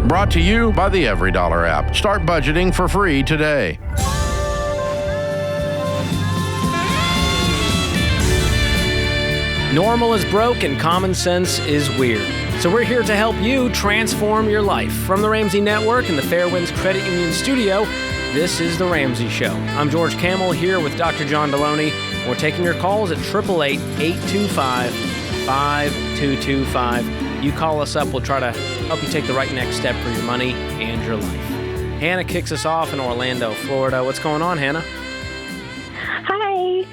Brought to you by the EveryDollar app. Start budgeting for free today. Normal is broke and common sense is weird. So we're here to help you transform your life. From the Ramsey Network and the Fairwinds Credit Union studio, this is The Ramsey Show. I'm George Kamel here with Dr. John Delony. We're taking your calls at 888-825-5225. You call us up, we'll try to help you take the right next step for your money and your life. Hannah kicks us off in Orlando, Florida. What's going on, Hannah? Hi.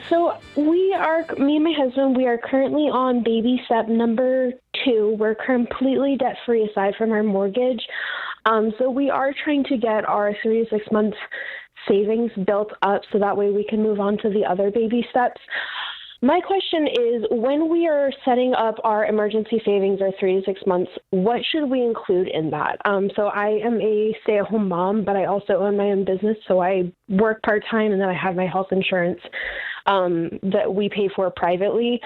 So me and my husband, we are currently on baby step number 2. We're completely debt-free aside from our mortgage. So we are trying to get our 3 to 6 months savings built up so that way we can move on to the other baby steps. My question is, when we are setting up our emergency savings or 3 to 6 months, what should we include in that? So I am a stay-at-home mom, but I also own my own business. So I work part-time and then I have my health insurance that we pay for privately.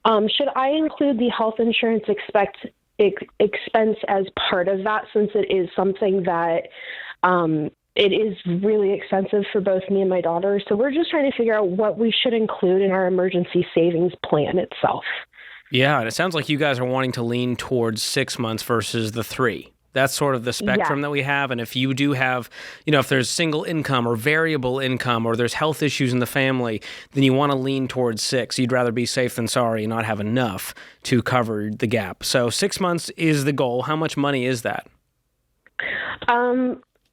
Should I include the health insurance expense as part of that, since it is something that it is really expensive for both me and my daughter? So we're just trying to figure out what we should include in our emergency savings plan itself. Yeah, and it sounds like you guys are wanting to lean towards 6 months versus the 3. That's sort of the spectrum that we have. And if you do have, if there's single income or variable income or there's health issues in the family, then you want to lean towards 6. You'd rather be safe than sorry and not have enough to cover the gap. So 6 months is the goal. How much money is that?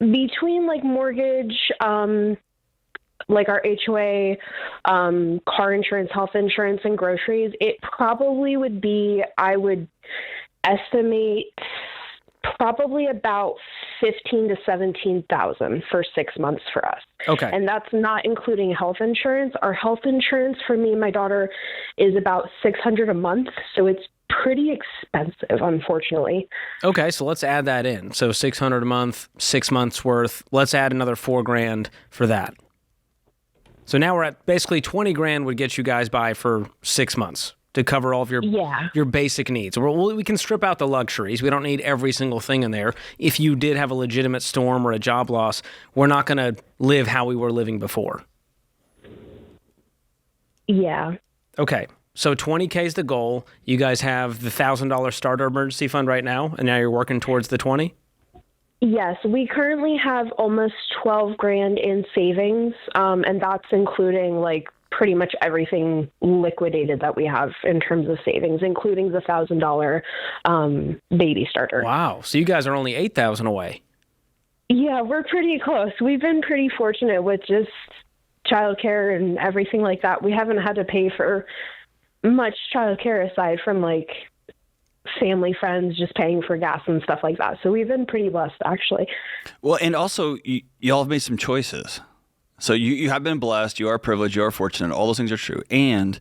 Between mortgage, like our HOA, car insurance, health insurance, and groceries, it probably would be, I would estimate, probably about $15,000 to $17,000 for 6 months for us. Okay. And that's not including health insurance. Our health insurance for me and my daughter is about $600 a month, so it's pretty expensive, unfortunately. Okay, so let's add that in. So $600 a month, 6 months worth. Let's add another $4,000 for that. So now we're at basically $20,000 would get you guys by for 6 months to cover all of your basic needs. We can strip out the luxuries. We don't need every single thing in there. If you did have a legitimate storm or a job loss, we're not going to live how we were living before. Yeah. Okay. So $20K is the goal. You guys have the $1,000 starter emergency fund right now, and now you're working towards the 20? Yes, we currently have almost $12,000 in savings, and that's including pretty much everything liquidated that we have in terms of savings, including the $1,000 baby starter. Wow. So you guys are only $8,000 away. Yeah, we're pretty close. We've been pretty fortunate with just childcare and everything like that. We haven't had to pay for much childcare aside from family, friends, just paying for gas and stuff like that. So we've been pretty blessed, actually. Well, and also y'all have made some choices. So you have been blessed, you are privileged, you are fortunate, all those things are true. And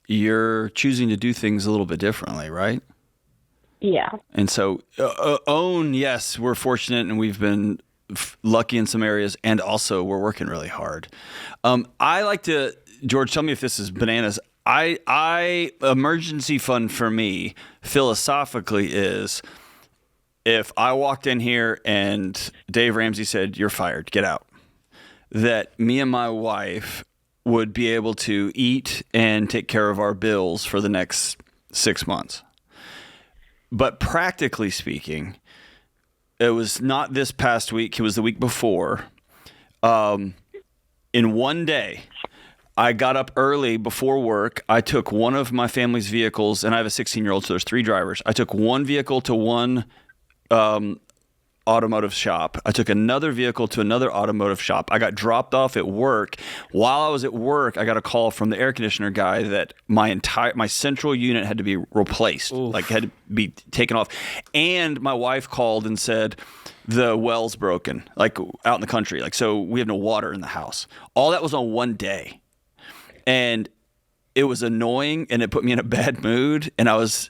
you're choosing to do things a little bit differently, right? Yeah. And so yes, we're fortunate and we've been lucky in some areas, and also we're working really hard. I like to, George, tell me if this is bananas. Emergency fund for me philosophically is, if I walked in here and Dave Ramsey said, "You're fired, get out," that me and my wife would be able to eat and take care of our bills for the next 6 months. But practically speaking, it was not this past week, it was the week before. In one day, I got up early before work. I took one of my family's vehicles, and I have a 16-year-old, so there's 3 drivers. I took one vehicle to one automotive shop. I took another vehicle to another automotive shop. I got dropped off at work. While I was at work, I got a call from the air conditioner guy that my central unit had to be replaced, had to be taken off. And my wife called and said the well's broken, out in the country. So we have no water in the house. All that was on one day. And it was annoying, and it put me in a bad mood, and I was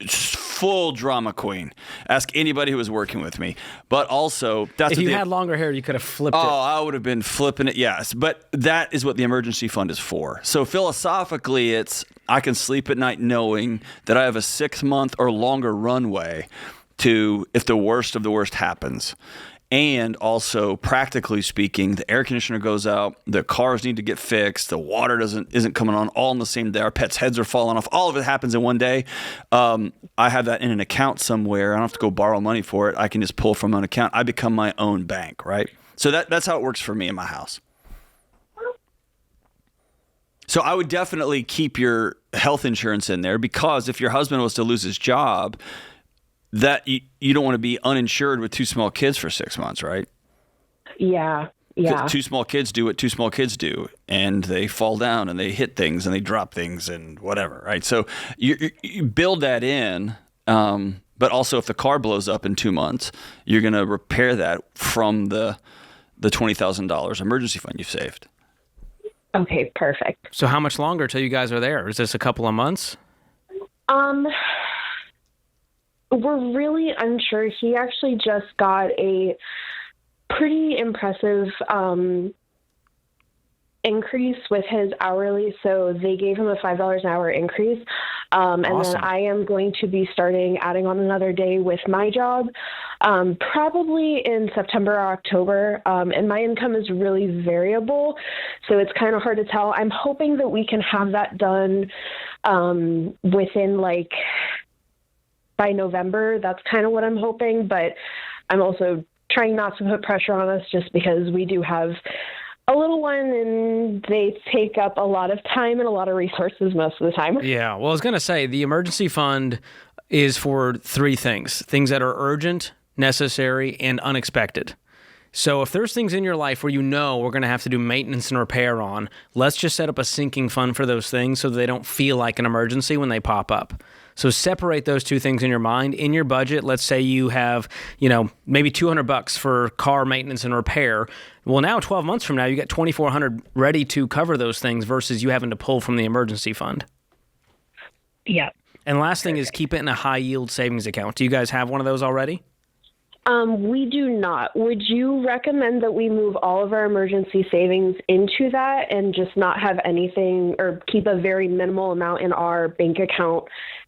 full drama queen. Ask anybody who was working with me. But also, if you had longer hair, you could have flipped it. Oh, I would have been flipping it, yes. But that is what the emergency fund is for. So philosophically, it's I can sleep at night knowing that I have a 6-month or longer runway to if the worst of the worst happens. And also, practically speaking, the air conditioner goes out, the cars need to get fixed, the water isn't coming on all in the same day, our pets' heads are falling off, all of it happens in one day. I have that in an account somewhere. I don't have to go borrow money for it. I can just pull from an account. I become my own bank, right? So that's how it works for me in my house. So I would definitely keep your health insurance in there, because if your husband was to lose his job, that you don't want to be uninsured with 2 small kids for 6 months, right? Yeah. 2 small kids do what 2 small kids do, and they fall down and they hit things and they drop things and whatever, right? So you build that in, but also if the car blows up in 2 months, you're going to repair that from the $20,000 emergency fund you've saved. Okay, perfect. So how much longer till you guys are there? Is this a couple of months? We're really unsure. He actually just got a pretty impressive increase with his hourly, so they gave him a $5 an hour increase. And Awesome. then I am going to be adding on another day with my job, probably in September or October. And my income is really variable, so it's kind of hard to tell. I'm hoping that we can have that done within by November. That's kind of what I'm hoping, but I'm also trying not to put pressure on us just because we do have a little one and they take up a lot of time and a lot of resources most of the time. Yeah. Well, I was going to say the emergency fund is for 3 things that are urgent, necessary, and unexpected. So if there's things in your life where we're going to have to do maintenance and repair on, let's just set up a sinking fund for those things so that they don't feel like an emergency when they pop up. So separate those 2 things in your mind. In your budget, let's say you have, maybe $200 for car maintenance and repair. Well, now 12 months from now, you got $2,400 ready to cover those things versus you having to pull from the emergency fund. Yeah. And last thing is keep it in a high yield savings account. Do you guys have one of those already? We do not. Would you recommend that we move all of our emergency savings into that and just not have anything, or keep a very minimal amount in our bank account,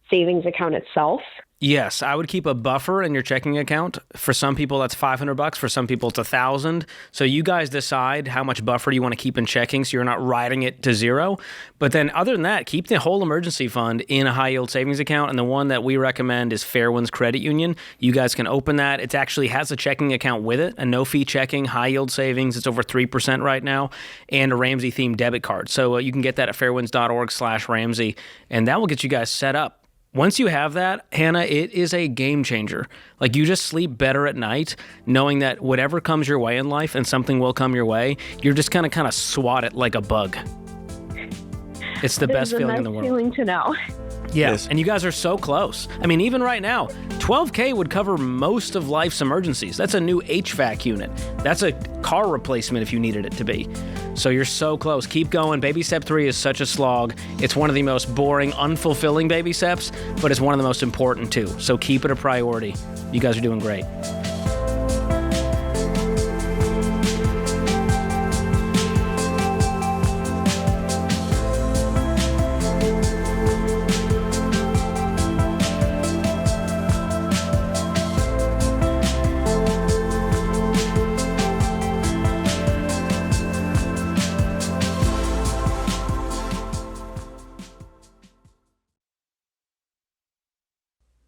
savings account itself? Yes, I would keep a buffer in your checking account. For some people, that's $500. For some people, it's $1,000. So you guys decide how much buffer you want to keep in checking so you're not riding it to zero. But then other than that, keep the whole emergency fund in a high-yield savings account. And the one that we recommend is Fairwinds Credit Union. You guys can open that. It actually has a checking account with it, a no-fee checking, high-yield savings. It's over 3% right now, and a Ramsey-themed debit card. So you can get that at fairwinds.org/Ramsey, and that will get you guys set up. Once you have that, Hannah, it is a game changer. You just sleep better at night knowing that whatever comes your way in life, and something will come your way, you're just kind of swat it like a bug. It's the best feeling in the world. Feeling to know. Yeah, Yes. and you guys are so close. I mean, even right now, $12K would cover most of life's emergencies. That's a new HVAC unit. That's a car replacement if you needed it to be. So you're so close. Keep going. Baby step 3 is such a slog. It's one of the most boring, unfulfilling baby steps, but it's one of the most important too. So keep it a priority. You guys are doing great.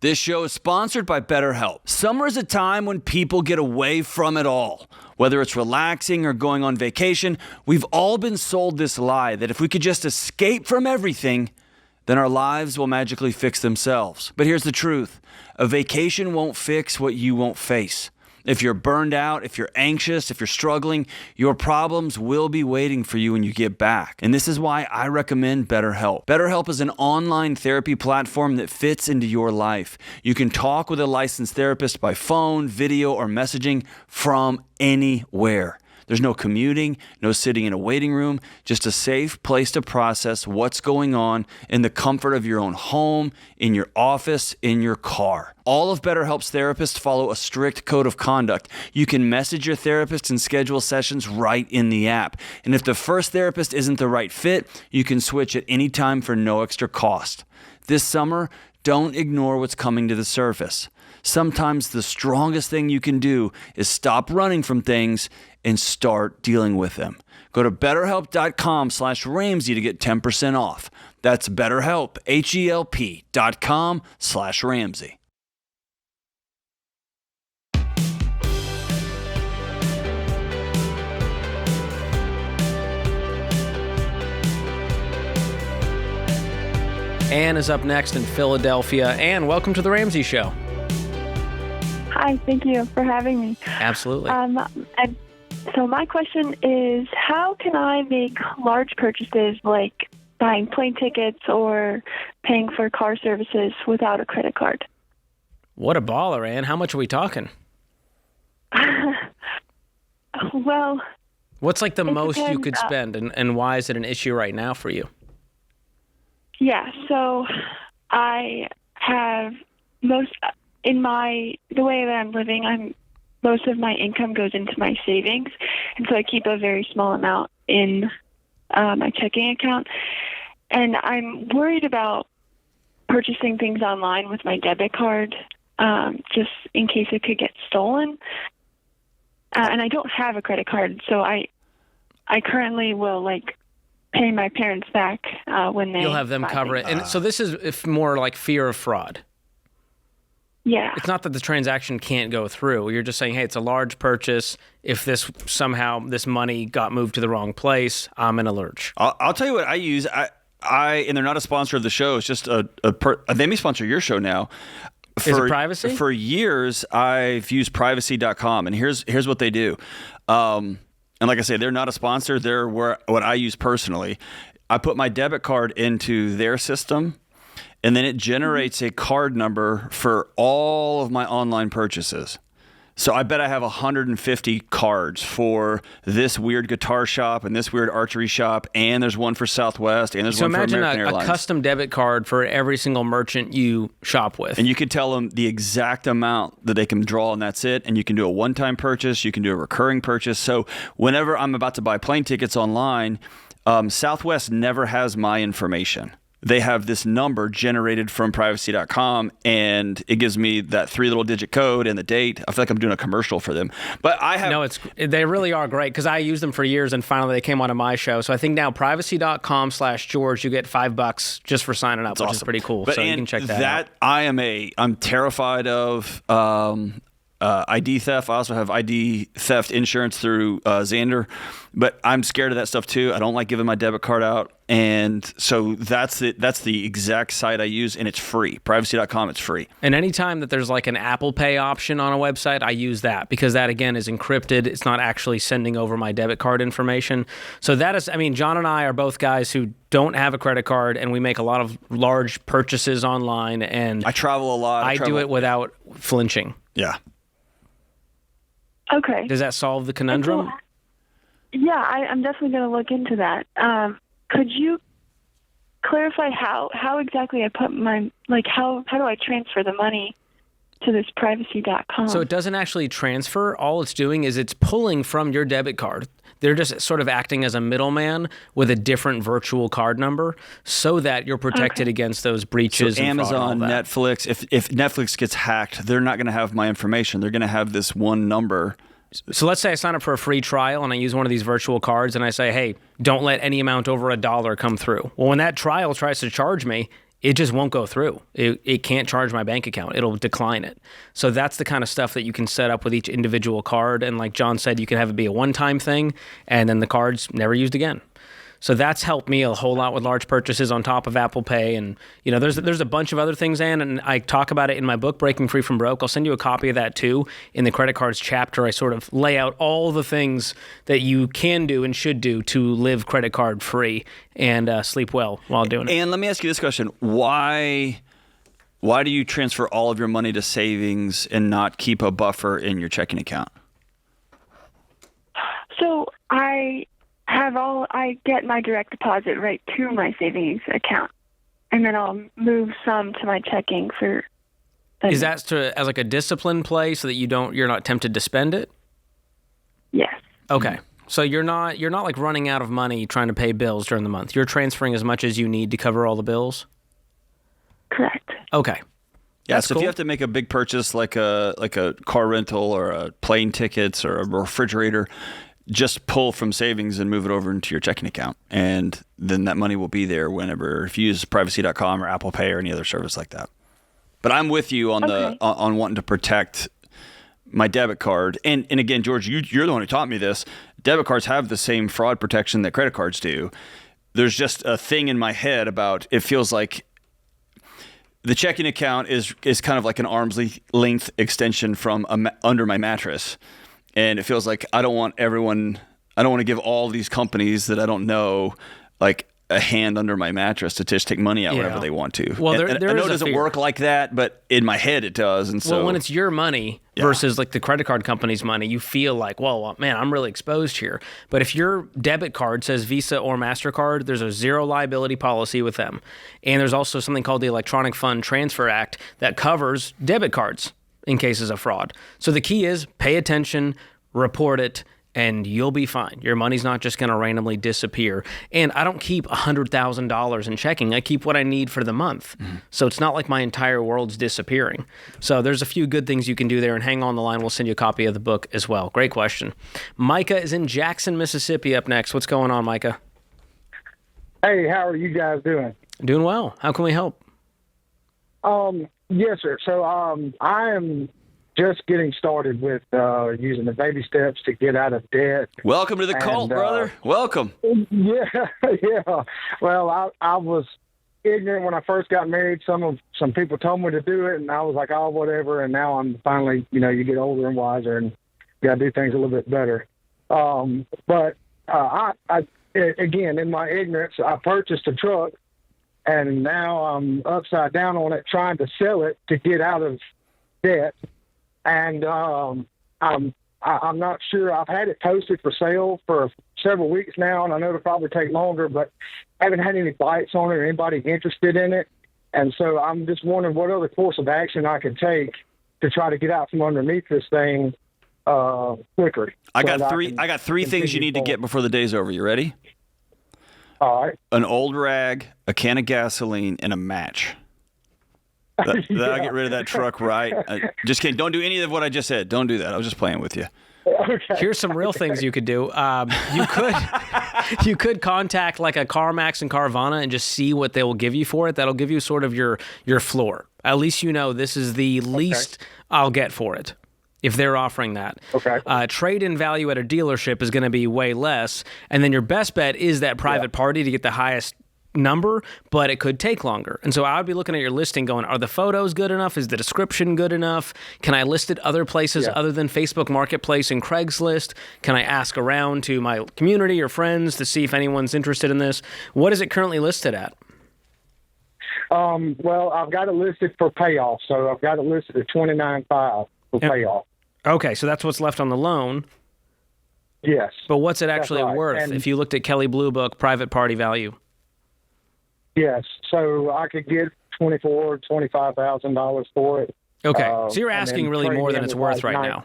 This show is sponsored by BetterHelp. Summer is a time when people get away from it all. Whether it's relaxing or going on vacation, we've all been sold this lie that if we could just escape from everything, then our lives will magically fix themselves. But here's the truth. A vacation won't fix what you won't face. If you're burned out, if you're anxious, if you're struggling, your problems will be waiting for you when you get back. And this is why I recommend BetterHelp. BetterHelp is an online therapy platform that fits into your life. You can talk with a licensed therapist by phone, video, or messaging from anywhere. There's no commuting, no sitting in a waiting room, just a safe place to process what's going on in the comfort of your own home, in your office, in your car. All of BetterHelp's therapists follow a strict code of conduct. You can message your therapist and schedule sessions right in the app. And if the first therapist isn't the right fit, you can switch at any time for no extra cost. This summer, don't ignore what's coming to the surface. Sometimes the strongest thing you can do is stop running from things and start dealing with them. Go to betterhelp.com/Ramsey to get 10% off. That's BetterHelp, HELP.com/Ramsey. Anne is up next in Philadelphia. Anne, welcome to the Ramsey Show. Hi, thank you for having me. Absolutely. So my question is, how can I make large purchases like buying plane tickets or paying for car services without a credit card? What a baller, Anne. How much are we talking? Well, what's like the most you depends, could spend, and why is it an issue right now for you? yeah, so I have the way that I'm living, most of my income goes into my savings, and so I keep a very small amount in my checking account. And I'm worried about purchasing things online with my debit card, just in case it could get stolen. And I don't have a credit card, so I currently will pay my parents back when they. You'll have them cover it, and so this is if more like fear of fraud. Yeah. It's not that the transaction can't go through. You're just saying, hey, it's a large purchase. If this money got moved to the wrong place, I'm in a lurch. I'll tell you what I use. And they're not a sponsor of the show. It's just they may sponsor your show now. Is it privacy? For years, I've used privacy.com, and here's what they do. And like I say, they're not a sponsor. They're what I use personally. I put my debit card into their system, and then it generates a card number for all of my online purchases. So I bet I have 150 cards for this weird guitar shop and this weird archery shop, and there's one for Southwest, and there's one for American Airlines. So imagine a custom debit card for every single merchant you shop with. And you can tell them the exact amount that they can draw, and that's it. And you can do a one-time purchase. You can do a recurring purchase. So whenever I'm about to buy plane tickets online, Southwest never has my information. They have this number generated from privacy.com, and it gives me that 3-digit code and the date. I feel like I'm doing a commercial for them. But I have... No, they really are great, because I used them for years, and finally they came onto my show. So I think now privacy.com/George, you get $5 just for signing up, which is pretty cool. But so you can check that out. I'm terrified of ID theft. I also have ID theft insurance through Xander, but I'm scared of that stuff too. I don't like giving my debit card out. And so that's the exact site I use, and it's free. Privacy.com, it's free. And anytime that there's like an Apple Pay option on a website, I use that, because that, again, is encrypted. It's not actually sending over my debit card information. So that is, John and I are both guys who don't have a credit card, and we make a lot of large purchases online. And I travel a lot. I do it without flinching. Yeah. Okay. Does that solve the conundrum? Yeah, I'm definitely going to look into that. Could you clarify how exactly I put how do I transfer the money to this privacy.com? So it doesn't actually transfer. All it's doing is it's pulling from your debit card. They're just sort of acting as a middleman with a different virtual card number, so that you're protected against those breaches. So and Amazon, fraud and all that. Netflix, if Netflix gets hacked, they're not going to have my information. They're going to have this one number. So let's say I sign up for a free trial and I use one of these virtual cards, and I say, hey, don't let any amount over $1 come through. Well, when that trial tries to charge me, it just won't go through. It can't charge my bank account. It'll decline it. So that's the kind of stuff that you can set up with each individual card. And like John said, you can have it be a one-time thing, and then the card's never used again. So that's helped me a whole lot with large purchases on top of Apple Pay. And, there's a bunch of other things, Ann, and I talk about it in my book, Breaking Free from Broke. I'll send you a copy of that too. In the credit cards chapter, I sort of lay out all the things that you can do and should do to live credit card free and sleep well while doing it. And let me ask you this question. Why do you transfer all of your money to savings and not keep a buffer in your checking account? So I get my direct deposit right to my savings account, and then I'll move some to my checking for. Is that as like a discipline play so that you're not tempted to spend it? Yes. Okay. So you're not like running out of money trying to pay bills during the month. You're transferring as much as you need to cover all the bills? Correct. Okay. Yeah, That's so cool. if you have to make a big purchase like a car rental or a plane tickets or a refrigerator, just pull from savings and move it over into your checking account. And then that money will be there whenever, if you use privacy.com or Apple Pay or any other service like that. But I'm with you on on wanting to protect my debit card. And again, George, you're the one who taught me this. Debit cards have the same fraud protection that credit cards do. There's just a thing in my head about, it feels like the checking account is kind of like an arm's length extension from under my mattress. And it feels like I don't want to give all these companies that I don't know like a hand under my mattress to just take money out whenever they want to. Well, and I know it doesn't work like that, but in my head it does. And so, when it's your money versus like the credit card company's money, you feel like, well, man, I'm really exposed here. But if your debit card says Visa or MasterCard, there's a zero liability policy with them. And there's also something called the Electronic Fund Transfer Act that covers debit cards in cases of fraud. So the key is pay attention, report it, and you'll be fine. Your money's not just going to randomly disappear. And I don't keep $100,000 in checking. I keep what I need for the month. Mm-hmm. So it's not like my entire world's disappearing. So there's a few good things you can do there, and hang on the line. We'll send you a copy of the book as well. Great question. Micah is in Jackson, Mississippi up next. What's going on, Micah? Hey, how are you guys doing? Doing well. How can we help? Yes, sir. So I am just getting started with using the baby steps to get out of debt. Welcome to the cult, brother. Welcome. Yeah, yeah. Well, I was ignorant when I first got married. Some people told me to do it, and I was like, oh, whatever. And now I'm finally, you get older and wiser, and you got to do things a little bit better. But I again, in my ignorance, I purchased a truck, and now I'm upside down on it, trying to sell it to get out of debt. And I'm not sure. I've had it posted for sale for several weeks now, and I know it'll probably take longer, but I haven't had any bites on it or anybody interested in it. And so I'm just wondering what other course of action I could take to try to get out from underneath this thing quicker. I got three things you need to get before the day's over. You ready? All right. An old rag, a can of gasoline, and a match. That'll get rid of that truck, right? Just kidding. Don't do any of what I just said. Don't do that. I was just playing with you. Okay. Here's some real things you could do. You could contact like a CarMax and Carvana and just see what they will give you for it. That'll give you sort of your floor. At least you know this is the least I'll get for it, if they're offering that. Okay. Trade-in value at a dealership is going to be way less, and then your best bet is that private party to get the highest number, but it could take longer. And so I would be looking at your listing going, are the photos good enough? Is the description good enough? Can I list it other places other than Facebook Marketplace and Craigslist? Can I ask around to my community or friends to see if anyone's interested in this? What is it currently listed at? Well, I've got it listed for payoff, so I've got it listed at $29,500 for payoff. Okay, so that's what's left on the loan. Yes. But what's it actually worth And if you looked at Kelley Blue Book private party value? Yes, so I could get $25,000 for it. Okay, so you're asking really more than it's worth right now.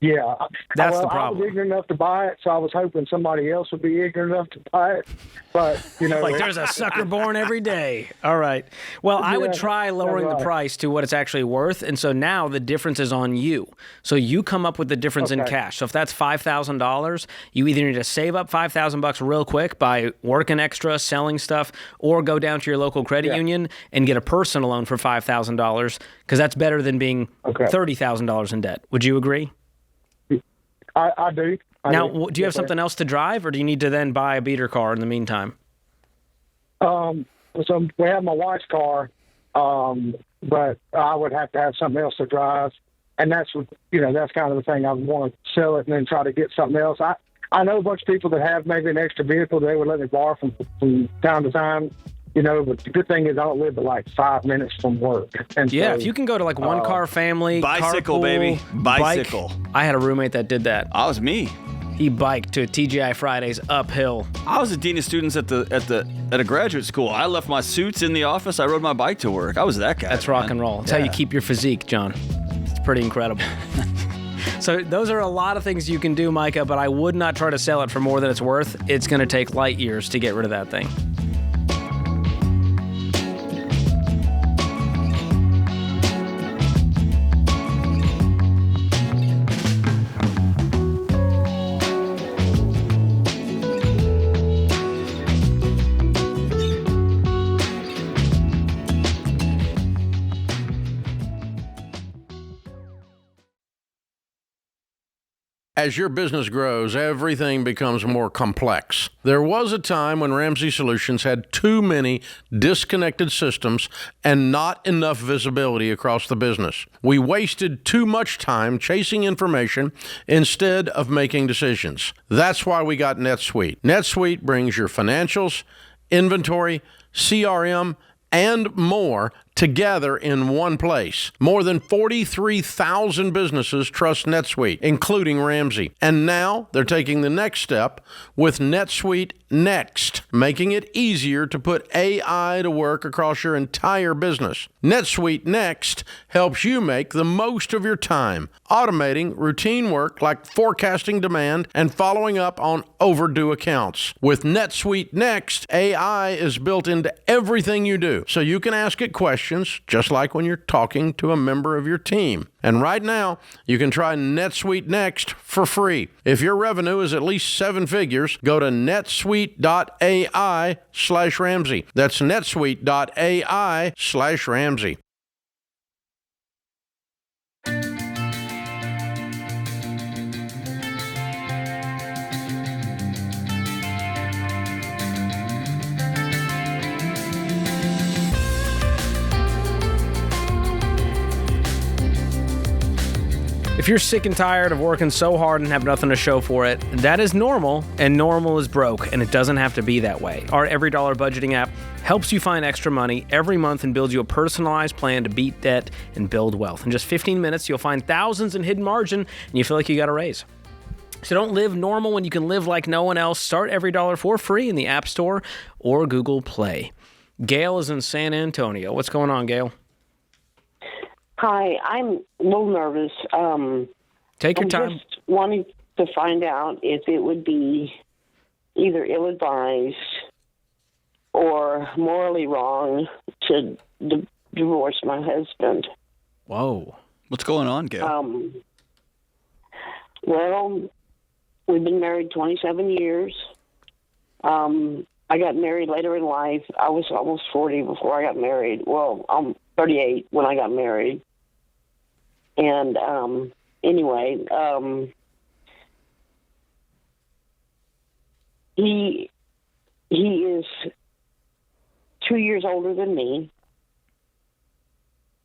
Yeah, that's the I problem. was ignorant enough to buy it, so I was hoping somebody else would be ignorant enough to buy it. But like there's a sucker born every day. All right. Well, I would try lowering the price to what it's actually worth, and so now the difference is on you. So you come up with the difference in cash. So if that's $5,000, you either need to save up $5,000 real quick by working extra, selling stuff, or go down to your local credit union and get a personal loan for $5,000, because that's better than being $30,000 in debt. Would you agree? I do. Do you have something else to drive, or do you need to then buy a beater car in the meantime? So we have my wife's car, but I would have to have something else to drive, and that's that's kind of the thing. I would want to sell it and then try to get something else. I know a bunch of people that have maybe an extra vehicle they would let me borrow from time to time. But the good thing is I don't live but like 5 minutes from work. And so, if you can go to like one car family, bicycle, carpool, baby, bicycle. Bike. I had a roommate that did that. That was me. He biked to TGI Fridays uphill. I was a dean of students at a graduate school. I left my suits in the office. I rode my bike to work. I was that guy. That's rock and roll. That's how you keep your physique, John. It's pretty incredible. So those are a lot of things you can do, Micah, but I would not try to sell it for more than it's worth. It's going to take light years to get rid of that thing. As your business grows, everything becomes more complex. There was a time when Ramsey Solutions had too many disconnected systems and not enough visibility across the business. We wasted too much time chasing information instead of making decisions. That's why we got NetSuite. NetSuite brings your financials, inventory, CRM, and more together in one place. More than 43,000 businesses trust NetSuite, including Ramsey. And now they're taking the next step with NetSuite Next, making it easier to put AI to work across your entire business. NetSuite Next helps you make the most of your time, automating routine work like forecasting demand and following up on overdue accounts. With NetSuite Next, AI is built into everything you do, so you can ask it questions just like when you're talking to a member of your team. And right now, you can try NetSuite Next for free. If your revenue is at least 7 figures, go to netsuite.ai/Ramsey. That's netsuite.ai/Ramsey. If you're sick and tired of working so hard and have nothing to show for it, that is normal, and normal is broke, and it doesn't have to be that way. Our Every Dollar budgeting app helps you find extra money every month and builds you a personalized plan to beat debt and build wealth. In just 15 minutes, you'll find thousands in hidden margin, and you feel like you got a raise. So don't live normal when you can live like no one else. Start Every Dollar for free in the App Store or Google Play. Gail is in San Antonio. What's going on, Gail? Hi, I'm a little nervous. Take your time. I'm just wanting to find out if it would be either ill-advised or morally wrong to divorce my husband. Whoa. What's going on, Gail? Well, we've been married 27 years. I got married later in life. I was almost 40 before I got married. Well, I'm 38 when I got married. And anyway, he is 2 years older than me,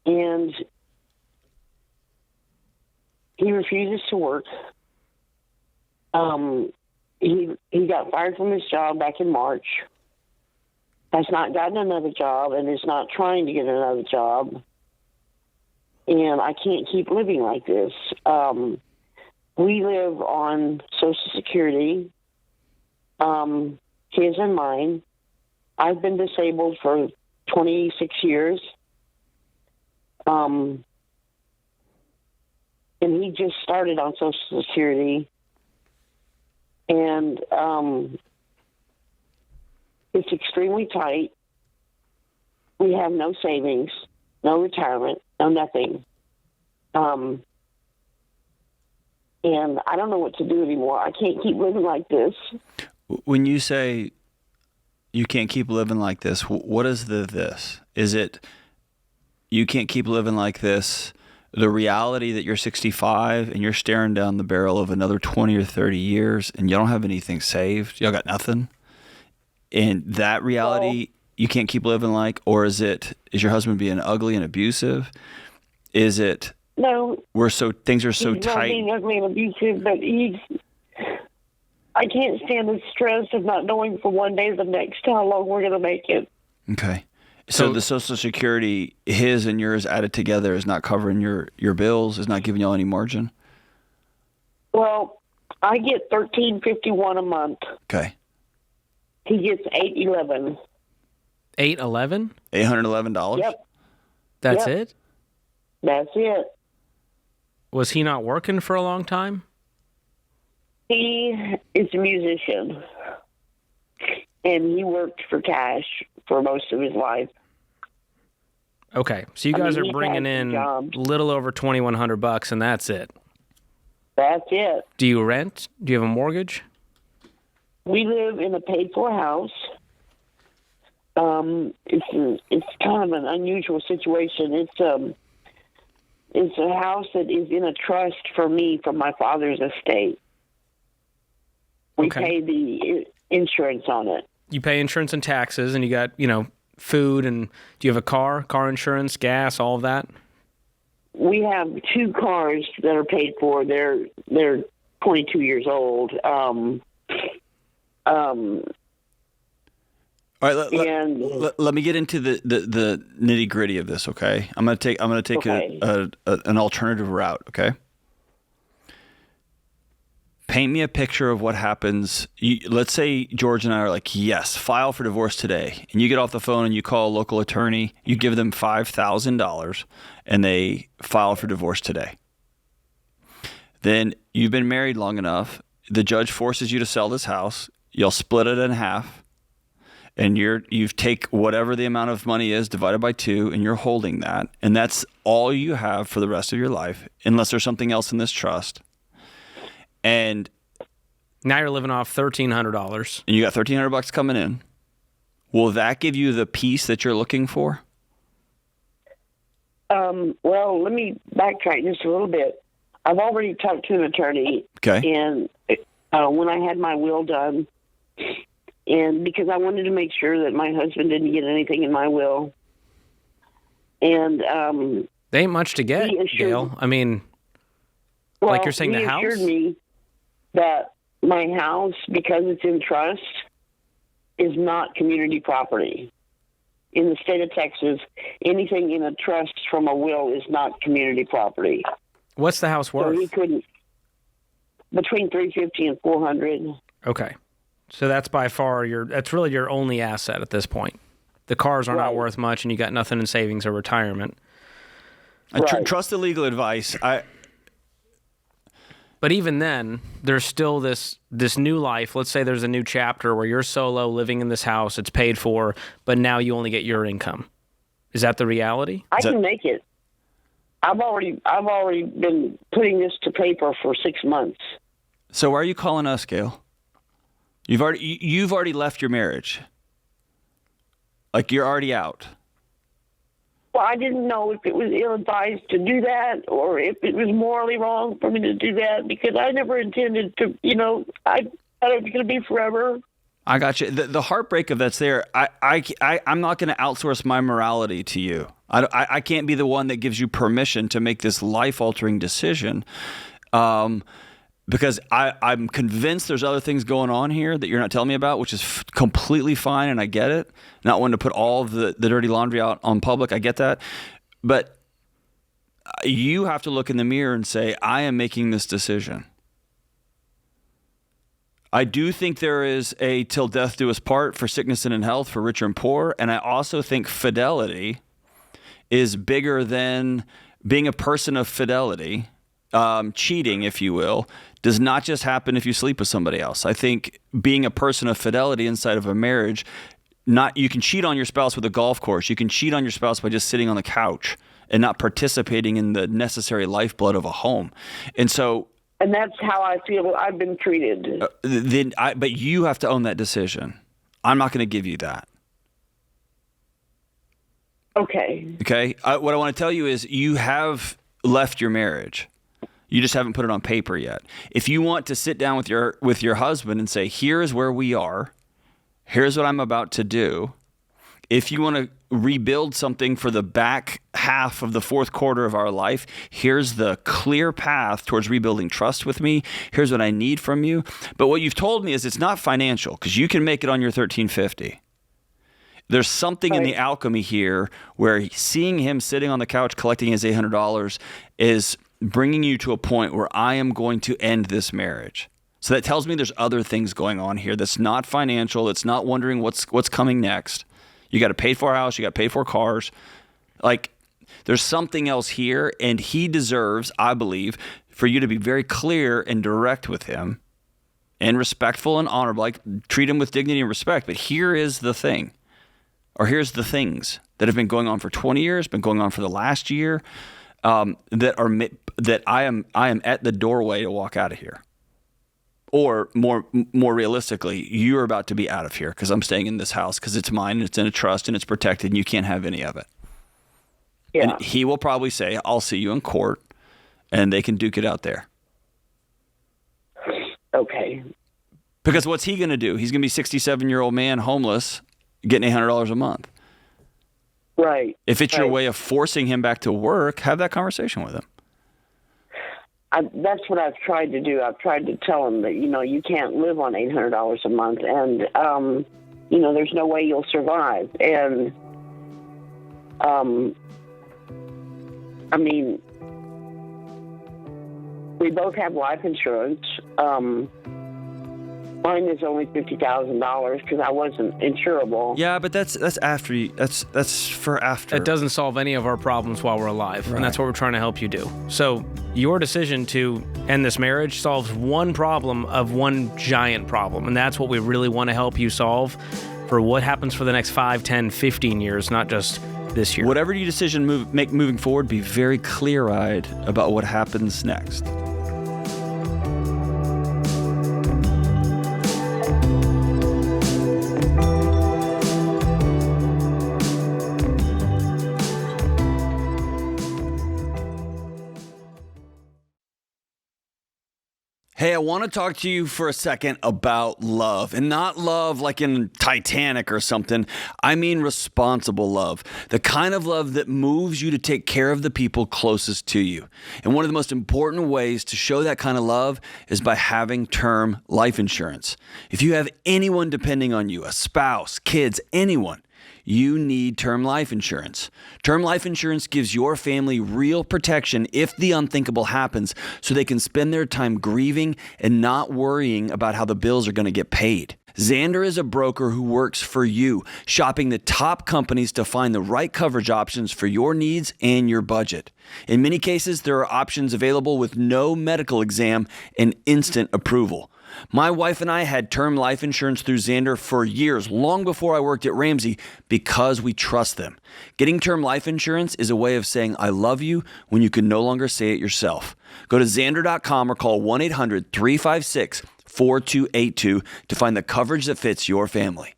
and he refuses to work. He got fired from his job back in March, has not gotten another job, and is not trying to get another job. And I can't keep living like this. We live on Social Security, his and mine. I've been disabled for 26 years. And he just started on Social Security. And it's extremely tight. We have no savings, no retirement, no nothing. And I don't know what to do anymore. I can't keep living like this. When you say you can't keep living like this, what is this? Is it you can't keep living like this, the reality that you're 65 and you're staring down the barrel of another 20 or 30 years and you don't have anything saved? Y'all got nothing? And that reality you can't keep living like? Or is your husband being ugly and abusive? Is it no? Things are so he's tight. Not being ugly and abusive, but I can't stand the stress of not knowing from one day to the next how long we're going to make it. Okay. So the Social Security, his and yours added together, is not covering your bills, is not giving y'all any margin? Well, I get $13.51 a month. Okay. He gets $8.11. $8.11? $811? Yep. That's Yep. it? That's it. Was he not working for a long time? He is a musician, and he worked for cash for most of his life. Okay, so you guys are bringing in a little over $2,100, and that's it. That's it. Do you rent? Do you have a mortgage? We live in a paid-for house. It's kind of an unusual situation. It's a house that is in a trust for me from my father's estate. We Okay. pay the insurance on it. You pay insurance and taxes, and you got, food, and do you have a car insurance, gas, all of that? We have 2 cars that are paid for. They're 22 years old. All right, let me get into the nitty gritty of this. Okay, I'm gonna take Okay. an alternative route. Okay, paint me a picture of what happens. Let's say George and I are like, yes, file for divorce today, and you get off the phone and you call a local attorney. You give them $5,000, and they file for divorce today. Then you've been married long enough. The judge forces you to sell this house. You'll split it in half. And you take whatever the amount of money is divided by 2, and you're holding that, and that's all you have for the rest of your life, unless there's something else in this trust. And Now you're living off $1,300. you got $1,300 coming in. Will that give you the peace that you're looking for? Well, let me backtrack just a little bit. I've already talked to an attorney. Okay. And when I had my will done, and because I wanted to make sure that my husband didn't get anything in my will. And They ain't much to get, he assured- Gail. I mean, like you're saying, he the house? assured me that my house, because it's in trust, is not community property. In the state of Texas, anything in a trust from a will is not community property. What's the house So worth? he couldn't. Between $350 and $400. Okay. So that's by far that's really your only asset at this point. The cars are not Right. worth much, and you got nothing in savings or retirement. Right. Trust the legal advice. But even then, there's still this new life. Let's say there's a new chapter where you're solo living in this house. It's paid for, but now you only get your income. Is that the reality? I can make it. I've already been putting this to paper for 6 months. So why are you calling us, Gail? You've already left your marriage. Like, you're already out. Well, I didn't know if it was ill-advised to do that or if it was morally wrong for me to do that because I never intended to, I thought it was going to be forever. I got you. The heartbreak of that's there. I'm not going to outsource my morality to you. I can't be the one that gives you permission to make this life-altering decision. Because I'm convinced there's other things going on here that you're not telling me about, which is completely fine, and I get it. Not wanting to put all of the dirty laundry out on public, I get that. But you have to look in the mirror and say, I am making this decision. I do think there is a till death do us part for sickness and in health, for rich and poor, and I also think fidelity is bigger than being a person of fidelity. Cheating, if you will, does not just happen if you sleep with somebody else. I think being a person of fidelity inside of a marriage, you can cheat on your spouse with a golf course. You can cheat on your spouse by just sitting on the couch and not participating in the necessary lifeblood of a home. And that's how I feel I've been treated. But you have to own that decision. I'm not going to give you that. Okay. Okay. What I want to tell you is you have left your marriage. You just haven't put it on paper yet. If you want to sit down with your husband and say, here's where we are, here's what I'm about to do. If you want to rebuild something for the back half of the fourth quarter of our life, here's the clear path towards rebuilding trust with me. Here's what I need from you. But what you've told me is it's not financial because you can make it on your $1,350. There's something in the alchemy here where seeing him sitting on the couch collecting his $800 is bringing you to a point where I am going to end this marriage. So that tells me there's other things going on here that's not financial. It's not wondering what's coming next. You got a paid for house. You got paid for cars. Like, there's something else here, and he deserves, I believe, for you to be very clear and direct with him and respectful and honorable. Like, treat him with dignity and respect. But here is the thing, or here's the things that have been going on for 20 years, been going on for the last year, that I am at the doorway to walk out of here. Or more realistically, you're about to be out of here because I'm staying in this house because it's mine and it's in a trust and it's protected and you can't have any of it. Yeah. And he will probably say, I'll see you in court, and they can duke it out there. Okay. Because what's he going to do? He's going to be 67-year-old man, homeless, getting $800 a month. Right. If it's your way of forcing him back to work, have that conversation with him. That's what I've tried to do. I've tried to tell him that, you can't live on $800 a month, and, there's no way you'll survive. And, we both have life insurance. Mine is only $50,000 because I wasn't insurable. Yeah, but that's after you. That's for after. It doesn't solve any of our problems while we're alive, and that's what we're trying to help you do. So your decision to end this marriage solves one problem of one giant problem, and that's what we really want to help you solve for what happens for the next 5, 10, 15 years, not just this year. Whatever your decision make moving forward, be very clear-eyed about what happens next. Hey, I want to talk to you for a second about love, and not love like in Titanic or something. I mean responsible love, the kind of love that moves you to take care of the people closest to you. And one of the most important ways to show that kind of love is by having term life insurance. If you have anyone depending on you, a spouse, kids, anyone, you need term life insurance. Term life insurance gives your family real protection if the unthinkable happens, so they can spend their time grieving and not worrying about how the bills are going to get paid. Xander is a broker who works for you, shopping the top companies to find the right coverage options for your needs and your budget. In many cases, there are options available with no medical exam and instant approval. My wife and I had term life insurance through Xander for years, long before I worked at Ramsey, because we trust them. Getting term life insurance is a way of saying I love you when you can no longer say it yourself. Go to Xander.com or call 1-800-356-4282 to find the coverage that fits your family.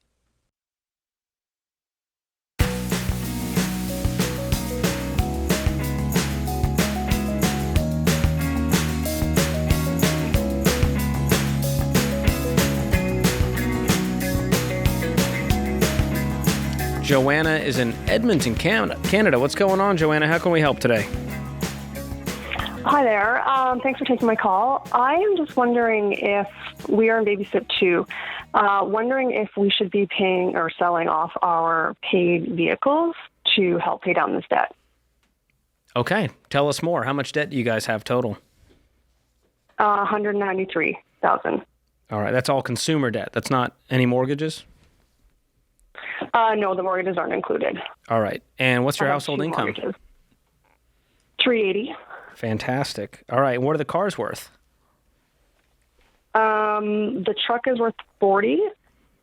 Joanna is in Edmonton, Canada. What's going on, Joanna? How can we help today? Hi there. Thanks for taking my call. I am just wondering if we are in babysit 2, wondering if we should be paying or selling off our paid vehicles to help pay down this debt. Okay. Tell us more. How much debt do you guys have total? $193,000. All right. That's all consumer debt. That's not any mortgages? No, the mortgages aren't included. All right. And what's your household income? Mortgages. $380,000. Fantastic. All right. And what are the cars worth? The truck is worth $40,000.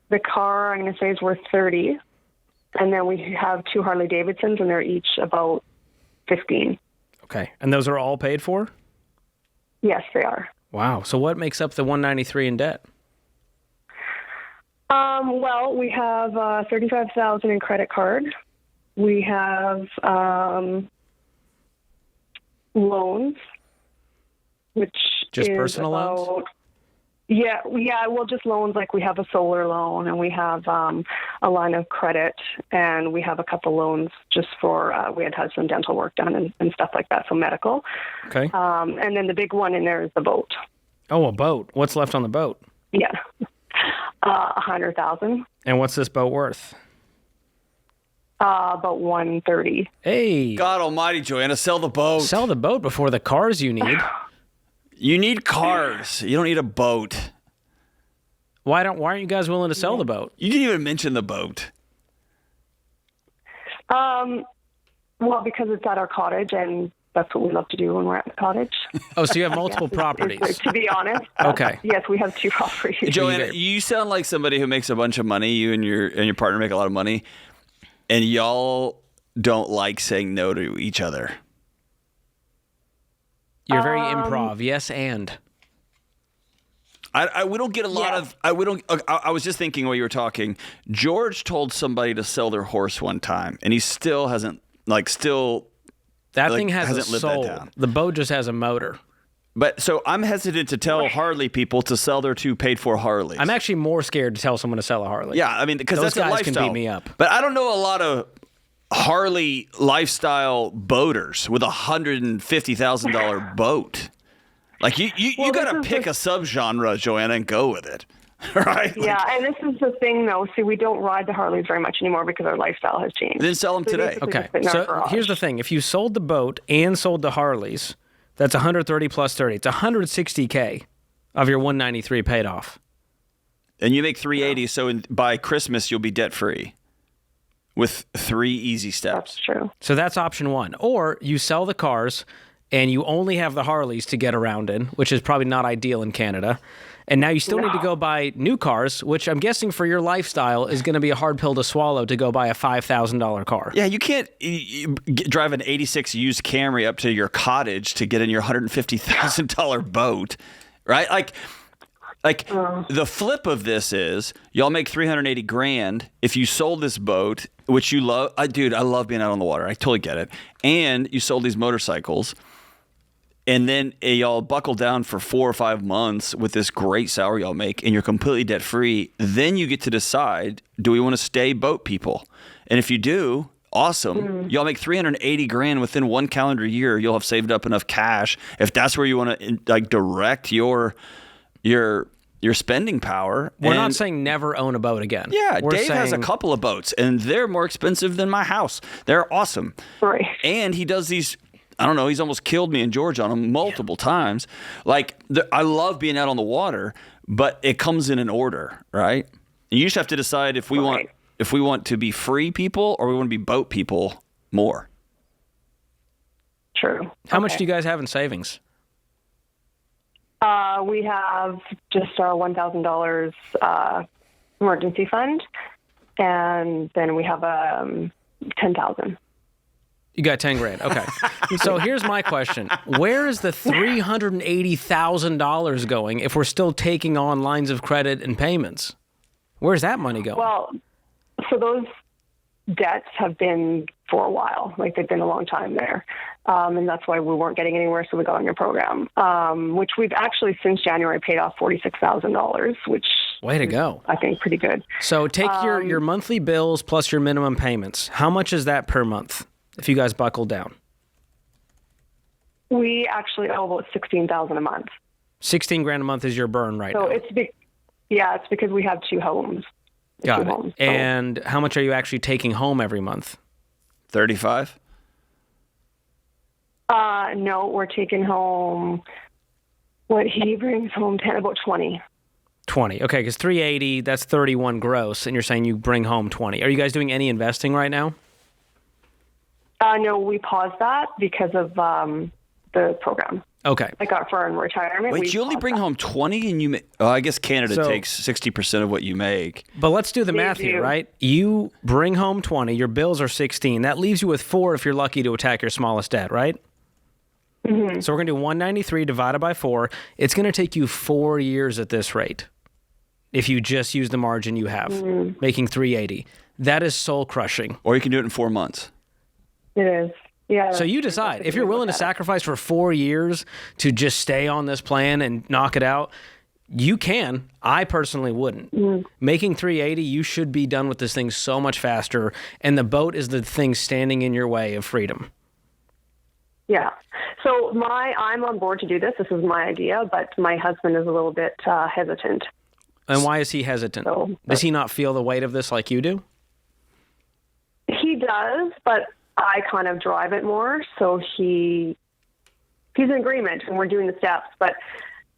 The car, I'm going to say, is worth $30,000. And then we have 2 Harley Davidsons, and they're each about $15,000. Okay. And those are all paid for? Yes, they are. Wow. So what makes up the $193,000 in debt? Well, we have $35,000 in credit card. We have loans, which just is personal loans. Yeah. Well, just loans. Like we have a solar loan, and we have a line of credit, and we have a couple loans just for we had some dental work done and stuff like that, so medical. Okay. And then the big one in there is the boat. Oh, a boat. What's left on the boat? Yeah. $100,000. And what's this boat worth? About $130,000. Hey. God almighty, Joanna, sell the boat. Sell the boat before the cars you need. You need cars. You don't need a boat. Why aren't you guys willing to sell the boat? You didn't even mention the boat. Well, because it's at our cottage, and that's what we love to do when we're at the cottage. Oh, so you have multiple properties. To be honest. Okay. Yes, we have 2 properties. Joanna, you sound like somebody who makes a bunch of money. You and your partner make a lot of money, and y'all don't like saying no to each other. You're very improv. Yes, and. We don't get a lot of. I was just thinking while you were talking. George told somebody to sell their horse one time, and he still hasn't. That thing has a soul. The boat just has a motor. But so I'm hesitant to tell Harley people to sell their 2 paid-for Harleys. I'm actually more scared to tell someone to sell a Harley. Yeah, I mean, because Those that's a guys lifestyle. can beat me up. But I don't know a lot of Harley lifestyle boaters with $150,000 boat. Like you got to pick a subgenre, Joanna, and go with it, right? Yeah, and this is the thing, though. See, we don't ride the Harleys very much anymore because our lifestyle has changed. Then sell them today. Okay, Just sit in our so garage. here's the thing. If you sold the boat and sold the Harleys, that's 130 plus 30. It's 160K of your 193 paid off. And you make 380, so by Christmas you'll be debt free with 3 easy steps. That's true. So that's option one. Or you sell the cars and you only have the Harleys to get around in, which is probably not ideal in Canada. And now you still need to go buy new cars, which I'm guessing for your lifestyle is going to be a hard pill to swallow to go buy a $5,000 car. Yeah, you can't drive an 86 used Camry up to your cottage to get in your $150,000 boat, right? Like the flip of this is y'all make $380,000 if you sold this boat, which you love. Dude, I love being out on the water. I totally get it. And you sold these motorcycles, and then y'all buckle down for 4 or 5 months with this great salary y'all make, and you're completely debt free. Then you get to decide, do we want to stay boat people? And if you do, awesome. Y'all make $380,000 within 1 calendar year. You'll have saved up enough cash. If that's where you want to like direct your spending power. We're not saying never own a boat again. Yeah, We're Dave has a saying- couple of boats, and they're more expensive than my house. They're awesome. Right. And he does these, I don't know, he's almost killed me in Georgia on them multiple times. Like, I love being out on the water, but it comes in an order, right? And you just have to decide if we want to be free people or we want to be boat people more. True. How much do you guys have in savings? We have just our $1,000 emergency fund, and then we have $10,000. You got $10,000. Okay. So here's my question. Where is the $380,000 going if we're still taking on lines of credit and payments? Where's that money going? Well, so those debts have been for a while. Like, they've been a long time there. And that's why we weren't getting anywhere, so we got on your program, which we've actually since January paid off $46,000, which Way to go. I think pretty good. So take your monthly bills plus your minimum payments. How much is that per month if you guys buckle down? We actually owe about $16,000 a month. $16,000 a month is your burn right So now. it's because we have 2 homes. Got Two it. homes, so- And how much are you actually taking home every month? 35? No, we're taking home what he brings home, about 20. 20. Okay, because 380, that's 31 gross, and you're saying you bring home 20. Are you guys doing any investing right now? No, we paused that because of the program. Okay. I got for our retirement. Wait, we you only paused bring that. home 20 and you make, I guess Canada So- takes 60% of what you make. But let's do the They math here, do. right? You bring home 20, your bills are 16. That leaves you with 4 if you're lucky to attack your smallest debt, right? Mm-hmm. So we're going to do 193 divided by 4. It's going to take you 4 years at this rate if you just use the margin you have, making 380. That is soul crushing. Or you can do it in 4 months. It is. Yeah. So you decide. If you're willing to sacrifice for 4 years to just stay on this plan and knock it out, you can. I personally wouldn't. Making 380, you should be done with this thing so much faster, and the boat is the thing standing in your way of freedom. Yeah. So I'm on board to do this. This is my idea, but my husband is a little bit hesitant. And why is he hesitant? So- Does he not feel the weight of this like you do? He does, but I kind of drive it more. So he's in agreement, and we're doing the steps. But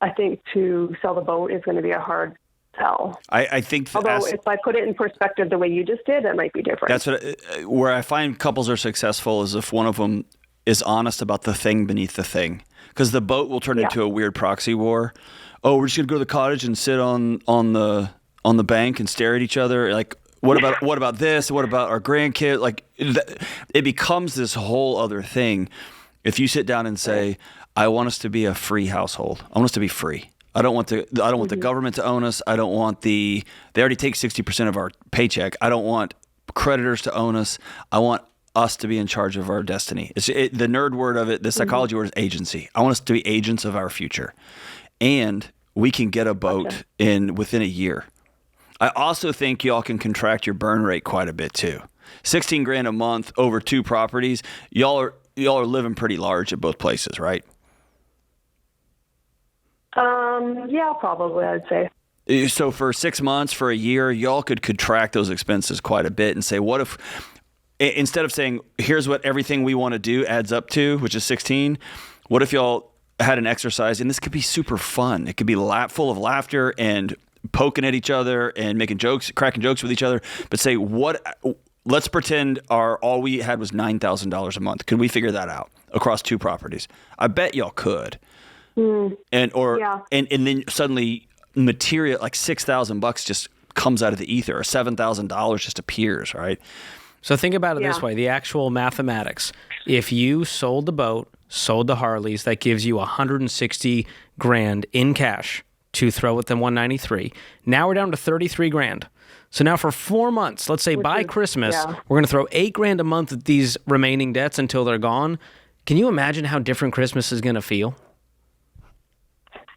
I think to sell the boat is going to be a hard sell. I think that Although if I put it in perspective the way you just did, that might be different. that's what where I find couples are successful is if one of them is honest about the thing beneath the thing, because the boat will turn into a weird proxy war. Oh, we're just gonna go to the cottage and sit on the bank and stare at each other. Like, what about this? What about our grandkid? Like, it becomes this whole other thing. If you sit down and say, I want us to be a free household. I want us to be free. I don't want the government to own us. I don't want they already take 60% of our paycheck. I don't want creditors to own us. I want us to be in charge of our destiny. The nerd word of it, the psychology word is agency. I want us to be agents of our future. And we can get a boat within a year. I also think y'all can contract your burn rate quite a bit too. $16,000 a month over 2 properties. Y'all are living pretty large at both places, right? Yeah, probably, I'd say. So for 6 months, for a year, y'all could contract those expenses quite a bit and say, what if, instead of saying, here's what everything we want to do adds up to, which is 16, what if y'all had an exercise, and this could be super fun. It could be full of laughter and poking at each other and making jokes, cracking jokes with each other, but say, let's pretend all we had was $9,000 a month. Could we figure that out across 2 properties? I bet y'all could. And then suddenly material like $6,000 just comes out of the ether, or $7,000 just appears, right? So think about it this way, the actual mathematics. If you sold the boat, sold the Harleys, that gives you $160,000 in cash to throw at the 193. Now we're down to $33,000. So now for 4 months, let's say by Christmas, we're going to throw $8,000 a month at these remaining debts until they're gone. Can you imagine how different Christmas is going to feel?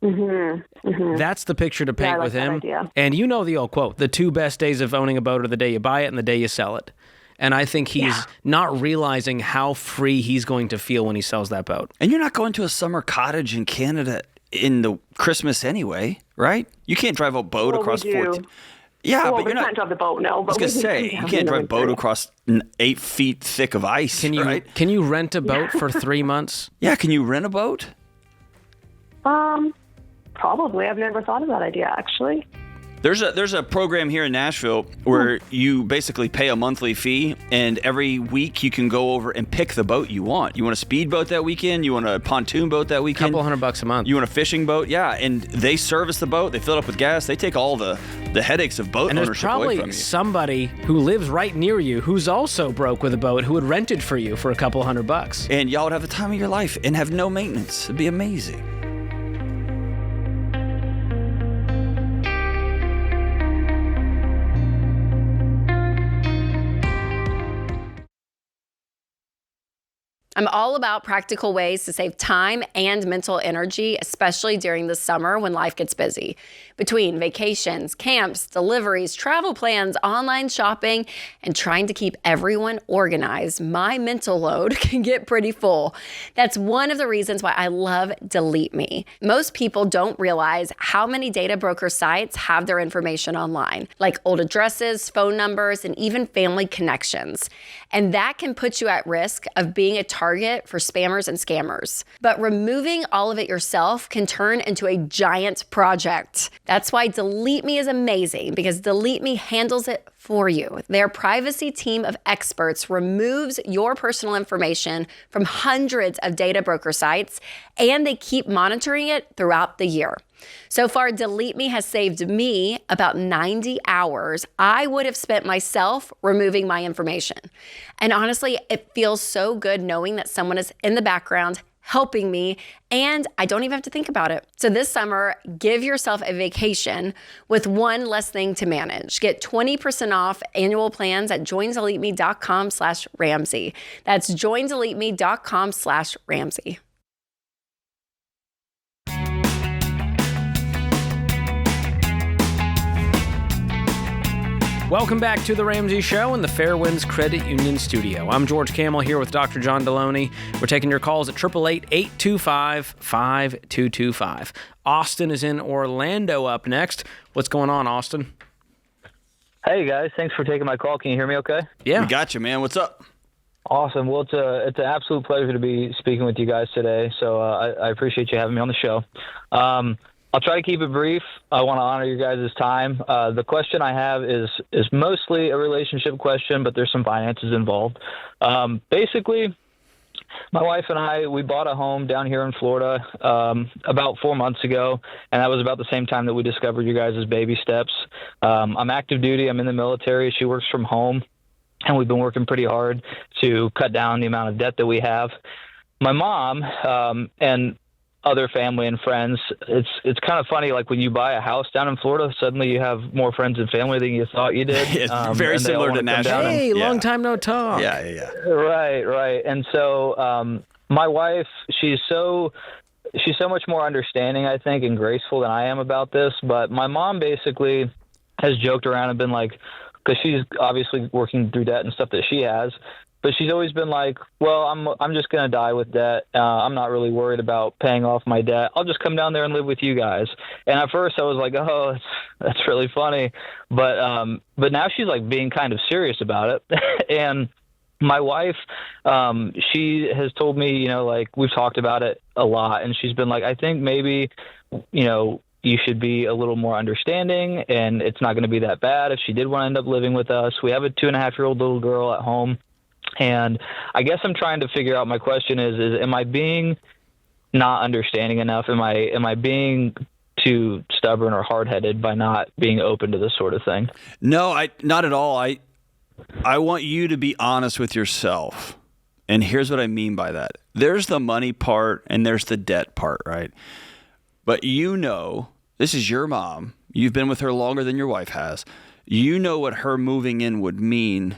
That's the picture to paint with him. And you know the old quote, the 2 best days of owning a boat are the day you buy it and the day you sell it. And I think he's not realizing how free he's going to feel when he sells that boat. And you're not going to a summer cottage in Canada in the Christmas anyway, right? You can't drive a boat across 14. Yeah, but we can't drive the boat, no. I was going to say, you can't drive a boat across 8 feet thick of ice, Can you rent a boat for 3 months? Yeah, can you rent a boat? Probably. I've never thought of that idea, actually. There's a program here in Nashville where you basically pay a monthly fee, and every week you can go over and pick the boat you want. You want a speedboat that weekend? You want a pontoon boat that weekend? $200 a month. You want a fishing boat? Yeah, and they service the boat. They fill it up with gas. They take all the headaches of boat ownership away from you. And there's probably somebody who lives right near you who's also broke with a boat who would rent it for you for $200. And y'all would have the time of your life and have no maintenance. It'd be amazing. I'm all about practical ways to save time and mental energy, especially during the summer when life gets busy. Between vacations, camps, deliveries, travel plans, online shopping, and trying to keep everyone organized, my mental load can get pretty full. That's one of the reasons why I love Delete Me. Most people don't realize how many data broker sites have their information online, like old addresses, phone numbers, and even family connections. And that can put you at risk of being a target for spammers and scammers. But removing all of it yourself can turn into a giant project. That's why Delete Me is amazing, because Delete Me handles it for you. Their privacy team of experts removes your personal information from hundreds of data broker sites, and they keep monitoring it throughout the year. So far, Delete Me has saved me about 90 hours I would have spent myself removing my information. And honestly, it feels so good knowing that someone is in the background helping me, and I don't even have to think about it. So this summer, give yourself a vacation with one less thing to manage. Get 20% off annual plans at joindeleteme.com/Ramsey. That's joindeleteme.com/Ramsey. Welcome back to The Ramsey Show in the Fairwinds Credit Union studio. I'm George Kamel here with Dr. John Delony. We're taking your calls at 888-825-5225. Austin is in Orlando up next. What's going on, Austin? Hey, guys. Thanks for taking my call. Can you hear me okay? Yeah. We got you, man. What's up? Awesome. Well, it's an absolute pleasure to be speaking with you guys today, so I appreciate you having me on the show. I'll try to keep it brief. I want to honor you guys' time. The question I have is mostly a relationship question, but there's some finances involved. Basically, my wife and I, we bought a home down here in Florida about 4 months ago, and that was about the same time that we discovered you guys' baby steps. I'm active duty. I'm in the military. She works from home, and we've been working pretty hard to cut down the amount of debt that we have. My mom and other family and friends. It's kind of funny, like when you buy a house down in Florida, suddenly you have more friends and family than you thought you did. It's very similar to Nashville. Hey, long time no talk. Yeah. Right. And so my wife, she's so much more understanding, I think, and graceful than I am about this. But my mom basically has joked around and been like, because she's obviously working through debt and stuff that she has, but she's always been like, well, I'm just going to die with debt. I'm not really worried about paying off my debt. I'll just come down there and live with you guys. And at first I was like, oh, that's really funny. But now she's like being kind of serious about it. And my wife, she has told me, like we've talked about it a lot, and she's been like, I think maybe, you should be a little more understanding, and it's not going to be that bad if she did want to end up living with us. We have a 2.5-year-old little girl at home. And I guess I'm trying to figure out, my question is am I being not understanding enough? Am I being too stubborn or hard-headed by not being open to this sort of thing? No, not at all. I want you to be honest with yourself. And here's what I mean by that. There's the money part and there's the debt part, right? But this is your mom. You've been with her longer than your wife has. You know what her moving in would mean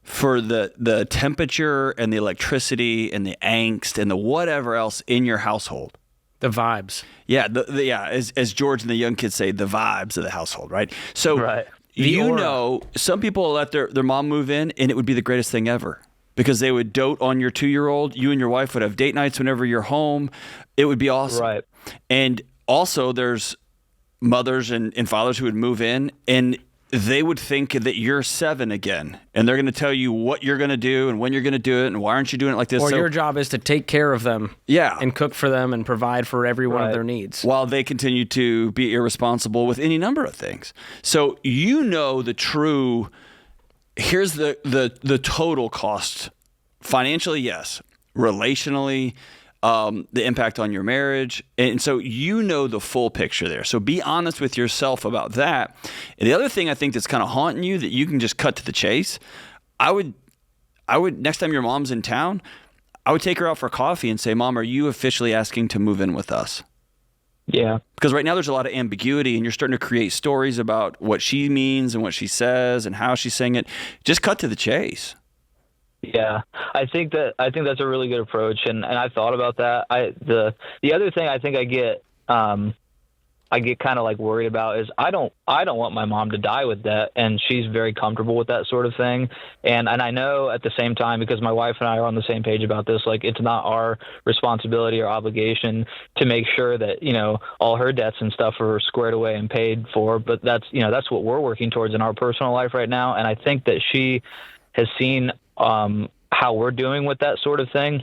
for the temperature and the electricity and the angst and the whatever else in your household. The vibes. Yeah, as George and the young kids say, the vibes of the household, right? So right. Some people let their mom move in and it would be the greatest thing ever because they would dote on your 2-year-old. You and your wife would have date nights whenever you're home. It would be awesome. Right. And also there's mothers and fathers who would move in and they would think that you're 7 again, and they're going to tell you what you're going to do and when you're going to do it and why aren't you doing it like this. Or your job is to take care of them and cook for them and provide for every one of their needs. While they continue to be irresponsible with any number of things. So the true, here's the total cost. Financially, yes. Relationally, the impact on your marriage. And so the full picture there. So be honest with yourself about that. And the other thing I think that's kind of haunting you that you can just cut to the chase, I would next time your mom's in town, I would take her out for coffee and say, Mom, are you officially asking to move in with us? Yeah. Because right now there's a lot of ambiguity and you're starting to create stories about what she means and what she says and how she's saying it. Just cut to the chase. Yeah, I think that's a really good approach, and I've thought about that. The other thing I think I get kind of like worried about is I don't want my mom to die with debt, and she's very comfortable with that sort of thing. And I know at the same time, because my wife and I are on the same page about this, like it's not our responsibility or obligation to make sure that all her debts and stuff are squared away and paid for. But that's what we're working towards in our personal life right now. And I think that she has seen how we're doing with that sort of thing.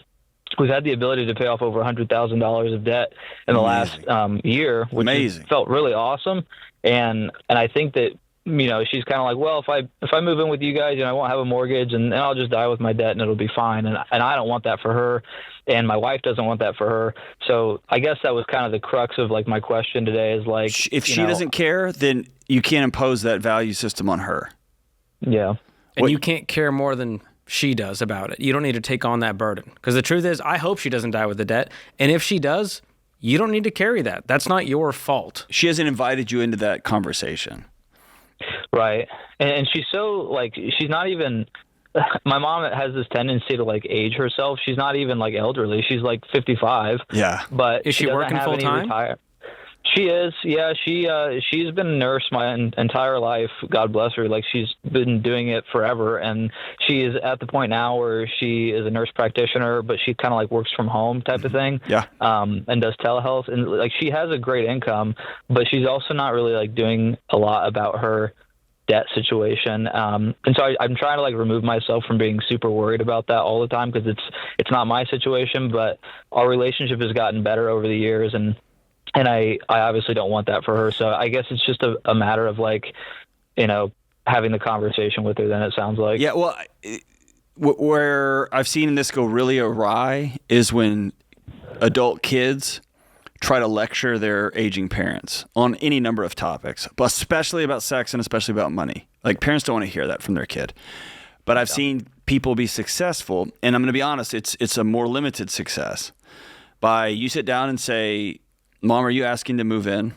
We've had the ability to pay off over $100,000 of debt in the last year, which felt really awesome. And I think that she's kind of like, well, if I move in with you guys, I won't have a mortgage, and I'll just die with my debt, and it'll be fine. And I don't want that for her, and my wife doesn't want that for her. So I guess that was kind of the crux of like my question today is like, if she doesn't care, then you can't impose that value system on her. Yeah, and you can't care more than she does about it. You don't need to take on that burden. Because the truth is, I hope she doesn't die with the debt. And if she does, you don't need to carry that. That's not your fault. She hasn't invited you into that conversation. Right. And she's so, like, she's not even, my mom has this tendency to, like, age herself. She's not even, like, elderly. She's, like, 55. Yeah. But is she working full time? She is, yeah. She's been a nurse my entire life. God bless her. Like she's been doing it forever, and she is at the point now where she is a nurse practitioner, but she kind of like works from home type of thing. Yeah. And does telehealth, and like she has a great income, but she's also not really like doing a lot about her debt situation. And so I'm trying to like remove myself from being super worried about that all the time because it's not my situation, but our relationship has gotten better over the years, and I obviously don't want that for her. So I guess it's just a matter of like, having the conversation with her, then it sounds like. Yeah, well, where I've seen this go really awry is when adult kids try to lecture their aging parents on any number of topics, but especially about sex and especially about money. Like parents don't want to hear that from their kid. But I've seen people be successful, and I'm going to be honest, it's a more limited success. you sit down and say, Mom, are you asking to move in?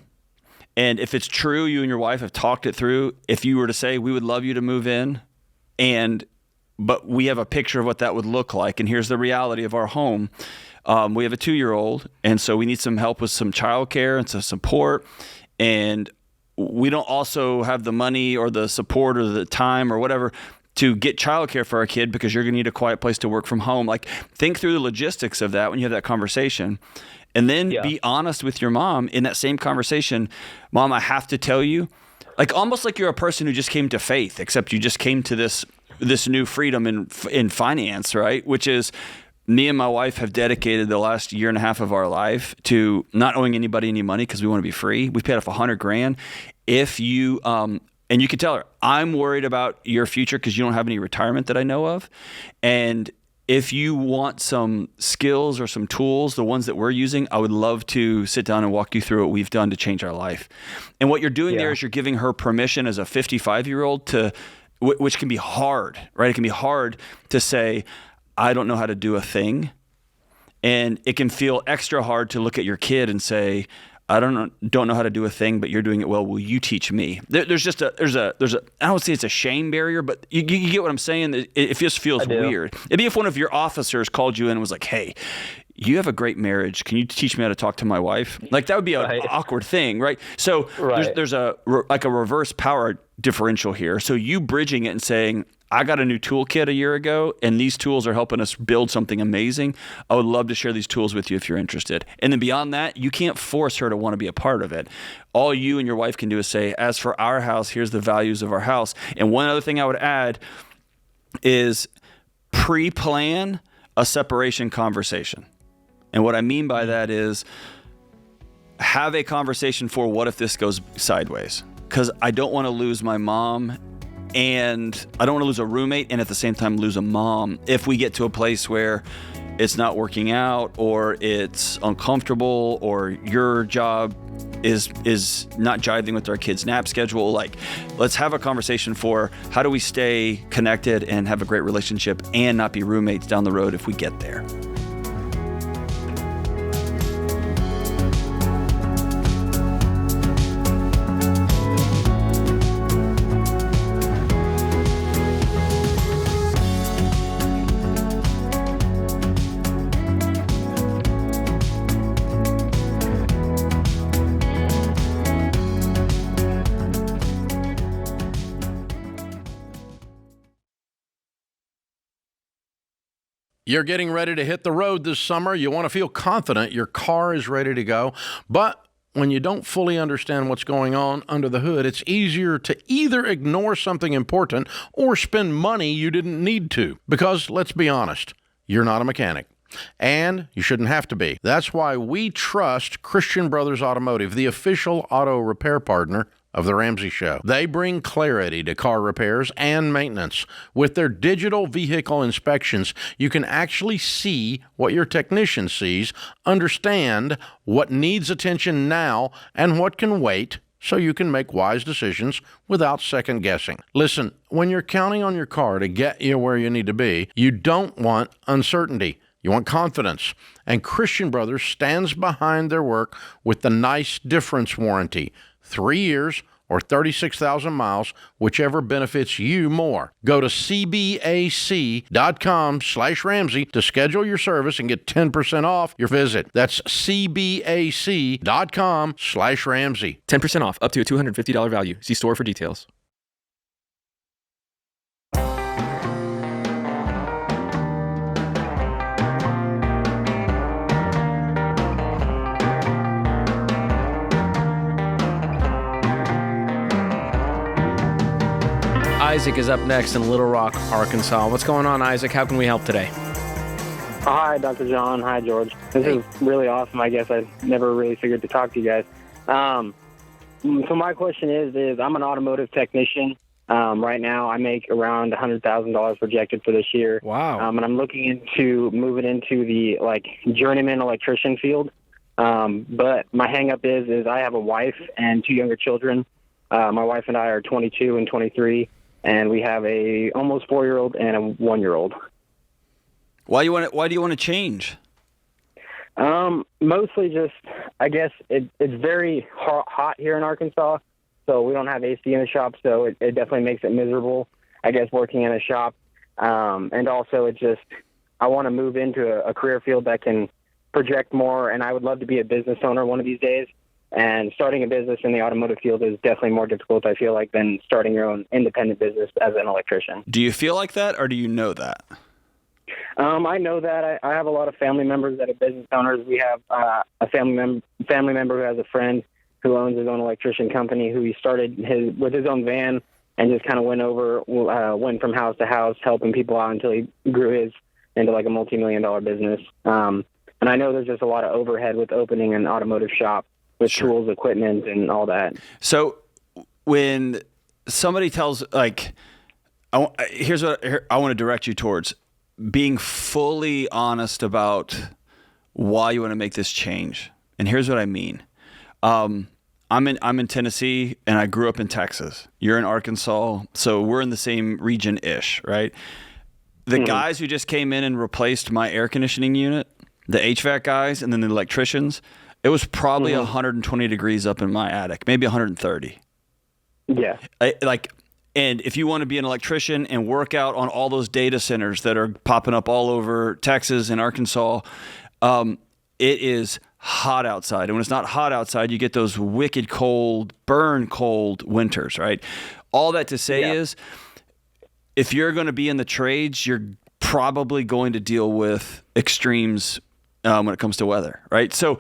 And if it's true, you and your wife have talked it through. If you were to say, we would love you to move in, but we have a picture of what that would look like, and here's the reality of our home. We have a 2-year-old, and so we need some help with some childcare and some support. And we don't also have the money or the support or the time or whatever to get childcare for our kid because you're going to need a quiet place to work from home. Like, think through the logistics of that when you have that conversation. And then be honest with your mom in that same conversation. Mom, I have to tell you, like almost like you're a person who just came to faith, except you just came to this new freedom in finance, right? Which is, me and my wife have dedicated the last year and a half of our life to not owing anybody any money because we want to be free. We paid off $100,000. If you, and you can tell her, I'm worried about your future because you don't have any retirement that I know of. And if you want some skills or some tools, the ones that we're using, I would love to sit down and walk you through what we've done to change our life. And what you're doing there is you're giving her permission as a 55-year-old to, which can be hard, right? It can be hard to say, I don't know how to do a thing. And it can feel extra hard to look at your kid and say, I don't know how to do a thing, but you're doing it well. Will you teach me? There's a I don't say it's a shame barrier, but you get what I'm saying? It just feels weird. It'd be if one of your officers called you in and was like, hey, you have a great marriage. Can you teach me how to talk to my wife? Like, that would be an awkward thing, right? So there's a reverse power differential here. So you bridging it and saying, I got a new toolkit a year ago, and these tools are helping us build something amazing. I would love to share these tools with you if you're interested. And then beyond that, you can't force her to want to be a part of it. All you and your wife can do is say, as for our house, here's the values of our house. And one other thing I would add is pre-plan a separation conversation. And what I mean by that is have a conversation for what if this goes sideways? Because I don't want to lose my mom, and I don't want to lose a roommate and at the same time lose a mom if we get to a place where it's not working out or it's uncomfortable or your job is not jiving with our kids' nap schedule. Like, let's have a conversation for how do we stay connected and have a great relationship and not be roommates down the road if we get there. You're getting ready to hit the road this summer. You want to feel confident your car is ready to go. But when you don't fully understand what's going on under the hood, it's easier to either ignore something important or spend money you didn't need to. Because, let's be honest, you're not a mechanic. And you shouldn't have to be. That's why we trust Christian Brothers Automotive, the official auto repair partner of The Ramsey Show. They bring clarity to car repairs and maintenance. With their digital vehicle inspections, you can actually see what your technician sees, understand what needs attention now and what can wait, so you can make wise decisions without second guessing. Listen, when you're counting on your car to get you where you need to be, you don't want uncertainty. You want confidence. And Christian Brothers stands behind their work with the Nice Difference Warranty. 3 years or 36,000 miles, whichever benefits you more. Go to cbac.com/Ramsey to schedule your service and get 10% off your visit. That's cbac.com/Ramsey. 10% off, up to a $250 value. See store for details. Isaac is up next in Little Rock, Arkansas. What's going on, Isaac? How can we help today? Hi, Dr. John. Hi, George. This is really awesome. I guess I never really figured to talk to you guys. So my question is I'm an automotive technician. Right now, I make around $100,000 projected for this year. Wow. And I'm looking into moving into the journeyman electrician field. But my hang-up is I have a wife and 2 younger children. My wife and I are 22 and 23. And we have a almost 4-year-old and a 1-year-old. Why do you want to change? Mostly just, I guess it's very hot here in Arkansas, so we don't have AC in the shop, so it definitely makes it miserable, I guess, working in a shop. And also it's just, I want to move into a career field that can project more, and I would love to be a business owner one of these days. And starting a business in the automotive field is definitely more difficult, I feel like, than starting your own independent business as an electrician. Do you feel like that, or do you know that? I know that. I have a lot of family members that are business owners. We have a family member who has a friend who owns his own electrician company, who he started with his own van and just kind of went from house to house helping people out until he grew his into like a multi-million-dollar business. And I know there's just a lot of overhead with opening an automotive shop with tools, equipment, and all that. So when somebody tells, like, here's what I want to direct you towards: being fully honest about why you want to make this change. And here's what I mean. I'm in Tennessee, and I grew up in Texas. You're in Arkansas, so we're in the same region-ish, right? The guys who just came in and replaced my air conditioning unit, the HVAC guys, and then the electricians, it was probably 120 degrees up in my attic, maybe 130. Yeah. And if you want to be an electrician and work out on all those data centers that are popping up all over Texas and Arkansas, it is hot outside. And when it's not hot outside, you get those wicked cold, burn cold winters, right? All that to say is, if you're going to be in the trades, you're probably going to deal with extremes when it comes to weather, right? So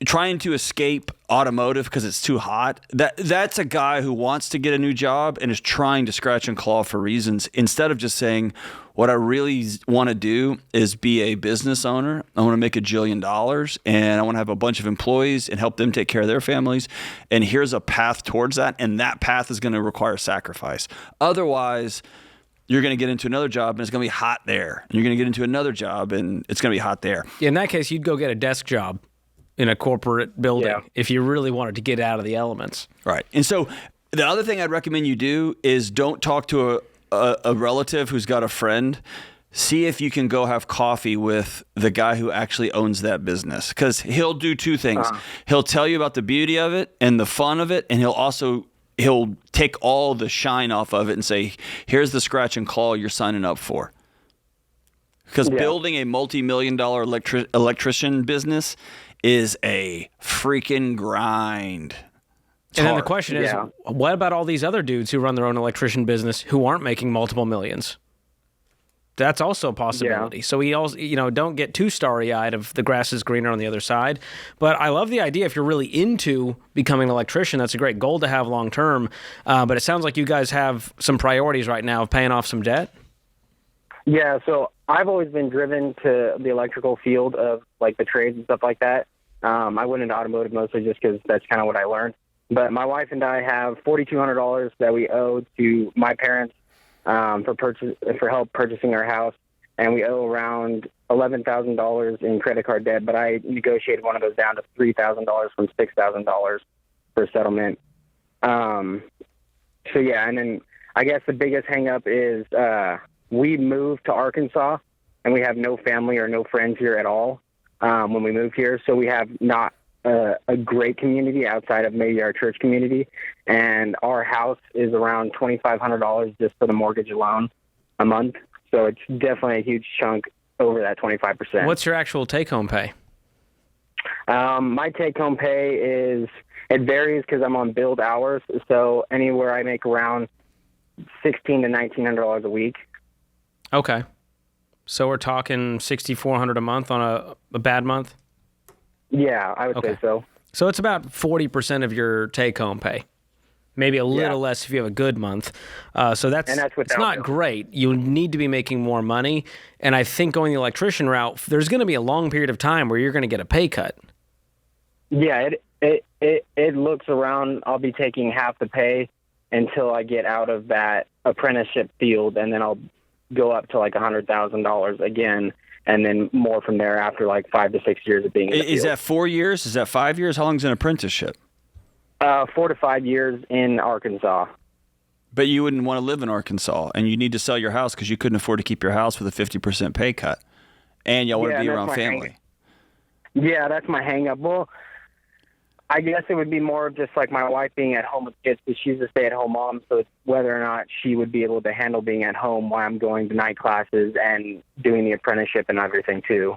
trying to escape automotive because it's too hot, that's a guy who wants to get a new job and is trying to scratch and claw for reasons, instead of just saying, what I really want to do is be a business owner. I want to make $1 jillion, and I want to have a bunch of employees and help them take care of their families. And here's a path towards that, and that path is going to require sacrifice. Otherwise, you're going to get into another job and it's going to be hot there. And you're going to get into another job and it's going to be hot there. Yeah, in that case, you'd go get a desk job in a corporate building if you really wanted to get out of the elements. Right. And so the other thing I'd recommend you do is don't talk to a relative who's got a friend. See if you can go have coffee with the guy who actually owns that business, because he'll do two things. He'll tell you about the beauty of it and the fun of it, and he'll take all the shine off of it and say, here's the scratch and claw you're signing up for. Because building a multi-million-dollar electrician business is a freaking grind. And then the question is, what about all these other dudes who run their own electrician business who aren't making multiple millions? That's also a possibility. So we also, don't get too starry-eyed of the grass is greener on the other side. But I love the idea. If you're really into becoming an electrician, that's a great goal to have long-term. But it sounds like you guys have some priorities right now of paying off some debt. Yeah, so I've always been driven to the electrical field of like the trades and stuff like that. I went into automotive mostly just because that's kind of what I learned. But my wife and I have $4,200 that we owe to my parents for help purchasing our house, and we owe around $11,000 in credit card debt. But I negotiated one of those down to $3,000 from $6,000 for settlement. So yeah, and then I guess the biggest hang up is we moved to Arkansas, and we have no family or no friends here at all when we moved here. So we have not a great community outside of maybe our church community. And our house is around $2,500 just for the mortgage alone a month. So it's definitely a huge chunk over that 25%. What's your actual take-home pay? My take-home pay it varies because I'm on billed hours. So anywhere I make around $1,600 to $1,900 a week. Okay. So we're talking $6,400 a month on a bad month? Yeah, I would say so. So it's about 40% of your take-home pay. Maybe a little less if you have a good month. So it's not great. You need to be making more money. And I think going the electrician route, there's going to be a long period of time where you're going to get a pay cut. Yeah, it looks around. I'll be taking half the pay until I get out of that apprenticeship field, and then I'll go up to like $100,000 again, and then more from there after like 5 to 6 years of being in the field. Is that 4 years? Is that 5 years? How long is an apprenticeship? 4 to 5 years in Arkansas. But you wouldn't want to live in Arkansas, and you need to sell your house because you couldn't afford to keep your house with a 50% pay cut, and y'all want to be around family. Yeah, that's my hang up. Well, I guess it would be more of just like my wife being at home with kids because she's a stay-at-home mom, so it's whether or not she would be able to handle being at home while I'm going to night classes and doing the apprenticeship and everything too.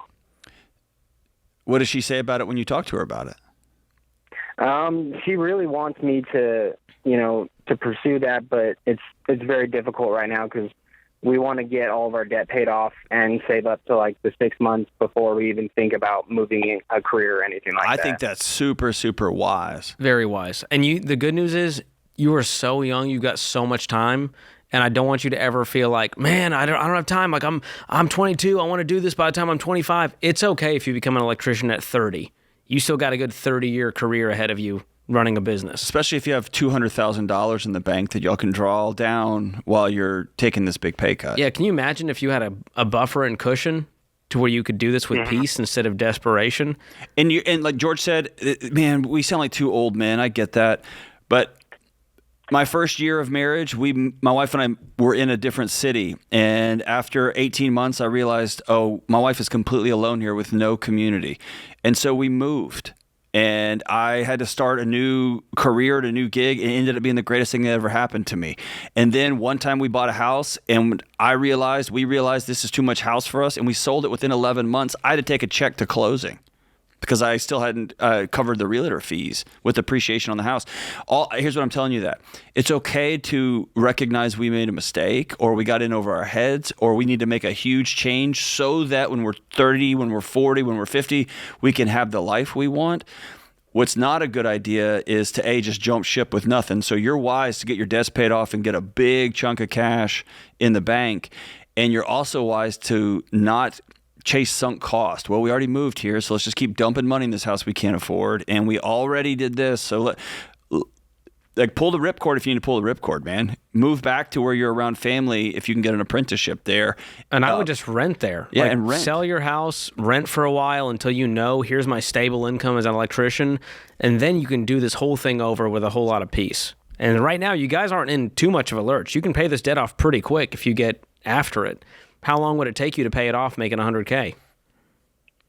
What does she say about it when you talk to her about it? She really wants me to, to pursue that, but it's very difficult right now because we want to get all of our debt paid off and save up to like the 6 months before we even think about moving in a career or anything like that. I think that's super, super wise. Very wise. And the good news is you are so young. You've got so much time. And I don't want you to ever feel like, man, I don't have time. Like I'm 22. I want to do this by the time I'm 25. It's okay if you become an electrician at 30. You still got a good 30-year career ahead of you running a business. Especially if you have $200,000 in the bank that y'all can draw down while you're taking this big pay cut. Yeah, can you imagine if you had a buffer and cushion to where you could do this with peace instead of desperation? And like George said, man, we sound like two old men. I get that. But my first year of marriage, my wife and I were in a different city. And after 18 months, I realized, my wife is completely alone here with no community. And so we moved. And I had to start a new career at a new gig. It ended up being the greatest thing that ever happened to me. And then one time we bought a house, and we realized this is too much house for us, and we sold it within 11 months. I had to take a check to closing because I still hadn't covered the realtor fees with appreciation on the house. Here's what I'm telling you that. It's okay to recognize we made a mistake or we got in over our heads or we need to make a huge change so that when we're 30, when we're 40, when we're 50, we can have the life we want. What's not a good idea is to just jump ship with nothing. So you're wise to get your debts paid off and get a big chunk of cash in the bank. And you're also wise to not chase sunk cost. Well, we already moved here, so let's just keep dumping money in this house we can't afford. And we already did this. So pull the ripcord if you need to pull the ripcord, man. Move back to where you're around family if you can get an apprenticeship there. And I would just rent there. Yeah, and rent. Sell your house, rent for a while until here's my stable income as an electrician, and then you can do this whole thing over with a whole lot of peace. And right now, you guys aren't in too much of a lurch. You can pay this debt off pretty quick if you get after it. How long would it take you to pay it off making $100K?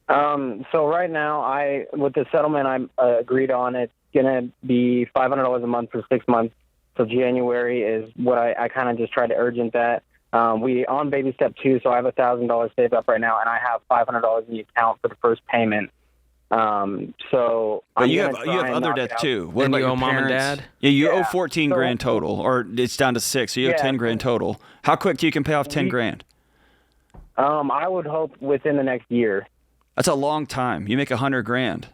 So right now, with the settlement I'm agreed on, it's going to be $500 a month for 6 months. So January is what I kind of just tried to urgent that. We on baby step 2, so I have $1,000 saved up right now, and I have $500 in the account for the first payment. But you have other debt too. What about you owe mom and dad? Yeah, you owe 14 grand total, or it's down to 6. So you owe 10 grand total. How quick do you can pay off 10 grand? I would hope within the next year. That's a long time. You make 100 grand.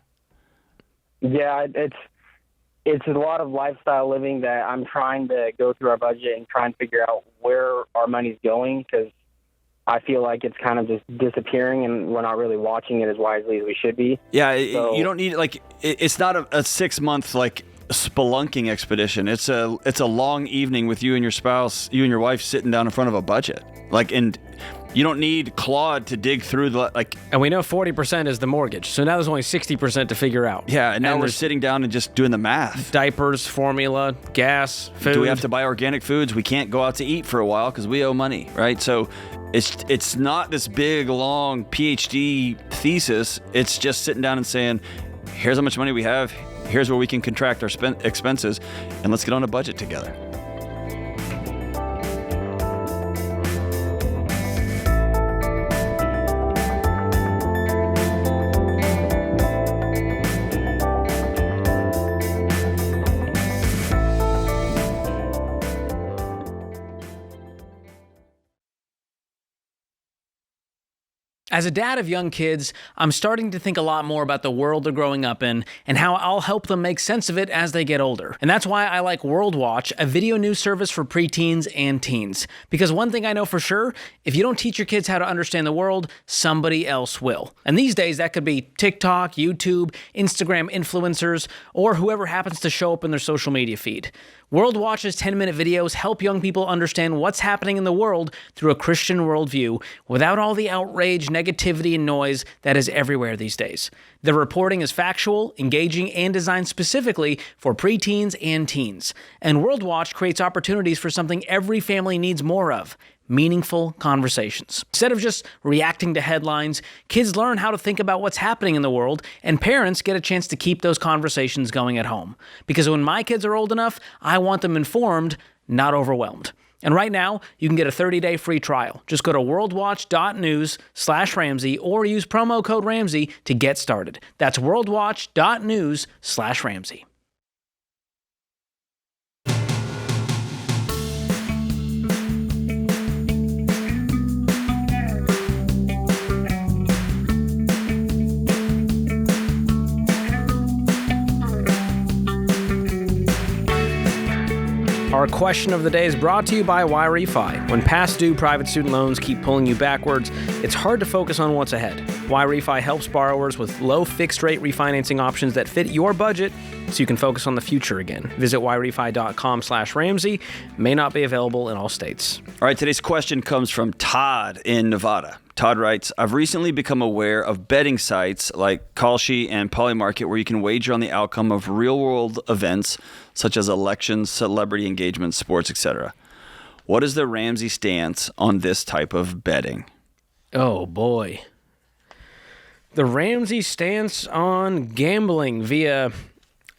Yeah, it's a lot of lifestyle living that I'm trying to go through our budget and try and figure out where our money's going because I feel like it's kind of just disappearing and we're not really watching it as wisely as we should be. Yeah, you don't need it's not a 6 month spelunking expedition. It's a long evening with you and your spouse, you and your wife sitting down in front of a budget. And you don't need Claude to dig through And we know 40% is the mortgage, so now there's only 60% to figure out. Yeah, and now we're sitting down and just doing the math. Diapers, formula, gas, food. Do we have to buy organic foods? We can't go out to eat for a while because we owe money, right? So it's not this big, long PhD thesis. It's just sitting down and saying, here's how much money we have, here's where we can contract our expenses, and let's get on a budget together. As a dad of young kids, I'm starting to think a lot more about the world they're growing up in and how I'll help them make sense of it as they get older. And that's why I like World Watch, a video news service for preteens and teens. Because one thing I know for sure, if you don't teach your kids how to understand the world, somebody else will. And these days, that could be TikTok, YouTube, Instagram influencers, or whoever happens to show up in their social media feed. World Watch's 10-minute videos help young people understand what's happening in the world through a Christian worldview without all the outrage, negativity, and noise that is everywhere these days. The reporting is factual, engaging, and designed specifically for preteens and teens. And World Watch creates opportunities for something every family needs more of: meaningful conversations. Instead of just reacting to headlines, kids learn how to think about what's happening in the world, and parents get a chance to keep those conversations going at home. Because when my kids are old enough, I want them informed, not overwhelmed. And right now, you can get a 30-day free trial. Just go to worldwatch.news/Ramsey or use promo code Ramsey to get started. That's worldwatch.news/Ramsey. Our question of the day is brought to you by YRefi. When past due private student loans keep pulling you backwards, it's hard to focus on what's ahead. YRefi helps borrowers with low fixed rate refinancing options that fit your budget so you can focus on the future again. Visit yrefi.com/Ramsey. May not be available in all states. All right, today's question comes from Todd in Nevada. Todd writes, I've recently become aware of betting sites like Kalshi and Polymarket where you can wager on the outcome of real-world events such as elections, celebrity engagements, sports, etc. What is the Ramsey stance on this type of betting? Oh, boy. The Ramsey stance on gambling via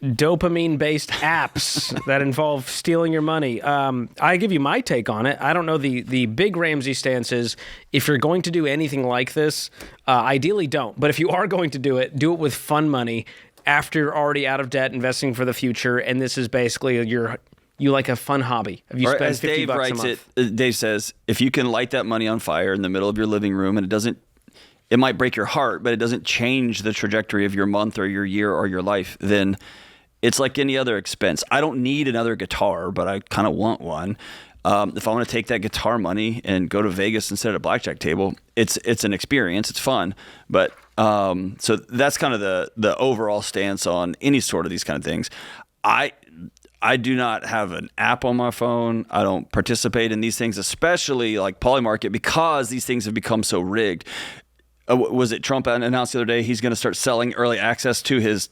dopamine-based apps that involve stealing your money. I give you my take on it. I don't know. The big Ramsey stance is if you're going to do anything like this, ideally don't. But if you are going to do it with fun money after you're already out of debt, investing for the future. And this is basically you like a fun hobby. If you spend as $50 Dave a writes month. Dave says, if you can light that money on fire in the middle of your living room and it might break your heart, but it doesn't change the trajectory of your month or your year or your life, then it's like any other expense. I don't need another guitar, but I kind of want one. If I want to take that guitar money and go to Vegas instead of a blackjack table, it's an experience. It's fun. But so that's kind of the overall stance on any sort of these kind of things. I do not have an app on my phone. I don't participate in these things, especially like Polymarket, because these things have become so rigged. Was it Trump announced the other day he's going to start selling early access to his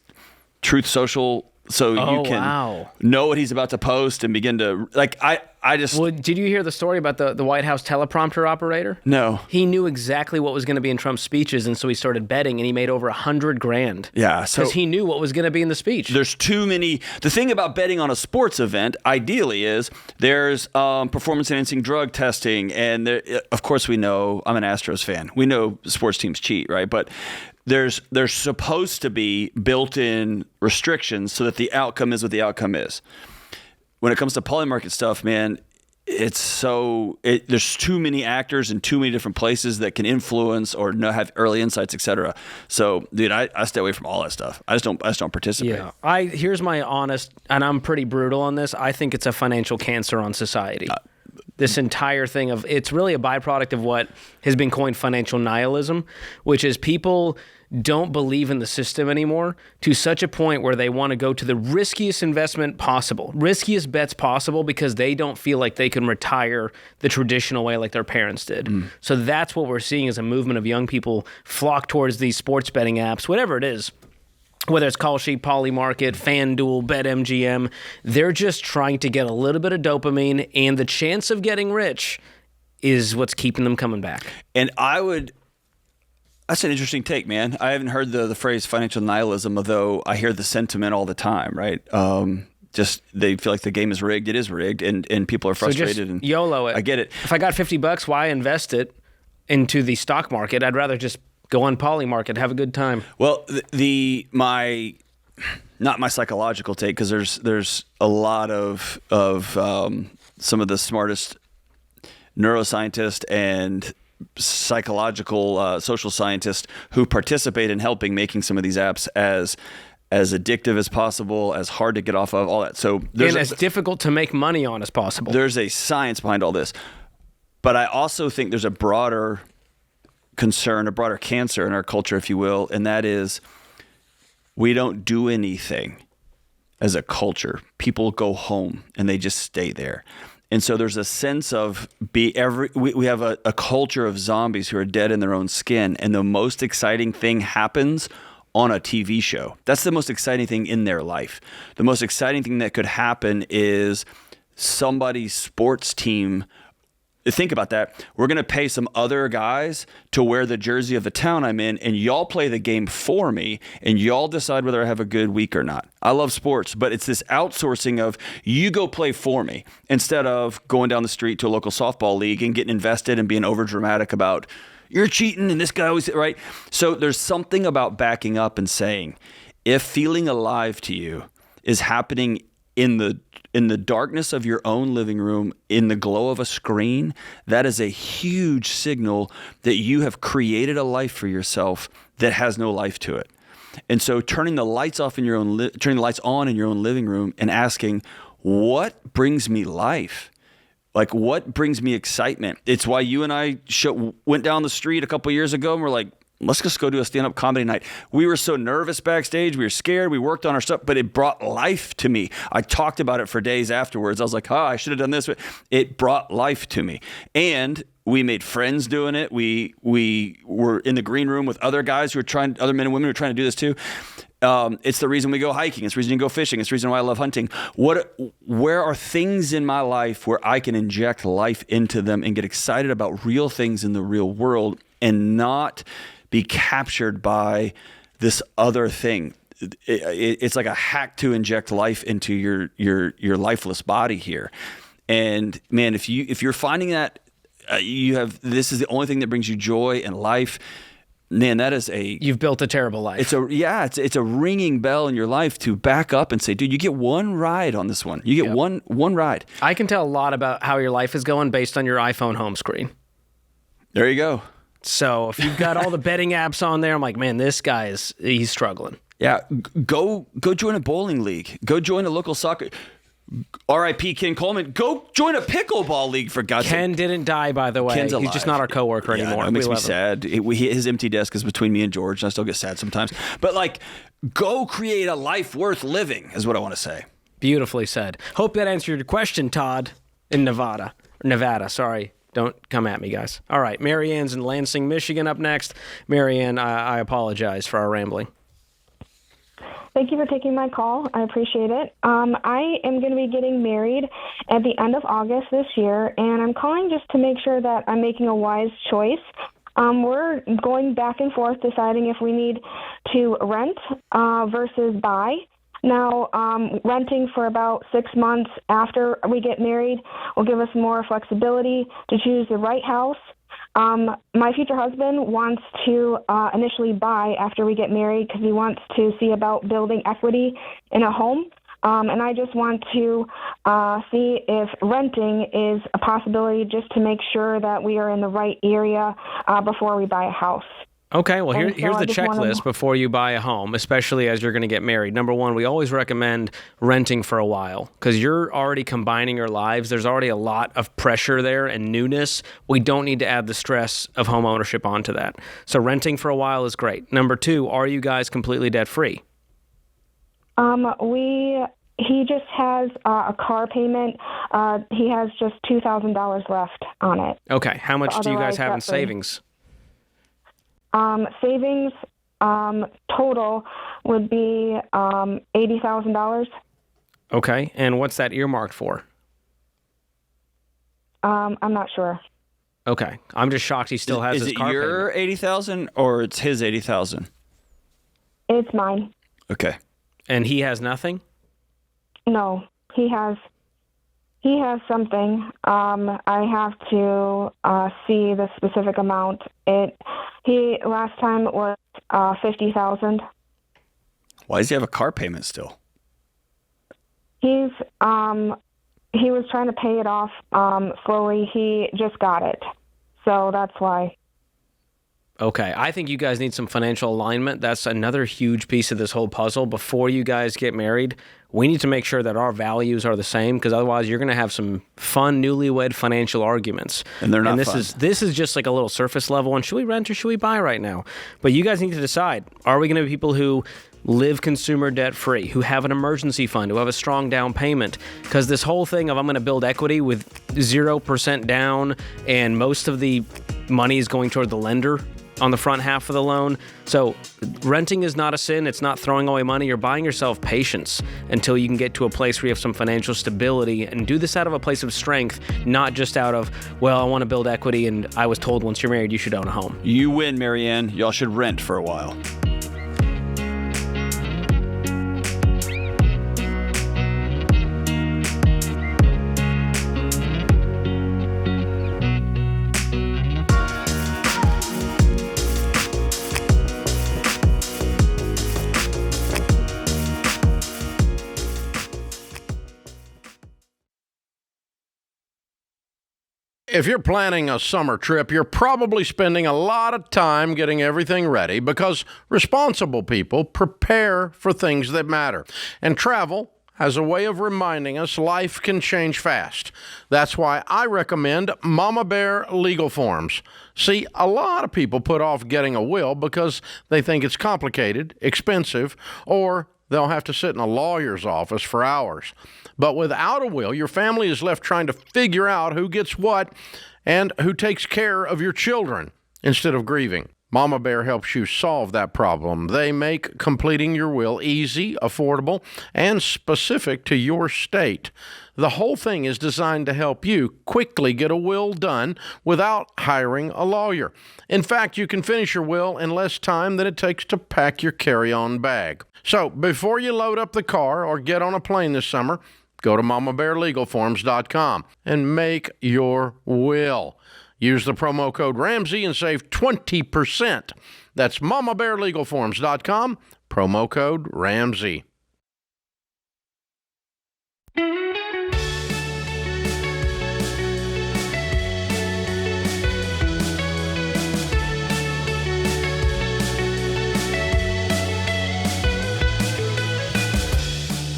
Truth Social so you can know what he's about to post and begin to Well, did you hear the story about the White House teleprompter operator? No. He knew exactly what was going to be in Trump's speeches, and so he started betting, and he made over $100,000. Yeah, because he knew what was going to be in the speech. There's too many. The thing about betting on a sports event, ideally, is there's performance-enhancing drug testing, and of course we know. I'm an Astros fan. We know sports teams cheat, right? But there's supposed to be built-in restrictions so that the outcome is what the outcome is. When it comes to Polymarket stuff, man, there's too many actors in too many different places that can influence or have early insights, etc. So, dude, I stay away from all that stuff. I just don't participate. Yeah, here's my honest, and I'm pretty brutal on this. I think it's a financial cancer on society. This entire thing it's really a byproduct of what has been coined financial nihilism, which is people don't believe in the system anymore to such a point where they want to go to the riskiest investment possible, riskiest bets possible, because they don't feel like they can retire the traditional way like their parents did. So that's what we're seeing as a movement of young people flock towards these sports betting apps, whatever it is. Whether it's Kalshi, Polymarket, FanDuel, BetMGM, they're just trying to get a little bit of dopamine, and the chance of getting rich is what's keeping them coming back. And that's an interesting take, man. I haven't heard the phrase financial nihilism, although I hear the sentiment all the time, right? Just they feel like the game is rigged. It is rigged, and people are frustrated. So just YOLO it. I get it. If I got $50, why invest it into the stock market? I'd rather just go on Polymarket, have a good time. Well, not my psychological take, because there's a lot of some of the smartest neuroscientists and psychological social scientists who participate in making some of these apps as addictive as possible, as hard to get off of, all that. So and as difficult to make money on as possible. There's a science behind all this. But I also think there's a broader concern, a broader cancer in our culture, if you will, and that is we don't do anything as a culture. People go home and they just stay there. And so there's a sense of we have a culture of zombies who are dead in their own skin, and the most exciting thing happens on a TV show. That's the most exciting thing in their life. The most exciting thing that could happen is somebody's sports team think about that. We're going to pay some other guys to wear the jersey of the town I'm in, and y'all play the game for me, and y'all decide whether I have a good week or not. I love sports, but it's this outsourcing of you go play for me instead of going down the street to a local softball league and getting invested and being overdramatic about you're cheating and this guy was right. So there's something about backing up and saying, if feeling alive to you is happening in the darkness of your own living room, in the glow of a screen, that is a huge signal that you have created a life for yourself that has no life to it. And so turning the lights on in your own living room and asking, what brings me life? Like, what brings me excitement? It's why you and I went down the street a couple years ago and we're like, let's just go do a stand-up comedy night. We were so nervous backstage. We were scared. We worked on our stuff, but it brought life to me. I talked about it for days afterwards. I was like, I should have done this. But it brought life to me. And we made friends doing it. We were in the green room with other guys other men and women who are trying to do this too. It's the reason we go hiking. It's the reason you go fishing. It's the reason why I love hunting. Where are things in my life where I can inject life into them and get excited about real things in the real world and not be captured by this other thing? It's like a hack to inject life into your lifeless body here. And man, if you're finding that this is the only thing that brings you joy and life, man, you've built a terrible life. It's a ringing bell in your life to back up and say, dude, you get one ride on this one. You get one ride. I can tell a lot about how your life is going based on your iPhone home screen. There you go. So if you've got all the betting apps on there, I'm like, man, this guy he's struggling. Yeah, go join a bowling league. Go join a local soccer. R.I.P. Ken Coleman. Go join a pickleball league, for God's sake. Ken didn't die, by the way. Ken's alive. He's just not our coworker anymore. It makes me sad. His empty desk is between me and George, and I still get sad sometimes. But go create a life worth living is what I want to say. Beautifully said. Hope that answered your question, Todd, in Nevada, sorry. Don't come at me, guys. All right, Marianne's in Lansing, Michigan up next. Marianne, I apologize for our rambling. Thank you for taking my call. I appreciate it. I am going to be getting married at the end of August this year, and I'm calling just to make sure that I'm making a wise choice. We're going back and forth deciding if we need to rent versus buy. Now, renting for about 6 months after we get married will give us more flexibility to choose the right house. My future husband wants to initially buy after we get married because he wants to see about building equity in a home. And I just want to see if renting is a possibility just to make sure that we are in the right area before we buy a house. Okay, well, here's the checklist before you buy a home, especially as you're going to get married. Number one, we always recommend renting for a while because you're already combining your lives. There's already a lot of pressure there and newness. We don't need to add the stress of home ownership onto that. So renting for a while is great. Number two, are you guys completely debt-free? He just has a car payment. He has just $2,000 left on it. Okay, how much do you guys have in savings? Savings total would be $80,000. Okay, and what's that earmarked for? I'm not sure. Okay, I'm just shocked he still has his car payment. Is it your $80,000 or it's his $80,000? It's mine. Okay. And he has nothing? No, he has something. I have to see the specific amount. Last time it was $50,000. Why does he have a car payment still? He was trying to pay it off slowly. He just got it, so that's why. Okay, I think you guys need some financial alignment. That's another huge piece of this whole puzzle. Before you guys get married, we need to make sure that our values are the same, because otherwise you're going to have some fun newlywed financial arguments. And they're not fun. This is just like a little surface level, and should we rent or should we buy right now? But you guys need to decide, are we going to be people who live consumer debt-free, who have an emergency fund, who have a strong down payment? Because this whole thing of I'm going to build equity with 0% down and most of the money is going toward the lender, on the front half of the loan. So renting is not a sin. It's not throwing away money. You're buying yourself patience until you can get to a place where you have some financial stability, and do this out of a place of strength, not just out of, well, I want to build equity and I was told once you're married you should own a home. You win, Marianne. Y'all should rent for a while. If you're planning a summer trip, you're probably spending a lot of time getting everything ready because responsible people prepare for things that matter. And travel has a way of reminding us life can change fast. That's why I recommend Mama Bear legal forms. See, a lot of people put off getting a will because they think it's complicated, expensive, or they'll have to sit in a lawyer's office for hours. But without a will, your family is left trying to figure out who gets what and who takes care of your children instead of grieving. Mama Bear helps you solve that problem. They make completing your will easy, affordable, and specific to your state. The whole thing is designed to help you quickly get a will done without hiring a lawyer. In fact, you can finish your will in less time than it takes to pack your carry-on bag. So before you load up the car or get on a plane this summer, go to mamabearlegalforms.com and make your will. Use the promo code Ramsey and save 20%. That's mamabearlegalforms.com, promo code Ramsey.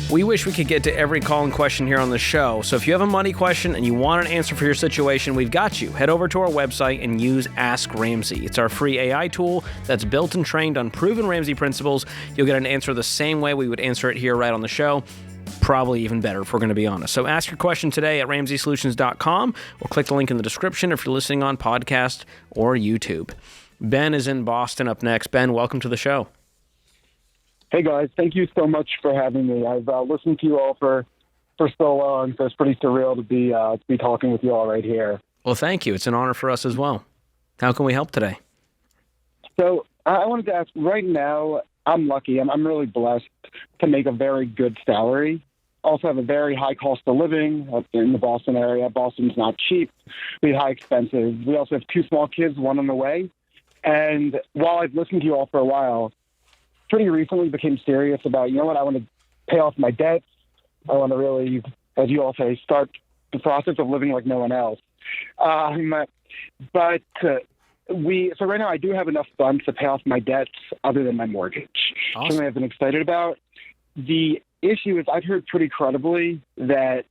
We wish we could get to every call and question here on the show, so if you have a money question and you want an answer for your situation, we've got you. Head over to our website and use Ask Ramsey. It's our free AI tool that's built and trained on proven Ramsey principles. You'll get an answer the same way we would answer it here right on the show. Probably even better, if we're going to be honest. So ask your question today at RamseySolutions.com or click the link in the description if you're listening on podcast or YouTube. Ben is in Boston up next. Ben, welcome to the show. Hey guys, thank you so much for having me. I've listened to you all for so long, so it's pretty surreal to be talking with you all right here. Well, thank you. It's an honor for us as well. How can we help today? So I wanted to ask, right now, I'm lucky. I'm really blessed to make a very good salary. Also have a very high cost of living up in the Boston area. Boston's not cheap. We have high expenses. We also have 2 small kids, one on the way. And while I've listened to you all for a while, pretty recently became serious about, you know what, I want to pay off my debts. I want to really, as you all say, start the process of living like no one else. So right now I do have enough funds to pay off my debts other than my mortgage. Awesome. Something I've been excited about. The issue is I've heard pretty credibly that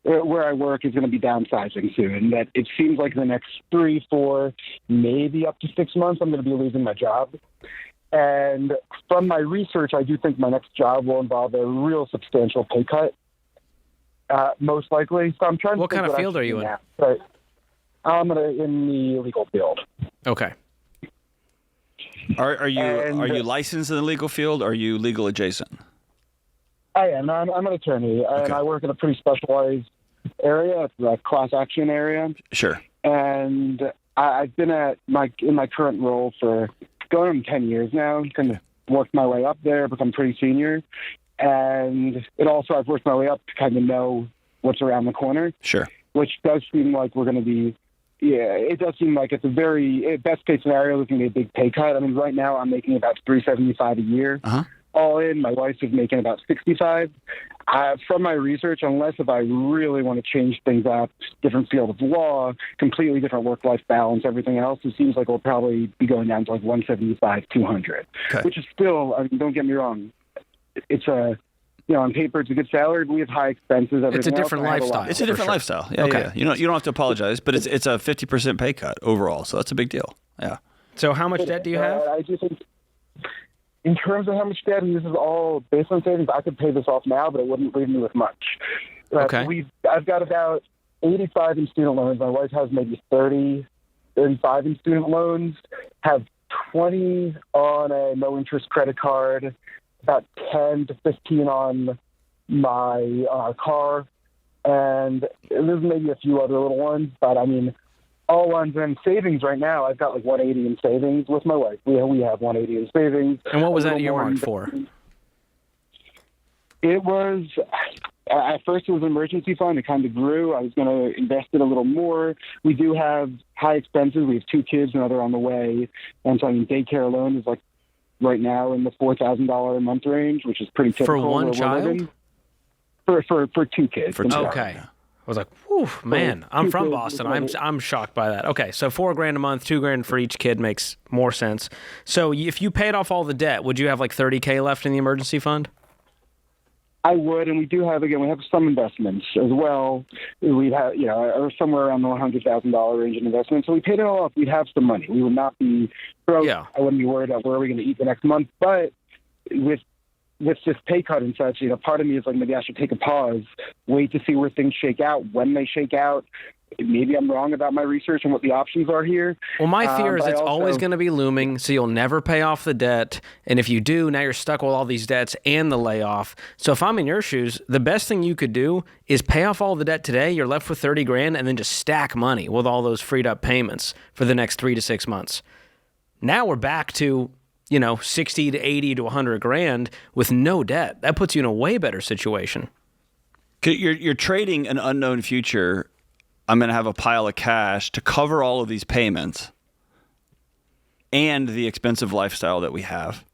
where I work is going to be downsizing soon, that it seems like the next 3, 4, maybe up to 6 months, I'm going to be losing my job. And from my research, I do think my next job will involve a real substantial pay cut, most likely. So I'm trying to What kind of field are you in? But I'm in the legal field. Okay. Are you licensed in the legal field? Or are you legal adjacent? I am. I'm an attorney, and I work in a pretty specialized area, a class action area. Sure. And I've been in my current role for going on 10 years now. Kind of worked my way up there, become pretty senior, and I've worked my way up to kind of know what's around the corner. Sure. Which does seem like we're going to be. Yeah, it does seem like it's a very best case scenario. It's going to be a big pay cut. I mean, right now I'm making about $375 a year. Uh-huh. All in, my wife is making about $65. From my research, unless if I really want to change things up, different field of law, completely different work-life balance, everything else, it seems like we'll probably be going down to like $175, $200, which is still, I mean, don't get me wrong, it's on paper it's a good salary, but we have high expenses. It's a different lifestyle. It's a different lifestyle. Yeah, okay. Yeah. You don't have to apologize, but it's a 50% pay cut overall, so that's a big deal. Yeah. So how much debt do you have? I do think, in terms of how much debt, and this is all based on savings, I could pay this off now, but it wouldn't leave me with much. Okay. I've got about 85 in student loans. My wife has maybe 30. 35 in student loans, have 20 on a no-interest credit card, about 10 to 15 on our car, and there's maybe a few other little ones, but I mean, all ones in savings right now, I've got like 180 in savings with my wife. We have 180 in savings. And what was that earmarked for? It was, at first it was an emergency fund. It kind of grew. I was going to invest it a little more. We do have high expenses. We have 2 kids, another on the way. And so, I mean, daycare alone is like right now in the $4,000 a month range, which is pretty typical. For one child? For 2 kids. Okay. I was like, whew, man, I'm from Boston. I'm shocked by that. Okay, so $4,000 a month, $2,000 for each kid makes more sense. So if you paid off all the debt, would you have like $30K left in the emergency fund? I would, and we have some investments as well. We'd have, somewhere around the $100,000 range in investments. So we paid it all off. We'd have some money. We would not be broke. Yeah. I wouldn't be worried about where are we going to eat the next month. But with this pay cut and such, part of me is like, maybe I should take a pause, wait to see where things shake out. When they shake out, maybe I'm wrong about my research and what the options are here. Well, my fear is it's always going to be looming, so you'll never pay off the debt. And if you do, now you're stuck with all these debts and the layoff. So if I'm in your shoes, the best thing you could do is pay off all the debt today. You're left with $30,000, and then just stack money with all those freed up payments for the next 3 to 6 months. Now we're back to 60 to 80 to $100,000 with no debt. That puts you in a way better situation. You're trading an unknown future. I'm going to have a pile of cash to cover all of these payments and the expensive lifestyle that we have.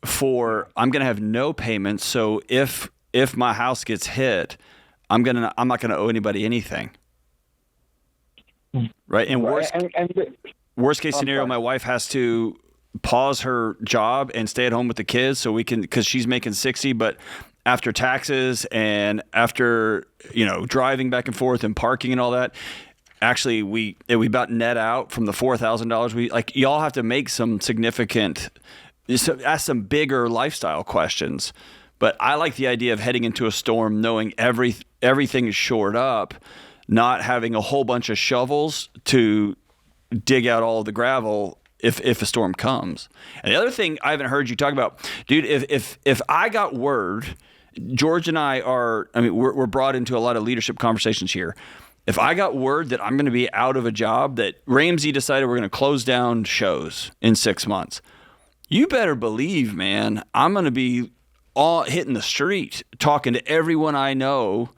I'm going to have no payments. So if my house gets hit, I'm not going to owe anybody anything. Right? And worst case scenario, my wife has to pause her job and stay at home with the kids so we can, because she's making 60, but after taxes and after, driving back and forth and parking and all that, actually we about net out from the $4,000. Y'all have to make some significant, ask some bigger lifestyle questions. But I like the idea of heading into a storm knowing everything is shored up, not having a whole bunch of shovels to dig out all of the gravel if a storm comes. And the other thing I haven't heard you talk about, dude, if I got word, George and I we're brought into a lot of leadership conversations here. If I got word that I'm going to be out of a job, that Ramsey decided we're going to close down shows in 6 months, you better believe, man, I'm going to be all hitting the street, talking to everyone I know,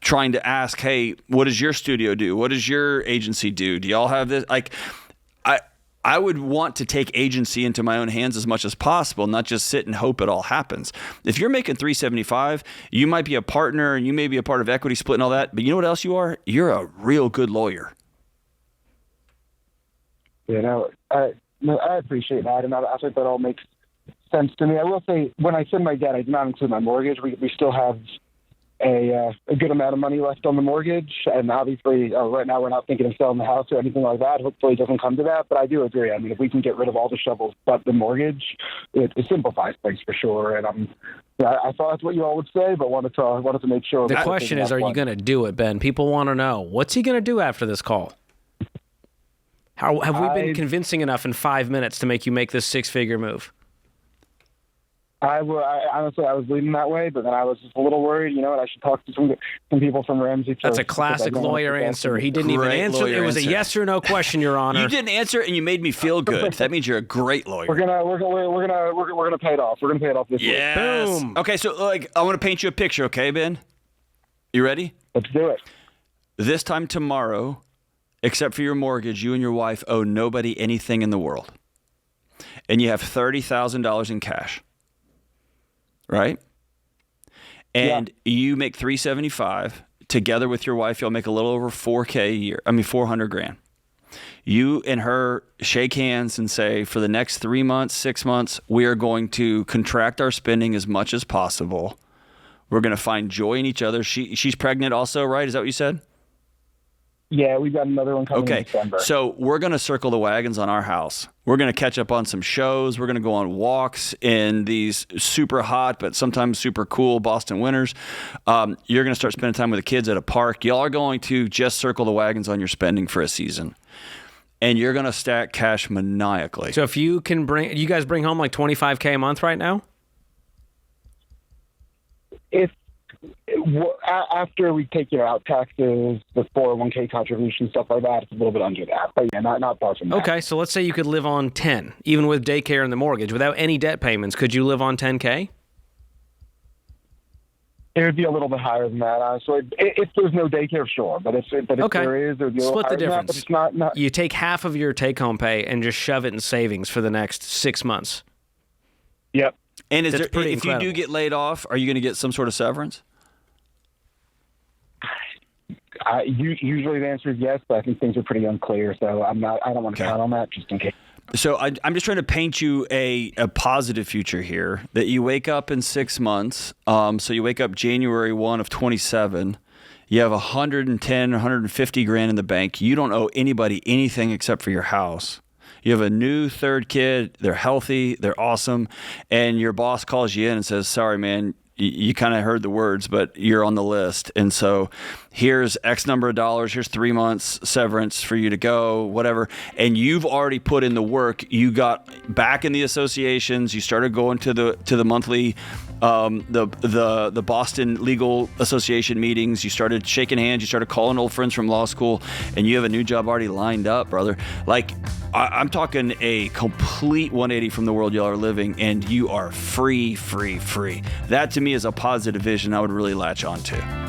trying to ask, hey, what does your studio do? What does your agency do? Do y'all have this? I would want to take agency into my own hands as much as possible, not just sit and hope it all happens. If you're making $375, you might be a partner and you may be a part of equity split and all that, but you know what else you are? You're a real good lawyer. I appreciate that, and I think that all makes sense to me. I will say, when I said my debt, I did not include my mortgage. We still have a good amount of money left on the mortgage, and obviously right now we're not thinking of selling the house or anything like that. Hopefully it doesn't come to that, but I do agree. I mean, if we can get rid of all the shovels but the mortgage, it simplifies things for sure. And I thought that's what you all would say, but wanted to make sure. The question is, are you going to do it, Ben? People want to know, what's he going to do after this call? How have we been convincing enough in 5 minutes to make you make this 6-figure move? Honestly, I was leading that way, but then I was just a little worried, and I should talk to some people from Ramsey. That's a classic lawyer answer. He didn't even answer. It was a yes or no question, Your Honor. You didn't answer, and you made me feel good. That means you're a great lawyer. We're gonna pay it off. We're gonna pay it off this week. Boom. Okay, so I want to paint you a picture. Okay, Ben, you ready? Let's do it. This time tomorrow, except for your mortgage, you and your wife owe nobody anything in the world, and you have $30,000 in cash. Right? And you make $375 together with your wife, you'll make a little over $4K a year. I mean, $400,000. You and her shake hands and say, for the next 3 months, 6 months, we are going to contract our spending as much as possible. We're going to find joy in each other. She's pregnant also, right? Is that what you said? Yeah, we've got another one coming in December. So we're going to circle the wagons on our house. We're going to catch up on some shows. We're going to go on walks in these super hot but sometimes super cool Boston winters. You're going to start spending time with the kids at a park. Y'all are going to just circle the wagons on your spending for a season. and you're going to stack cash maniacally. So if you guys bring home like $25K a month right now? After we take out taxes, the 401k contribution, stuff like that, it's a little bit under that. But yeah, not far from that. Okay, so let's say you could live on 10, even with daycare and the mortgage, without any debt payments. Could you live on 10K? It would be a little bit higher than that. So if there's no daycare, sure. But if there is, it would be a little Split the higher than that, difference. but it's not. You take half of your take-home pay and just shove it in savings for the next 6 months. Yep. And That's pretty if you incredible. do get laid off, are you going to get some sort of severance? Usually the answer is yes, but I think things are pretty unclear, so I don't want to count on that just in case. So I'm just trying to paint you a positive future here, that you wake up in 6 months. So you wake up January 1 of 27. You have 110, 150 grand in the bank. You don't owe anybody anything except for your house. You have a new third kid. They're healthy. They're awesome. And your boss calls you in and says, sorry, man, you kind of heard the words, but you're on the list. And so here's X number of dollars. Here's 3 months severance for you to go, whatever. And you've already put in the work. You got back in the associations. You started going to the monthly, the Boston Legal Association meetings. You started shaking hands. You started calling old friends from law school, and you have a new job already lined up, brother. Like, I'm talking a complete 180 from the world y'all are living, and you are free. That to me is a positive vision I would really latch on to.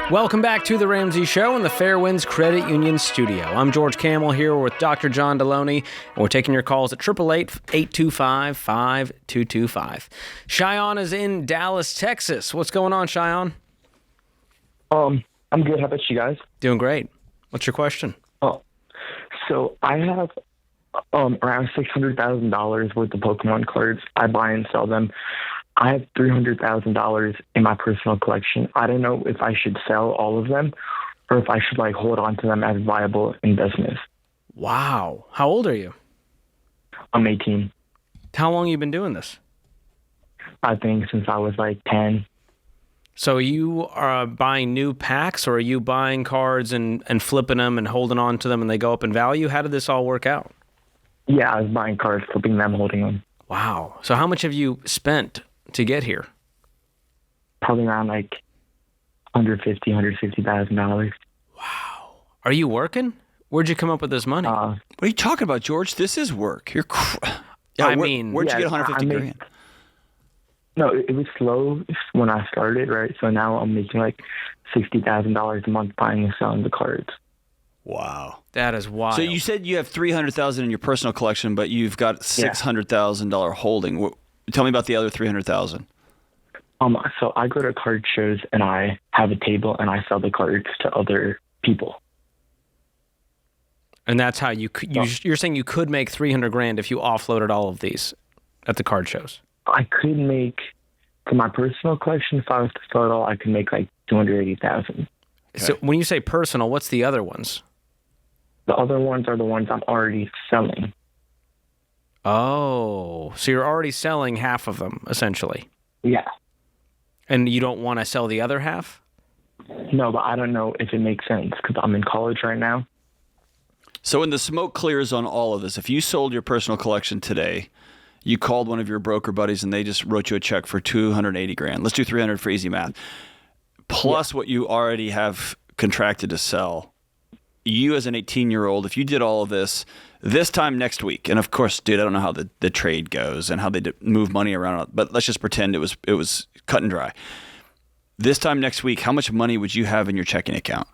Welcome back to The Ramsey Show in the Fairwinds Credit Union studio. I'm George Kamel here with Dr. John Delony, and we're taking your calls at 888-825-5225. Cheyenne is in Dallas, Texas. What's going on, Cheyenne? I'm good. How about you guys? Doing great. What's your question? So I have around $600,000 worth of Pokemon cards. I buy and sell them. I have $300,000 in my personal collection. I don't know if I should sell all of them or if I should hold on to them as viable investments. Wow. How old are you? I'm 18. How long have you been doing this? I think since I was 10. So you are buying new packs, or are you buying cards and flipping them and holding on to them and they go up in value? How did this all work out? Yeah, I was buying cards, flipping them, holding them. Wow. So how much have you spent to get here? Probably around $150,000. Wow. Are you working? Where'd you come up with this money? What are you talking about, George? This is work. You're I mean, where'd you get 150 grand? No, it was slow when I started, right? So now I'm making $60,000 a month buying and selling the cards. Wow. That is wild. So you said you have $300,000 in your personal collection, but you've got $600,000 holding. Tell me about the other $300,000. So I go to card shows and I have a table and I sell the cards to other people. And that's how you're saying you could make $300 grand if you offloaded all of these at the card shows. I could make, for my personal collection, if I was to sell it all, I could make $280,000. Okay. So when you say personal, what's the other ones? The other ones are the ones I'm already selling. Oh, so you're already selling half of them, essentially. Yeah. And you don't want to sell the other half? No, but I don't know if it makes sense because I'm in college right now. So when the smoke clears on all of this, if you sold your personal collection today, you called one of your broker buddies and they just wrote you a check for 280 grand. Let's do 300 for easy math. Plus what you already have contracted to sell. You as an 18-year-old, if you did all of this time next week, and of course, dude, I don't know how the trade goes and how they move money around, but let's just pretend it was cut and dry. This time next week, how much money would you have in your checking account?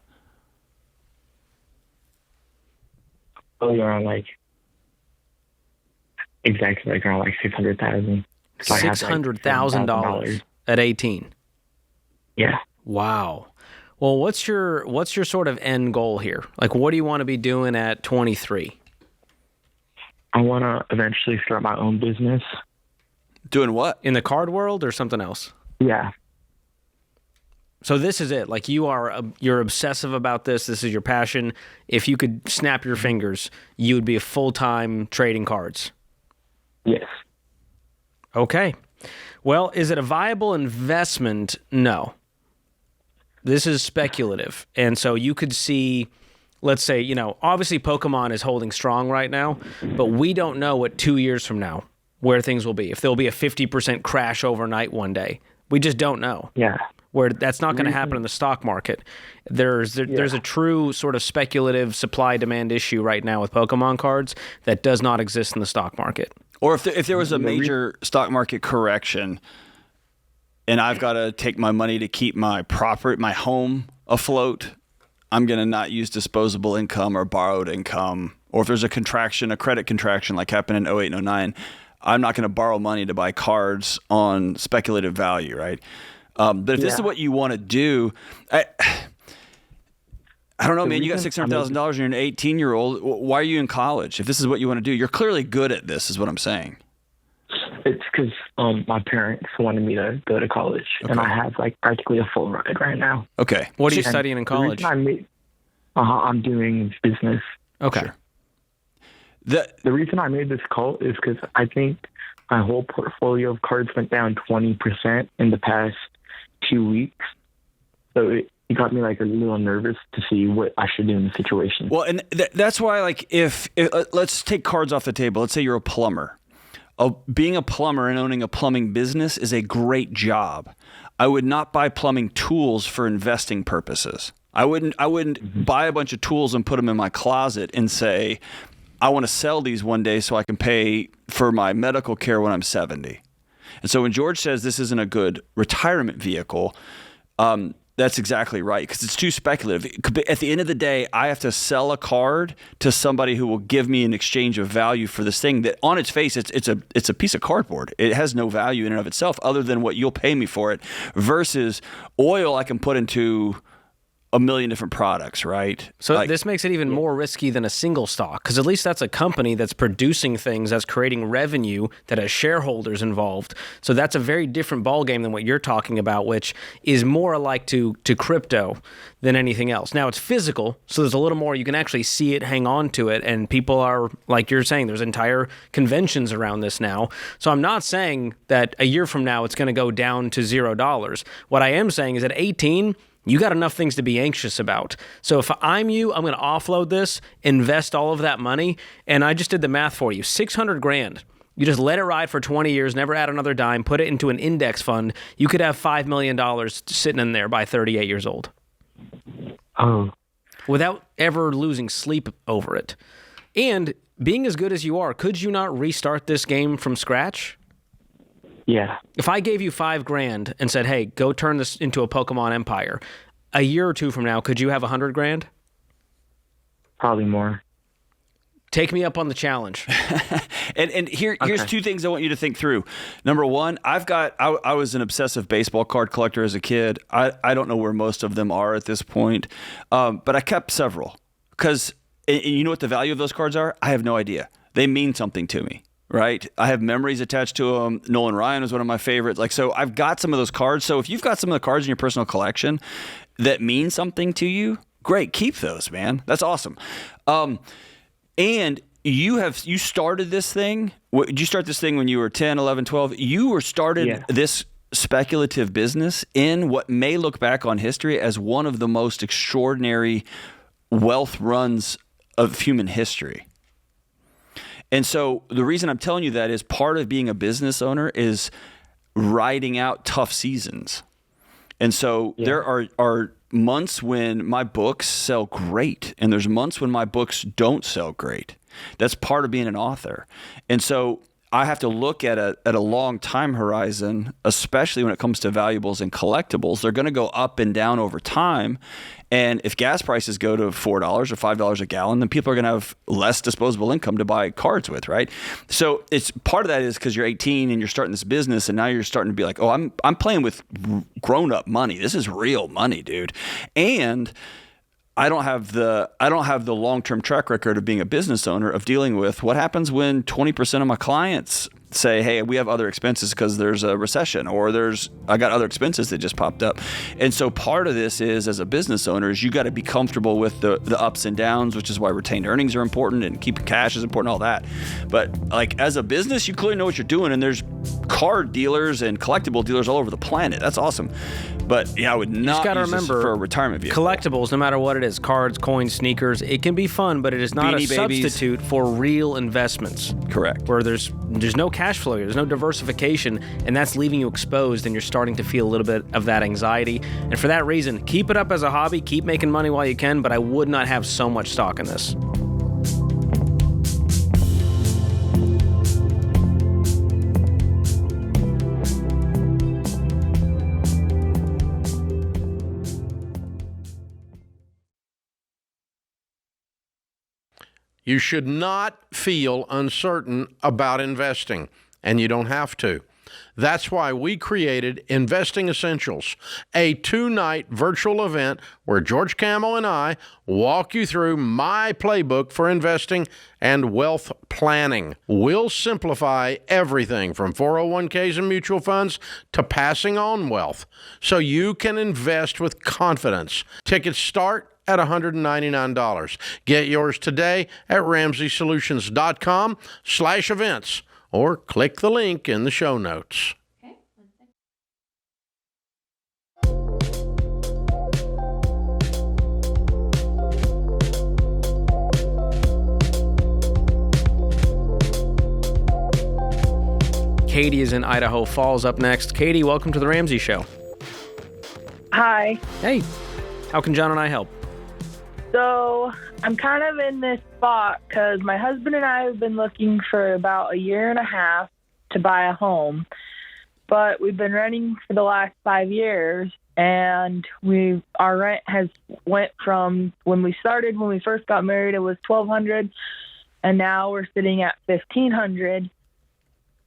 Oh, you're on exactly around $600,000. $600,000 at 18. Yeah. Wow. Well, what's your sort of end goal here? What do you want to be doing at 23? I want to eventually start my own business. Doing what? In the card world or something else? Yeah. So this is it. Like you're obsessive about this. This is your passion. If you could snap your fingers, you would be a full-time trading cards. Yes. Okay. Well, is it a viable investment? No. This is speculative. And so you could see, let's say, obviously Pokemon is holding strong right now, but we don't know what 2 years from now where things will be. If there'll be a 50% crash overnight one day. We just don't know. Yeah. Where that's not going to happen in the stock market. There's a true sort of speculative supply-demand issue right now with Pokemon cards that does not exist in the stock market. Or if there was a major stock market correction and I've got to take my money to keep my home afloat, I'm going to not use disposable income or borrowed income. Or if there's a credit contraction like happened in 08 and 09, I'm not going to borrow money to buy cards on speculative value, right? But if this is what you want to do, I don't know, man. You got $600,000 and you're an 18-year-old. Why are you in college? If this is what you want to do, you're clearly good at this, is what I'm saying. It's because my parents wanted me to go to college, and I have practically a full ride right now. Okay. What are you studying in college? I'm doing business. Okay. Sure. The reason I made this call is because I think my whole portfolio of cards went down 20% in the past 2 weeks. So it got me a little nervous to see what I should do in the situation. Well, and that's why, if let's take cards off the table. Let's say you're a plumber. Being a plumber and owning a plumbing business is a great job. I would not buy plumbing tools for investing purposes. I wouldn't buy a bunch of tools and put them in my closet and say, I want to sell these one day so I can pay for my medical care when I'm 70. And so when George says this isn't a good retirement vehicle, that's exactly right, because it's too speculative. At the end of the day, I have to sell a card to somebody who will give me an exchange of value for this thing that on its face, it's a piece of cardboard. It has no value in and of itself other than what you'll pay me for it, versus oil I can put into a million different products, right? So this makes it even more risky than a single stock, because at least that's a company that's producing things, that's creating revenue, that has shareholders involved. So that's a very different ballgame than what you're talking about, which is more alike to crypto than anything else. Now, it's physical, so there's a little more. You can actually see it, hang on to it, and people are, like you're saying, there's entire conventions around this now. So I'm not saying that a year from now it's going to go down to $0. What I am saying is at 18, you got enough things to be anxious about. So if I'm you, I'm going to offload this, invest all of that money, and I just did the math for you. $600,000. You just let it ride for 20 years, never add another dime, put it into an index fund. You could have $5 million sitting in there by 38 years old. Oh. Without ever losing sleep over it. And being as good as you are, could you not restart this game from scratch? Yeah. If I gave you $5,000 and said, hey, go turn this into a Pokemon empire, a year or two from now, could you have $100,000? Probably more. Take me up on the challenge. And here's two things I want you to think through. Number one, I was an obsessive baseball card collector as a kid. I don't know where most of them are at this point, but I kept several because you know what the value of those cards are? I have no idea. They mean something to me. Right? I have memories attached to them. Nolan Ryan was one of my favorites. So I've got some of those cards. So if you've got some of the cards in your personal collection that mean something to you, great. Keep those, man. That's awesome. And you started this thing. Did you start this thing when you were 10, 11, 12? You started this speculative business in what may look back on history as one of the most extraordinary wealth runs of human history. And so the reason I'm telling you that is part of being a business owner is riding out tough seasons. And so there are months when my books sell great, and there's months when my books don't sell great. That's part of being an author. And so I have to look at a long time horizon, especially when it comes to valuables and collectibles. They're going to go up and down over time. And if gas prices go to $4 or $5 a gallon, then people are going to have less disposable income to buy cards with, right? So it's part of that is because you're 18 and you're starting this business, and now you're starting to be like, oh, I'm playing with grown-up money. This is real money, dude. And I don't have the long-term track record of being a business owner of dealing with what happens when 20% of my clients say, hey, we have other expenses because there's a recession, or I got other expenses that just popped up. And so part of this is, as a business owner, is you got to be comfortable with the ups and downs, which is why retained earnings are important and keeping cash is important, all that. But like as a business, you clearly know what you're doing, and there's card dealers and collectible dealers all over the planet. That's awesome. But yeah, I would not use this for a retirement vehicle. Collectibles, no matter what it is, cards, coins, sneakers, it can be fun, but it is not Beanie a Babies. substitute for real investments. Correct. Where there's no cash flow here, there's no diversification, and that's leaving you exposed, and you're starting to feel a little bit of that anxiety. And for that reason, keep it up as a hobby, keep making money while you can, but I would not have so much stock in this. You should not feel uncertain about investing, and you don't have to. That's why we created Investing Essentials, a 2-night virtual event where George Kamel and I walk you through my playbook for investing and wealth planning. We'll simplify everything from 401ks and mutual funds to passing on wealth so you can invest with confidence. Tickets start at $199. Get yours today at RamseySolutions.com/events or click the link in the show notes. Katie is in Idaho Falls up next. Katie, welcome to the Ramsey Show. Hi. Hey, how can John and I help? So I'm kind of in this spot because my husband and I have been looking for about a year and a half to buy a home, but we've been renting for the last 5 years, and our rent has went from when we first got married, it was $1,200, and now we're sitting at $1,500.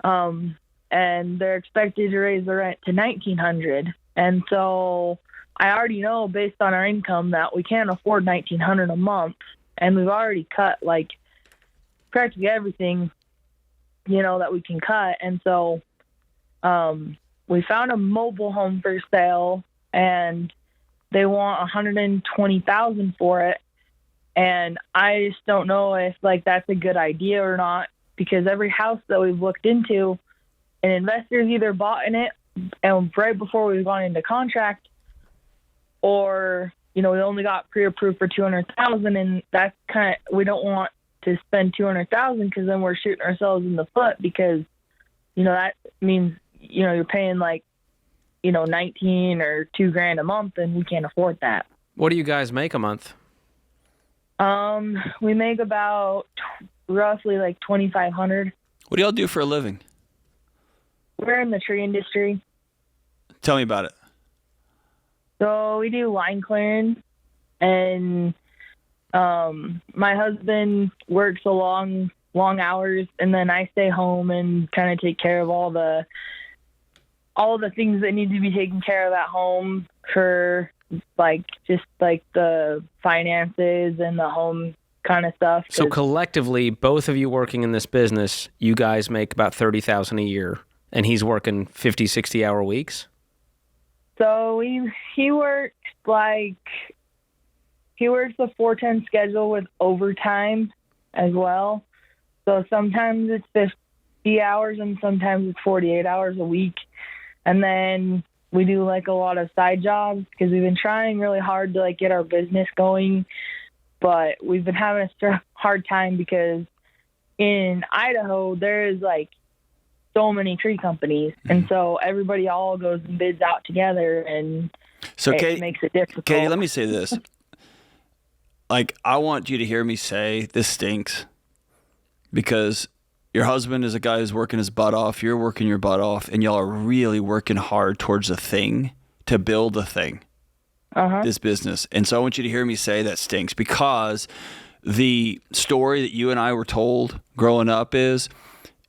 And they're expected to raise the rent to $1,900, and so I already know based on our income that we can't afford $1,900 a month, and we've already cut like practically everything, that we can cut. And so we found a mobile home for sale, and they want $120,000 for it. And I just don't know if that's a good idea or not, because every house that we've looked into, an investor's either bought in it and right before we've gone into contract, or we only got pre-approved for $200,000, and that's we don't want to spend $200,000 because then we're shooting ourselves in the foot, because that means you're paying $19 or $2,000 a month, and we can't afford that. What do you guys make a month? We make about roughly $2,500. What do y'all do for a living? We're in the tree industry. Tell me about it. So we do line clearing, and my husband works a long hours, and then I stay home and kind of take care of all the things that need to be taken care of at home for the finances and the home kind of stuff. So collectively, both of you working in this business, you guys make about $30,000 a year, and he's working 50, 60-hour weeks? So he works a 4-10 schedule with overtime as well. So sometimes it's 50 hours and sometimes it's 48 hours a week. And then we do a lot of side jobs because we've been trying really hard to get our business going, but we've been having a hard time because in Idaho there is so many tree companies, and so everybody all goes and bids out together, and so it makes it difficult. Katie, let me say this. I want you to hear me say this stinks, because your husband is a guy who's working his butt off, you're working your butt off, and y'all are really working hard towards a thing, to build a thing, this business. And so I want you to hear me say that stinks, because the story that you and I were told growing up is,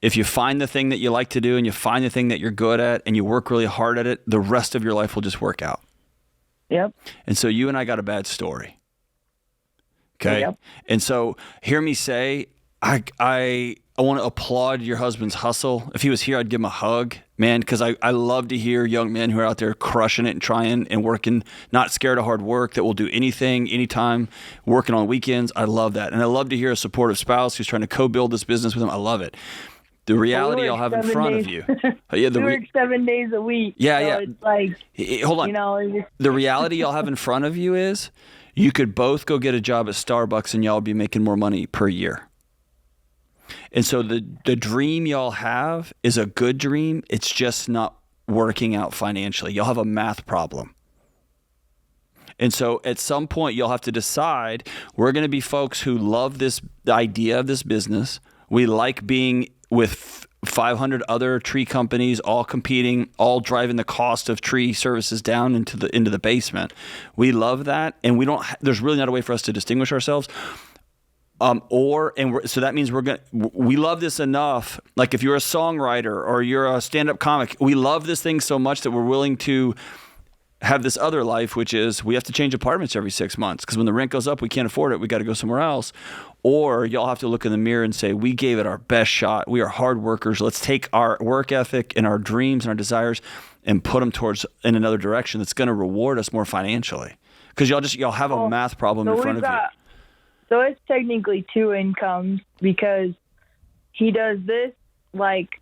if you find the thing that you like to do and you find the thing that you're good at and you work really hard at it, the rest of your life will just work out. Yep. And so you and I got a bad story. Okay. Yep. And so hear me say, I I want to applaud your husband's hustle. If he was here, I'd give him a hug, man, because I love to hear young men who are out there crushing it and trying and working, not scared of hard work, that will do anything, anytime, working on weekends. I love that. And I love to hear a supportive spouse who's trying to co-build this business with him. I love it. The reality you'll have in front of you. We work 7 days a week. Yeah, so yeah. It's like, hold on. you know, The reality y'all have in front of you is you could both go get a job at Starbucks and y'all be making more money per year. And so the dream y'all have is a good dream. It's just not working out financially. Y'all have a math problem. And so at some point you'll have to decide, we're going to be folks who love the idea of this business. We like being with 500 other tree companies, all competing, all driving the cost of tree services down into the basement. We love that, and there's really not a way for us to distinguish ourselves. So that means we love this enough. Like if you're a songwriter or you're a stand-up comic, we love this thing so much that we're willing to have this other life, which is we have to change apartments every 6 months because when the rent goes up, we can't afford it. We got to go somewhere else. Or y'all have to look in the mirror and say, we gave it our best shot. We are hard workers. Let's take our work ethic and our dreams and our desires and put them in another direction that's going to reward us more financially. Because y'all have a math problem in front of you. So it's technically 2 incomes because he does this like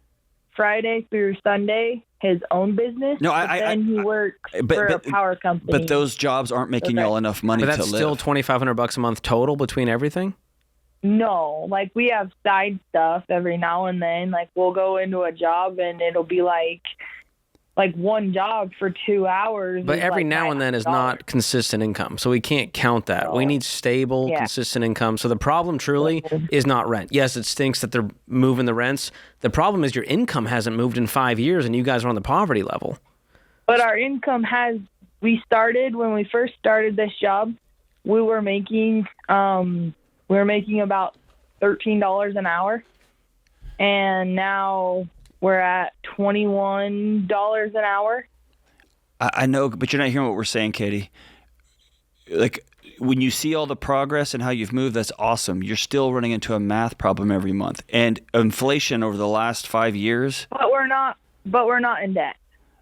Friday through Sunday, his own business. No, then he works for a power company. But those jobs aren't making y'all enough money to live. But that's still $2,500 a month total between everything? No, like we have side stuff every now and then. Like we'll go into a job and it'll be like one job for 2 hours. But every now and then is not consistent income. So we can't count that. We need stable, consistent income. So the problem truly is not rent. Yes, it stinks that they're moving the rents. The problem is your income hasn't moved in 5 years and you guys are on the poverty level. But our income when we first started this job, we were making about $13 an hour. And now we're at $21 an hour. I know, but you're not hearing what we're saying, Katie. Like, when you see all the progress and how you've moved, that's awesome. You're still running into a math problem every month. And inflation over the last 5 years. But we're not in debt.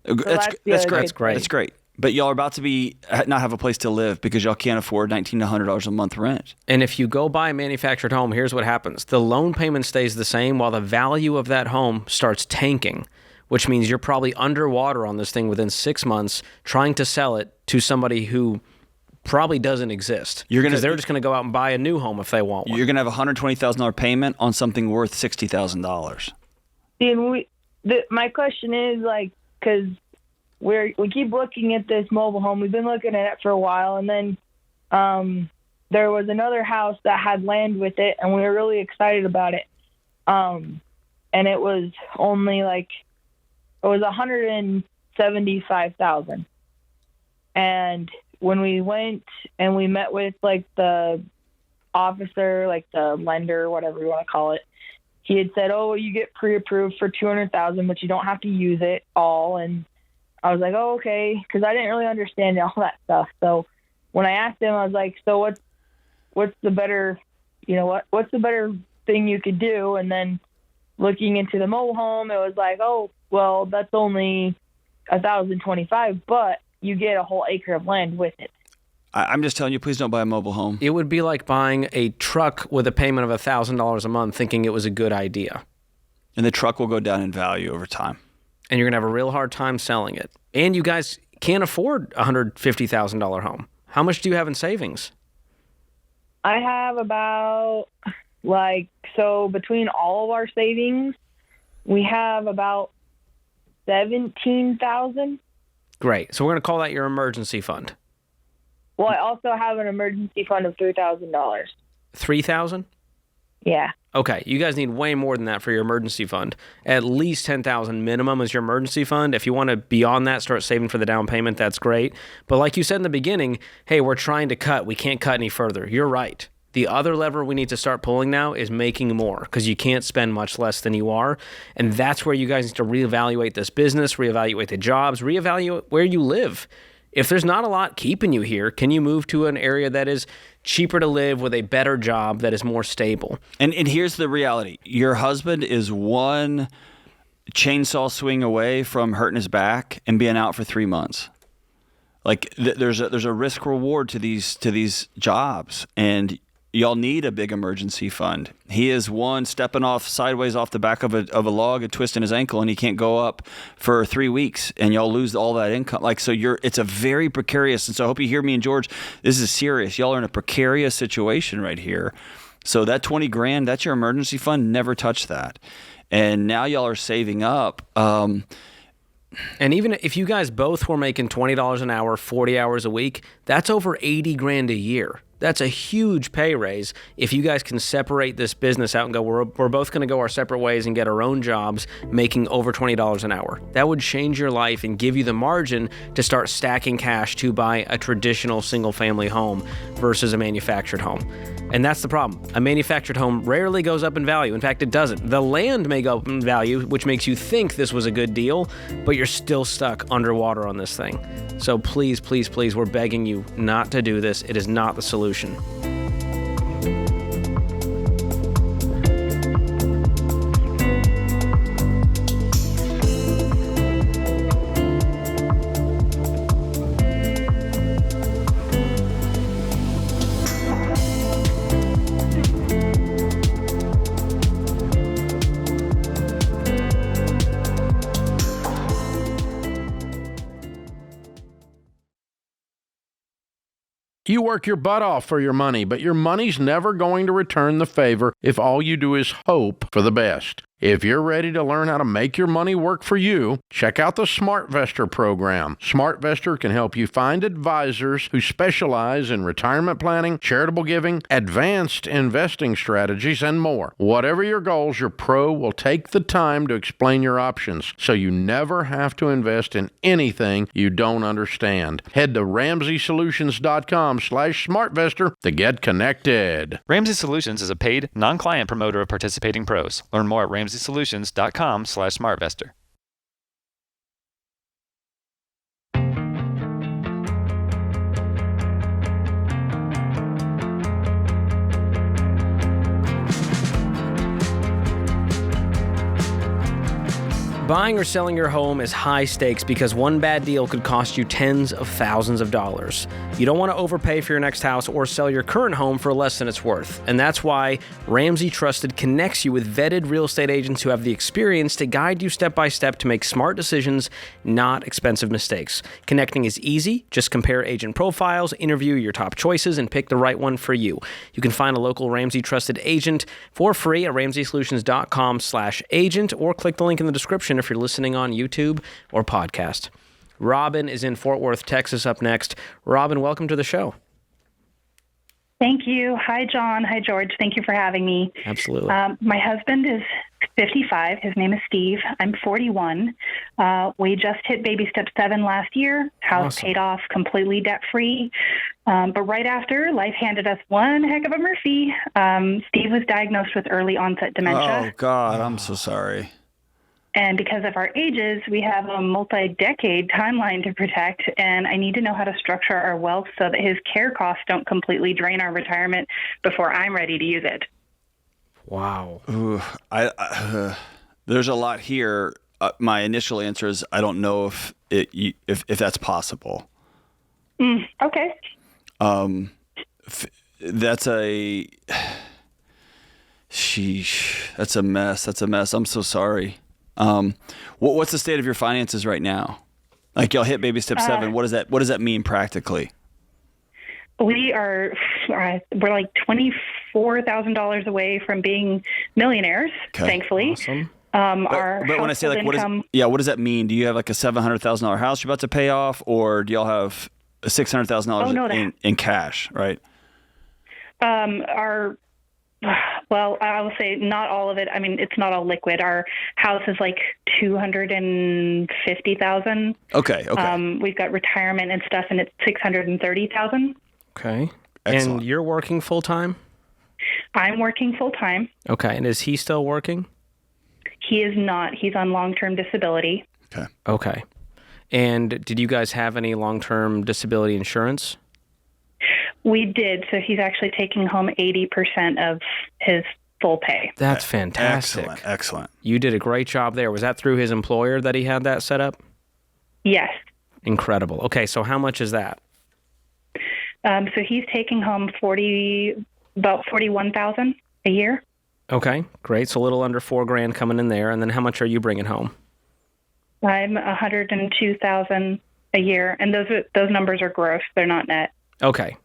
So that's great. But y'all are about to not have a place to live because y'all can't afford $1,900 to $100 a month rent. And if you go buy a manufactured home, here's what happens. The loan payment stays the same while the value of that home starts tanking, which means you're probably underwater on this thing within 6 months trying to sell it to somebody who probably doesn't exist. Because they're just going to go out and buy a new home if they want one. You're going to have a $120,000 payment on something worth $60,000. My question is because we keep looking at this mobile home. We've been looking at it for a while, and then there was another house that had land with it, and we were really excited about it. And it was only $175,000. And when we went and we met with the officer, the lender, whatever you want to call it, he had said, "Oh, you get pre-approved for $200,000, but you don't have to use it all." And I was like, "Oh, okay," because I didn't really understand all that stuff. So when I asked him, I was like, "So what's the better, what's the better thing you could do?" And then looking into the mobile home, it was like, "Oh, well, that's only $1,025, but you get a whole acre of land with it." I'm just telling you, please don't buy a mobile home. It would be like buying a truck with a payment of $1,000 a month, thinking it was a good idea. And the truck will go down in value over time. And you're going to have a real hard time selling it. And you guys can't afford a $150,000 home. How much do you have in savings? I have about, between all of our savings, we have about $17,000. Great. So we're going to call that your emergency fund. Well, I also have an emergency fund of $3,000. $3,000? Yeah. Okay, you guys need way more than that for your emergency fund. At least $10,000 minimum is your emergency fund. If you want to beyond that, start saving for the down payment, that's great. But like you said in the beginning, hey, we're trying to cut. We can't cut any further. You're right. The other lever we need to start pulling now is making more because you can't spend much less than you are. And that's where you guys need to reevaluate this business, reevaluate the jobs, reevaluate where you live. If there's not a lot keeping you here, can you move to an area that is cheaper to live with a better job that is more stable. And here's the reality. Your husband is one chainsaw swing away from hurting his back and being out for 3 months. Like there's a risk reward to these jobs, and y'all need a big emergency fund. He is one stepping off sideways off the back of a log and twisting his ankle, and he can't go up for 3 weeks, and y'all lose all that income. Like, so it's a very precarious. And so I hope you hear me and George. This is serious. Y'all are in a precarious situation right here. So that $20,000, that's your emergency fund. Never touch that. And now y'all are saving up. And even if you guys both were making $20 an hour, 40 hours a week, that's over $80,000 a year. That's a huge pay raise if you guys can separate this business out and go, we're both going to go our separate ways and get our own jobs making over $20 an hour. That would change your life and give you the margin to start stacking cash to buy a traditional single-family home versus a manufactured home. And that's the problem. A manufactured home rarely goes up in value. In fact, it doesn't. The land may go up in value, which makes you think this was a good deal, but you're still stuck underwater on this thing. So please, please, please, we're begging you not to do this. It is not the solution. You work your butt off for your money, but your money's never going to return the favor if all you do is hope for the best. If you're ready to learn how to make your money work for you, check out the SmartVestor program. SmartVestor can help you find advisors who specialize in retirement planning, charitable giving, advanced investing strategies, and more. Whatever your goals, your pro will take the time to explain your options, so you never have to invest in anything you don't understand. Head to RamseySolutions.com/SmartVestor to get connected. Ramsey Solutions is a paid, non-client promoter of participating pros. Learn more at RamseySolutions.com/SmartVestor. Buying or selling your home is high stakes because one bad deal could cost you tens of thousands of dollars. You don't want to overpay for your next house or sell your current home for less than it's worth. And that's why Ramsey Trusted connects you with vetted real estate agents who have the experience to guide you step by step to make smart decisions, not expensive mistakes. Connecting is easy. Just compare agent profiles, interview your top choices, and pick the right one for you. You can find a local Ramsey Trusted agent for free at RamseySolutions.com/agent or click the link in the description if you're listening on YouTube or podcast. Robin is in Fort Worth, Texas, up next. Robin, welcome to the show. Thank you. Hi, John. Hi, George. Thank you for having me. Absolutely. My husband is 55. His name is Steve. I'm 41. We just hit baby step 7 last year. House paid off, completely debt-free. But right after, life handed us one heck of a Murphy. Steve was diagnosed with early onset dementia. Oh, God. I'm so sorry. And because of our ages, we have a multi-decade timeline to protect, and I need to know how to structure our wealth so that his care costs don't completely drain our retirement before I'm ready to use it. Wow. Ooh, there's a lot here. My initial answer is I don't know if that's possible. Okay. That's a sheesh. That's a mess. I'm so sorry. What's the state of your finances right now? Like y'all hit baby step 7. What does that mean practically? We're like $24,000 away from being millionaires, thankfully. Awesome. But when I say like, what does that mean? Do you have like a $700,000 house you're about to pay off, or do y'all have $600,000 in cash? Right. Well, I will say not all of it. I mean, it's not all liquid. Our house is like $250,000. Okay. We've got retirement and stuff, and it's $630,000. Okay. Excellent. And you're working full time? I'm working full time. Okay. And is he still working? He is not. He's on long-term disability. Okay. And did you guys have any long-term disability insurance? We did. So he's actually taking home 80% of his full pay. That's fantastic. Excellent. You did a great job there. Was that through his employer that he had that set up? Yes. Incredible. Okay, so how much is that? So he's taking home about $41,000 a year. Okay, great. So a little under $4,000 coming in there. And then how much are you bringing home? I'm $102,000 a year, and those numbers are gross. They're not net. Okay.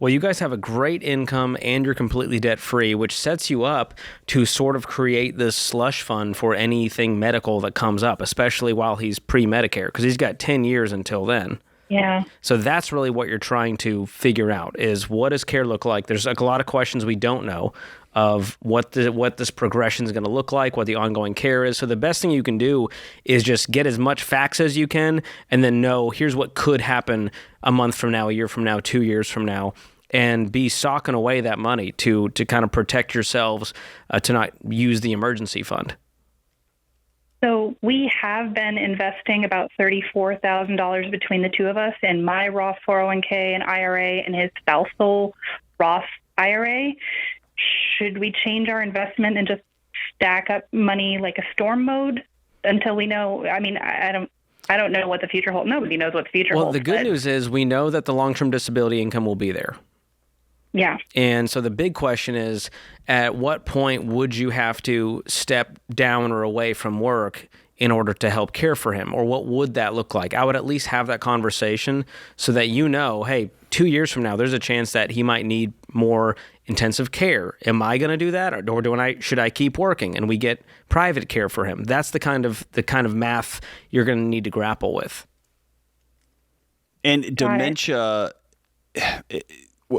Well, you guys have a great income and you're completely debt-free, which sets you up to sort of create this slush fund for anything medical that comes up, especially while he's pre-Medicare, because he's got 10 years until then. Yeah. So that's really what you're trying to figure out is what does care look like? There's a lot of questions we don't know of what this progression is going to look like, what the ongoing care is. So the best thing you can do is just get as much facts as you can and then know here's what could happen a month from now, a year from now, 2 years from now, and be socking away that money to kind of protect yourselves to not use the emergency fund. So we have been investing about $34,000 between the two of us in my Roth 401k and IRA and his spousal Roth IRA. Should we change our investment and just stack up money like a storm mode until we know? I mean, I don't know what the future holds. Nobody knows what the future holds. Well, the good news is we know that the long-term disability income will be there. Yeah. And so the big question is, at what point would you have to step down or away from work in order to help care for him? Or what would that look like? I would at least have that conversation so that you know, hey, 2 years from now, there's a chance that he might need more intensive care. Am I going to do that? Or should I keep working and we get private care for him? That's the kind of math you're going to need to grapple with. And dementia,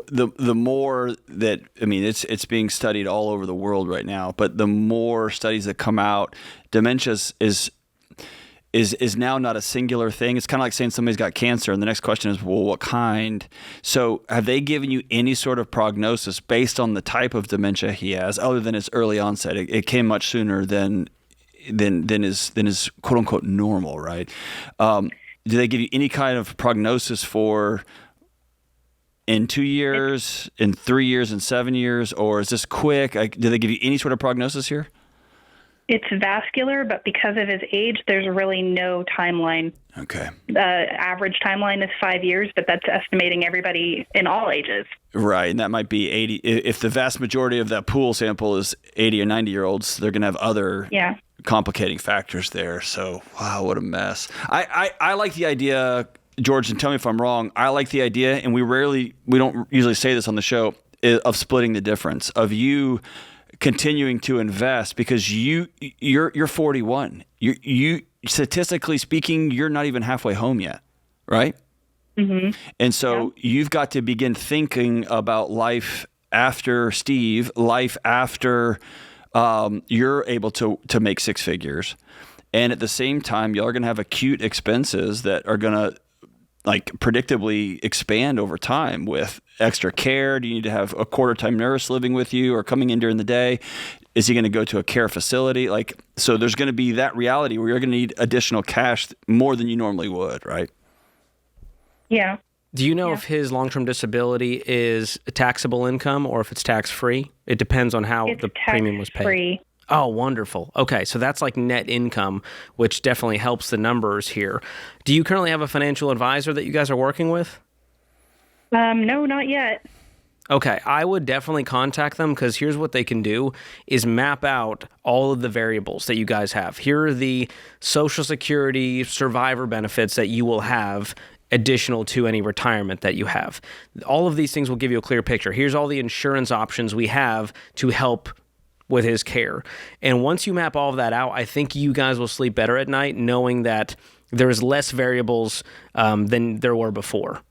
the more that, I mean, it's being studied all over the world right now, but the more studies that come out, dementia is now not a singular thing. It's kind of like saying somebody's got cancer, and the next question is, well, what kind? So have they given you any sort of prognosis based on the type of dementia he has, other than its early onset? It came much sooner than is quote unquote normal, right? Do they give you any kind of prognosis for in 2 years, in 3 years, in 7 years, or is this quick? Do they give you any sort of prognosis here? It's vascular, but because of his age, there's really no timeline. Okay. The average timeline is 5 years, but that's estimating everybody in all ages. Right, and that might be 80. If the vast majority of that pool sample is 80 or 90-year-olds, they're going to have other complicating factors there. So, wow, what a mess. I like the idea, George, and tell me if I'm wrong. I like the idea, and we don't usually say this on the show, of splitting the difference, of you continuing to invest, because you're 41. You statistically speaking, you're not even halfway home yet, right? Mm-hmm. And so you've got to begin thinking about life after Steve, life after you're able to make six figures. And at the same time, y'all are going to have acute expenses that are going to predictably expand over time with extra care. Do you need to have a quarter-time nurse living with you or coming in during the day? Is he going to go to a care facility? So there's going to be that reality where you're going to need additional cash more than you normally would, right? Yeah. Do you know if his long-term disability is a taxable income or if it's tax-free? It depends on how the premium was paid. Tax-free. Oh, wonderful. Okay, so that's like net income, which definitely helps the numbers here. Do you currently have a financial advisor that you guys are working with? No, not yet. Okay, I would definitely contact them, because here's what they can do is map out all of the variables that you guys have. Here are the Social Security survivor benefits that you will have additional to any retirement that you have. All of these things will give you a clear picture. Here's all the insurance options we have to help with his care. And once you map all of that out, I think you guys will sleep better at night knowing that there's less variables than there were before.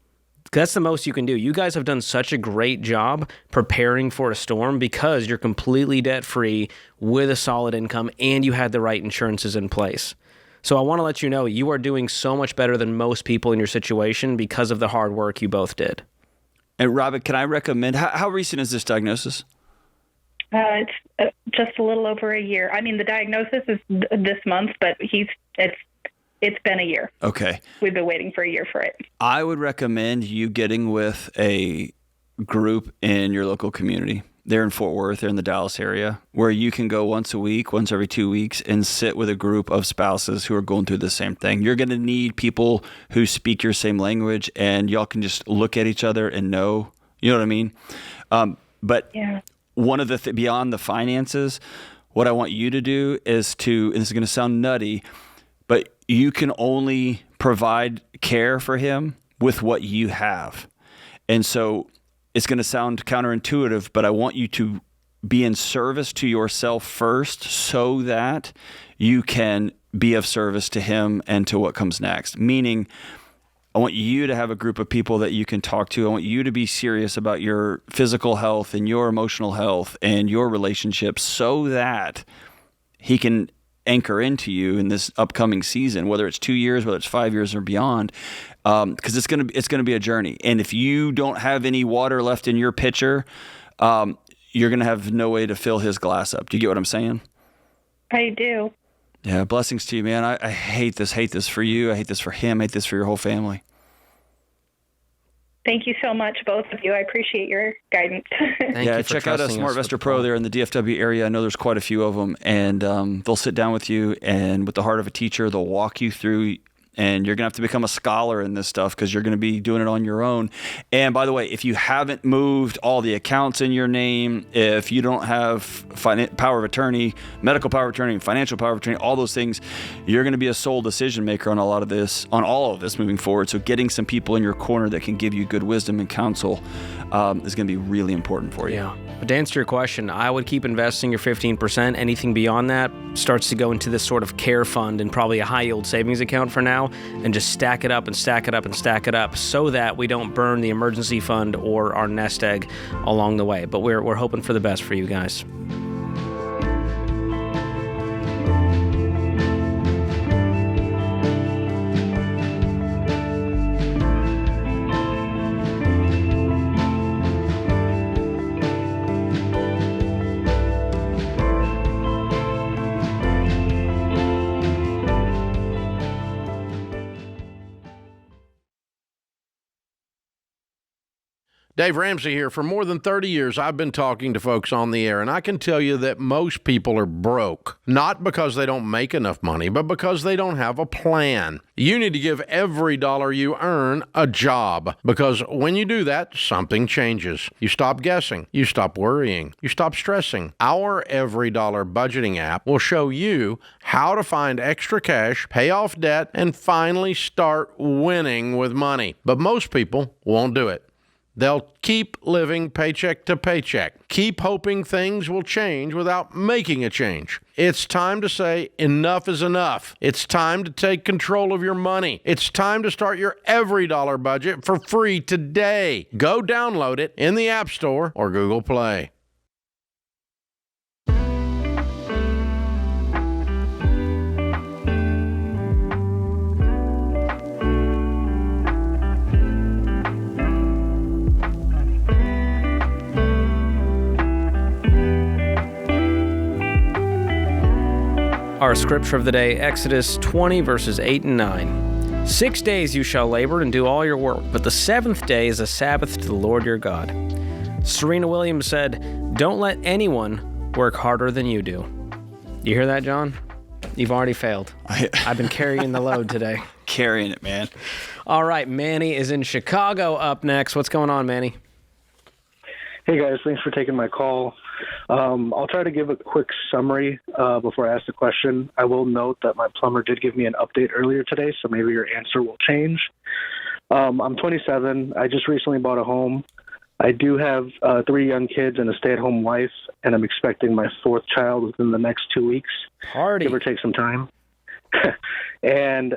That's the most you can do. You guys have done such a great job preparing for a storm because you're completely debt-free with a solid income and you had the right insurances in place. So I want to let you know you are doing so much better than most people in your situation because of the hard work you both did. And Robin, can I recommend, how recent is this diagnosis? It's just a little over a year. I mean, the diagnosis is this month, but it's been a year. Okay. We've been waiting for a year for it. I would recommend you getting with a group in your local community. They're in Fort Worth, they're in the Dallas area, where you can go once a week, once every 2 weeks, and sit with a group of spouses who are going through the same thing. You're going to need people who speak your same language, and y'all can just look at each other and know, you know what I mean? But one of the beyond the finances, what I want you to do is to, and this is going to sound nutty, but you can only provide care for him with what you have. And so it's going to sound counterintuitive, but I want you to be in service to yourself first so that you can be of service to him and to what comes next. Meaning, I want you to have a group of people that you can talk to. I want you to be serious about your physical health and your emotional health and your relationships so that he can anchor into you in this upcoming season, whether it's 2 years, whether it's 5 years or beyond, because it's gonna be a journey. And if you don't have any water left in your pitcher, you're gonna have no way to fill his glass up. Do you get what I'm saying? I do. Yeah, blessings to you, man. I hate this for you. I hate this for him. I hate this for your whole family. Thank you so much, both of you. I appreciate your guidance. Check out a SmartVestor Pro there in the DFW area. I know there's quite a few of them, and they'll sit down with you, and with the heart of a teacher, they'll walk you through. And you're going to have to become a scholar in this stuff because you're going to be doing it on your own. And by the way, if you haven't moved all the accounts in your name, if you don't have power of attorney, medical power of attorney, financial power of attorney, all those things, you're going to be a sole decision maker on all of this moving forward. So getting some people in your corner that can give you good wisdom and counsel is going to be really important for you. Yeah. But to answer your question, I would keep investing your 15%. Anything beyond that starts to go into this sort of care fund and probably a high yield savings account for now, and just stack it up and stack it up and stack it up so that we don't burn the emergency fund or our nest egg along the way. But we're hoping for the best for you guys. Dave Ramsey here. For more than 30 years, I've been talking to folks on the air, and I can tell you that most people are broke, not because they don't make enough money, but because they don't have a plan. You need to give every dollar you earn a job, because when you do that, something changes. You stop guessing. You stop worrying. You stop stressing. Our Every Dollar budgeting app will show you how to find extra cash, pay off debt, and finally start winning with money. But most people won't do it. They'll keep living paycheck to paycheck, keep hoping things will change without making a change. It's time to say enough is enough. It's time to take control of your money. It's time to start your Every Dollar budget for free today. Go download it in the App Store or Google Play. Our scripture of the day, Exodus 20, verses 8 and 9. 6 days you shall labor and do all your work, but the seventh day is a Sabbath to the Lord your God. Serena Williams said, "Don't let anyone work harder than you do." You hear that, John? You've already failed. I've been carrying the load today. Carrying it, man. All right, Manny is in Chicago up next. What's going on, Manny? Hey, guys. Thanks for taking my call. I'll try to give a quick summary before I ask the question. I will note that my plumber did give me an update earlier today, so maybe your answer will change. I'm 27. I just recently bought a home. I do have 3 young kids and a stay-at-home wife, and I'm expecting my 4th child within the next 2 weeks. Party. Give or take some time. And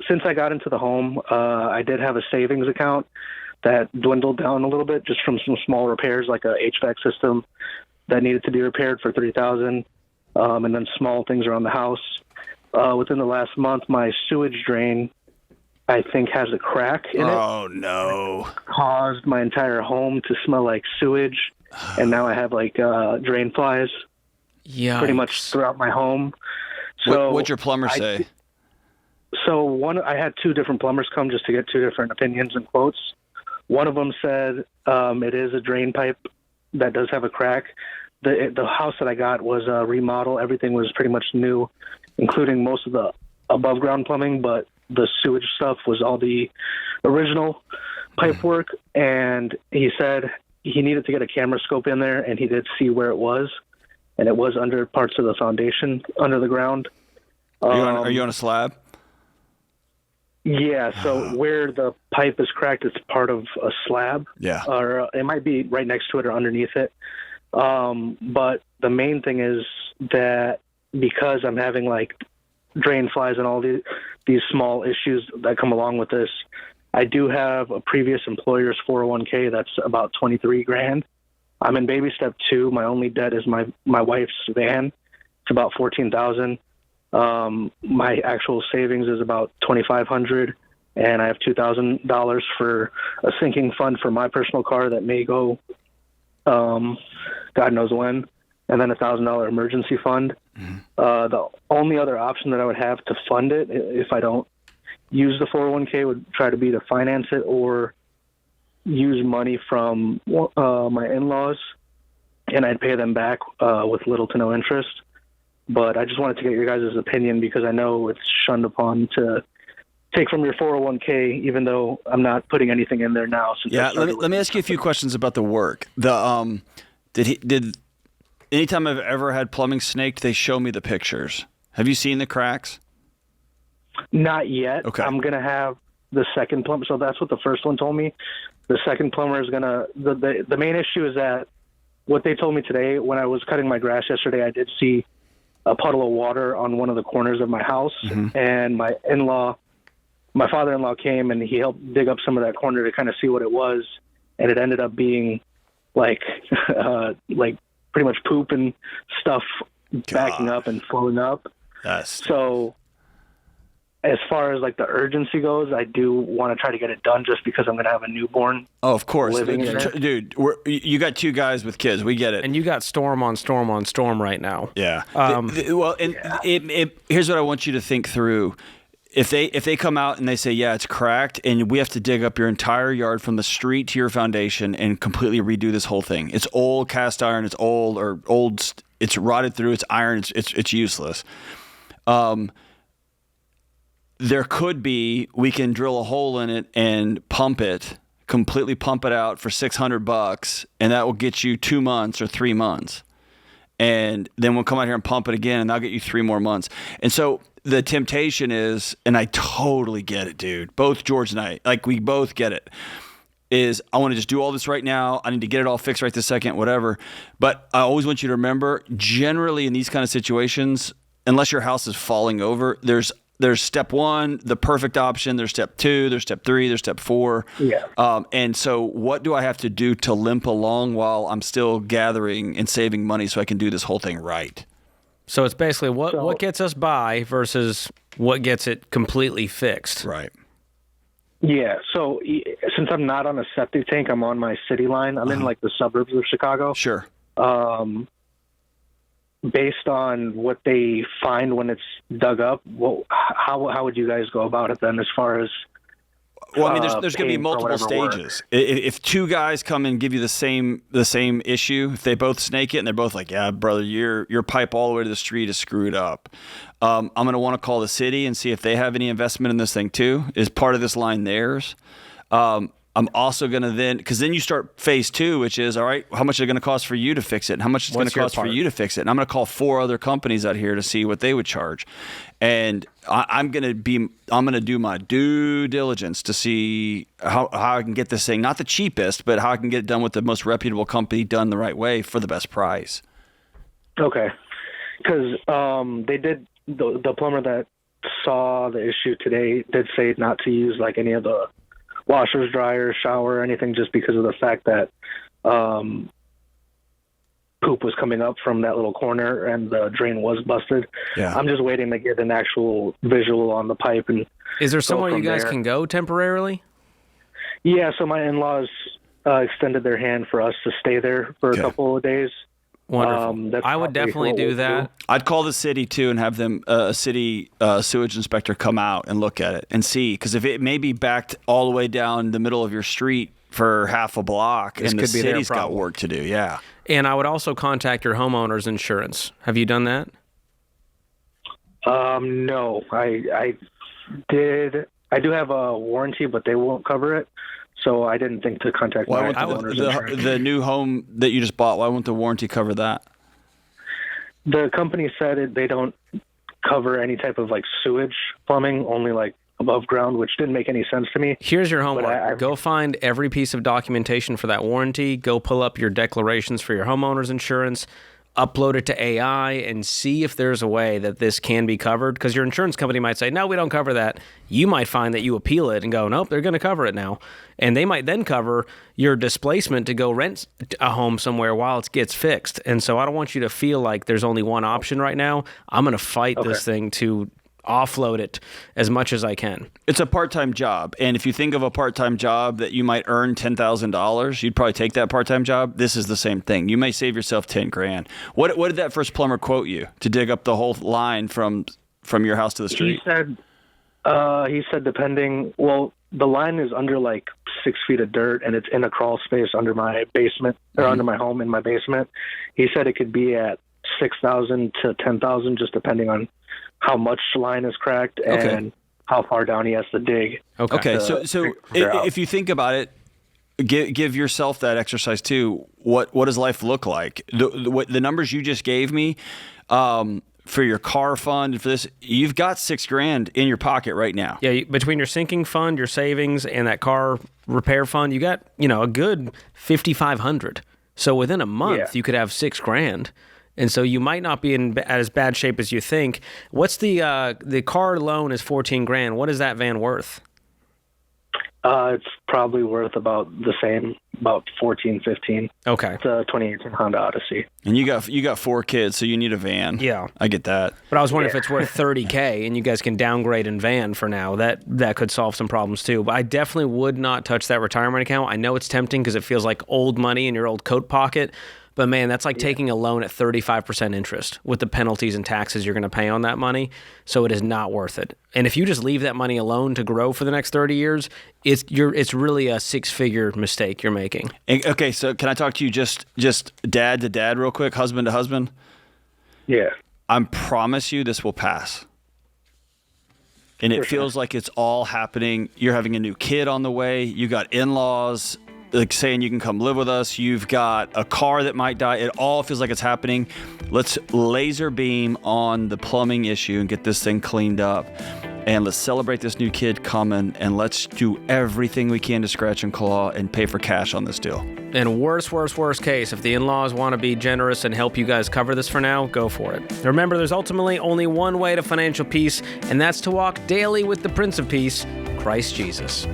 since I got into the home, I did have a savings account that dwindled down a little bit just from some small repairs, like a HVAC system that needed to be repaired for $3,000, and then small things around the house. Within the last month, my sewage drain, I think, has a crack in it. Oh, no. Caused my entire home to smell like sewage, and now I have, drain flies pretty much throughout my home. So What'd your plumber say? I had 2 different plumbers come just to get 2 different opinions and quotes. One of them said it is a drain pipe that does have a crack. The house that I got was a remodel. Everything was pretty much new, including most of the above ground plumbing, but the sewage stuff was all the original pipe work. And he said he needed to get a camera scope in there, and he did see where it was, and it was under parts of the foundation, under the ground. Are you on a slab? Yeah, so where the pipe is cracked, it's part of a slab. Yeah. Or it might be right next to it or underneath it. But the main thing is that because I'm having like drain flies and all these small issues that come along with this, I do have a previous employer's 401k that's about $23,000. I'm in baby step 2. My only debt is my wife's van. It's about $14,000. My actual savings is about $2,500, and I have $2,000 for a sinking fund for my personal car that may go, God knows when, and then $1,000 emergency fund. The only other option that I would have to fund it, if I don't use the 401k, would try to be to finance it or use money from my in-laws, and I'd pay them back with little to no interest. But I just wanted to get your guys' opinion because I know it's shunned upon to take from your 401k, even though I'm not putting anything in there now. Yeah, let me ask you a few questions about the work. Did anytime I've ever had plumbing snaked, they show me the pictures. Have you seen the cracks? Not yet. Okay. I'm gonna have the second plumber. So that's what the first one told me. The second plumber is gonna. The main issue is that what they told me today when I was cutting my grass yesterday, I did see a puddle of water on one of the corners of my house, and my father-in-law came and he helped dig up some of that corner to kind of see what it was, and it ended up being like pretty much poop and stuff backing up and flowing up. So as far as like the urgency goes, I do want to try to get it done just because I'm going to have a newborn. Oh, of course. Dude, you got 2 guys with kids. We get it. And you got storm on storm on storm right now. Yeah. Here's what I want you to think through. If they come out and they say, yeah, it's cracked, and we have to dig up your entire yard from the street to your foundation and completely redo this whole thing. It's old cast iron. It's old. It's rotted through. It's iron. It's useless. There could be, we can drill a hole in it and completely pump it out for $600, and that will get you 2 months or 3 months. And then we'll come out here and pump it again, and that'll get you 3 more months. And so the temptation is, and I totally get it, dude. Both George and I, like we both get it, is I want to just do all this right now. I need to get it all fixed right this second, whatever. But I always want you to remember, generally in these kind of situations, unless your house is falling over, there's step 1, the perfect option. There's step 2, there's step 3, there's step 4. Yeah. And so what do I have to do to limp along while I'm still gathering and saving money so I can do this whole thing right? So it's basically what gets us by versus what gets it completely fixed. Right. Yeah. So since I'm not on a septic tank, I'm on my city line. I'm in like the suburbs of Chicago. Sure. Based on what they find when it's dug up, how would you guys go about it then as far as Well, I mean, there's going to be multiple stages. If 2 guys come and give you the same issue, if they both snake it and they're both like, yeah, brother, your pipe all the way to the street is screwed up, I'm going to want to call the city and see if they have any investment in this thing too. Is part of this line theirs? I'm also going to because then you start phase 2, which is, all right, how much is it going to cost for you to fix it? And how much is it going to cost for you to fix it? And I'm going to call 4 other companies out here to see what they would charge. And I'm going to do my due diligence to see how I can get this thing, not the cheapest, but how I can get it done with the most reputable company done the right way for the best price. Okay. Because they did, the plumber that saw the issue today did say not to use like any of the washers, dryers, shower, anything, just because of the fact that poop was coming up from that little corner and the drain was busted. Yeah. I'm just waiting to get an actual visual on the pipe. And is there somewhere you guys can go temporarily? Yeah, so my in-laws extended their hand for us to stay there for a couple of days. Wonderful. I would definitely do that. I'd call the city too and have them a city sewage inspector come out and look at it and see, because if it may be backed all the way down the middle of your street for half a block, This and the could be their city's got problem. work to do. Yeah. And I would also contact your homeowner's insurance. Have you done that? No, I did. I do have a warranty, but they won't cover it, so I didn't think to contact Why my won't homeowner's insurance. the new home that you just bought? Why won't the warranty cover that? The company said they don't cover any type of like sewage plumbing, only like above ground, which didn't make any sense to me. Here's your homework. Go find every piece of documentation for that warranty. Go pull up your declarations for your homeowner's insurance. Upload it to AI and see if there's a way that this can be covered, because your insurance company might say, no, we don't cover that. You might find that you appeal it and go, nope, they're going to cover it now. And they might then cover your displacement to go rent a home somewhere while it gets fixed. And so I don't want you to feel like there's only one option right now. I'm going to fight this thing to offload it as much as I can. It's a part-time job, and if you think of a part-time job that you might earn $10,000, you'd probably take that part-time job. This is the same thing. You may save yourself $10,000. What did that first plumber quote you to dig up the whole line from your house to the street? He said depending. Well, the line is under like 6 feet of dirt, and it's in a crawl space under my basement or under my home in my basement. He said it could be at $6,000 to $10,000, just depending on how much line is cracked and how far down he has to dig. Okay. So if you think about it, give yourself that exercise too. What does life look like? The numbers you just gave me for your car fund and for this, you've got $6,000 in your pocket right now. Yeah, between your sinking fund, your savings, and that car repair fund, you got a good $5,500. So within a month, you could have $6,000. And so you might not be in as bad shape as you think. What's the car loan is $14,000. What is that van worth? It's probably worth about the same, about 14, 15. Okay. It's a 2018 Honda Odyssey. And you got 4 kids, so you need a van. Yeah. I get that. But I was wondering if it's worth $30,000 and you guys can downgrade in van for now. That could solve some problems too. But I definitely would not touch that retirement account. I know it's tempting because it feels like old money in your old coat pocket. But man, that's like taking a loan at 35% interest with the penalties and taxes you're going to pay on that money. So it is not worth it. And if you just leave that money alone to grow for the next 30 years, it's really a 6-figure mistake you're making. Okay, so can I talk to you just dad to dad real quick, husband to husband? Yeah. I promise you this will pass. And it feels like it's all happening. You're having a new kid on the way. You got in-laws like saying you can come live with us. You've got a car that might die. It all feels like it's happening. Let's laser beam on the plumbing issue and get this thing cleaned up. And let's celebrate this new kid coming, and let's do everything we can to scratch and claw and pay for cash on this deal. And worst case, if the in-laws want to be generous and help you guys cover this for now, go for it. Remember, there's ultimately only one way to financial peace, and that's to walk daily with the Prince of Peace, Christ Jesus.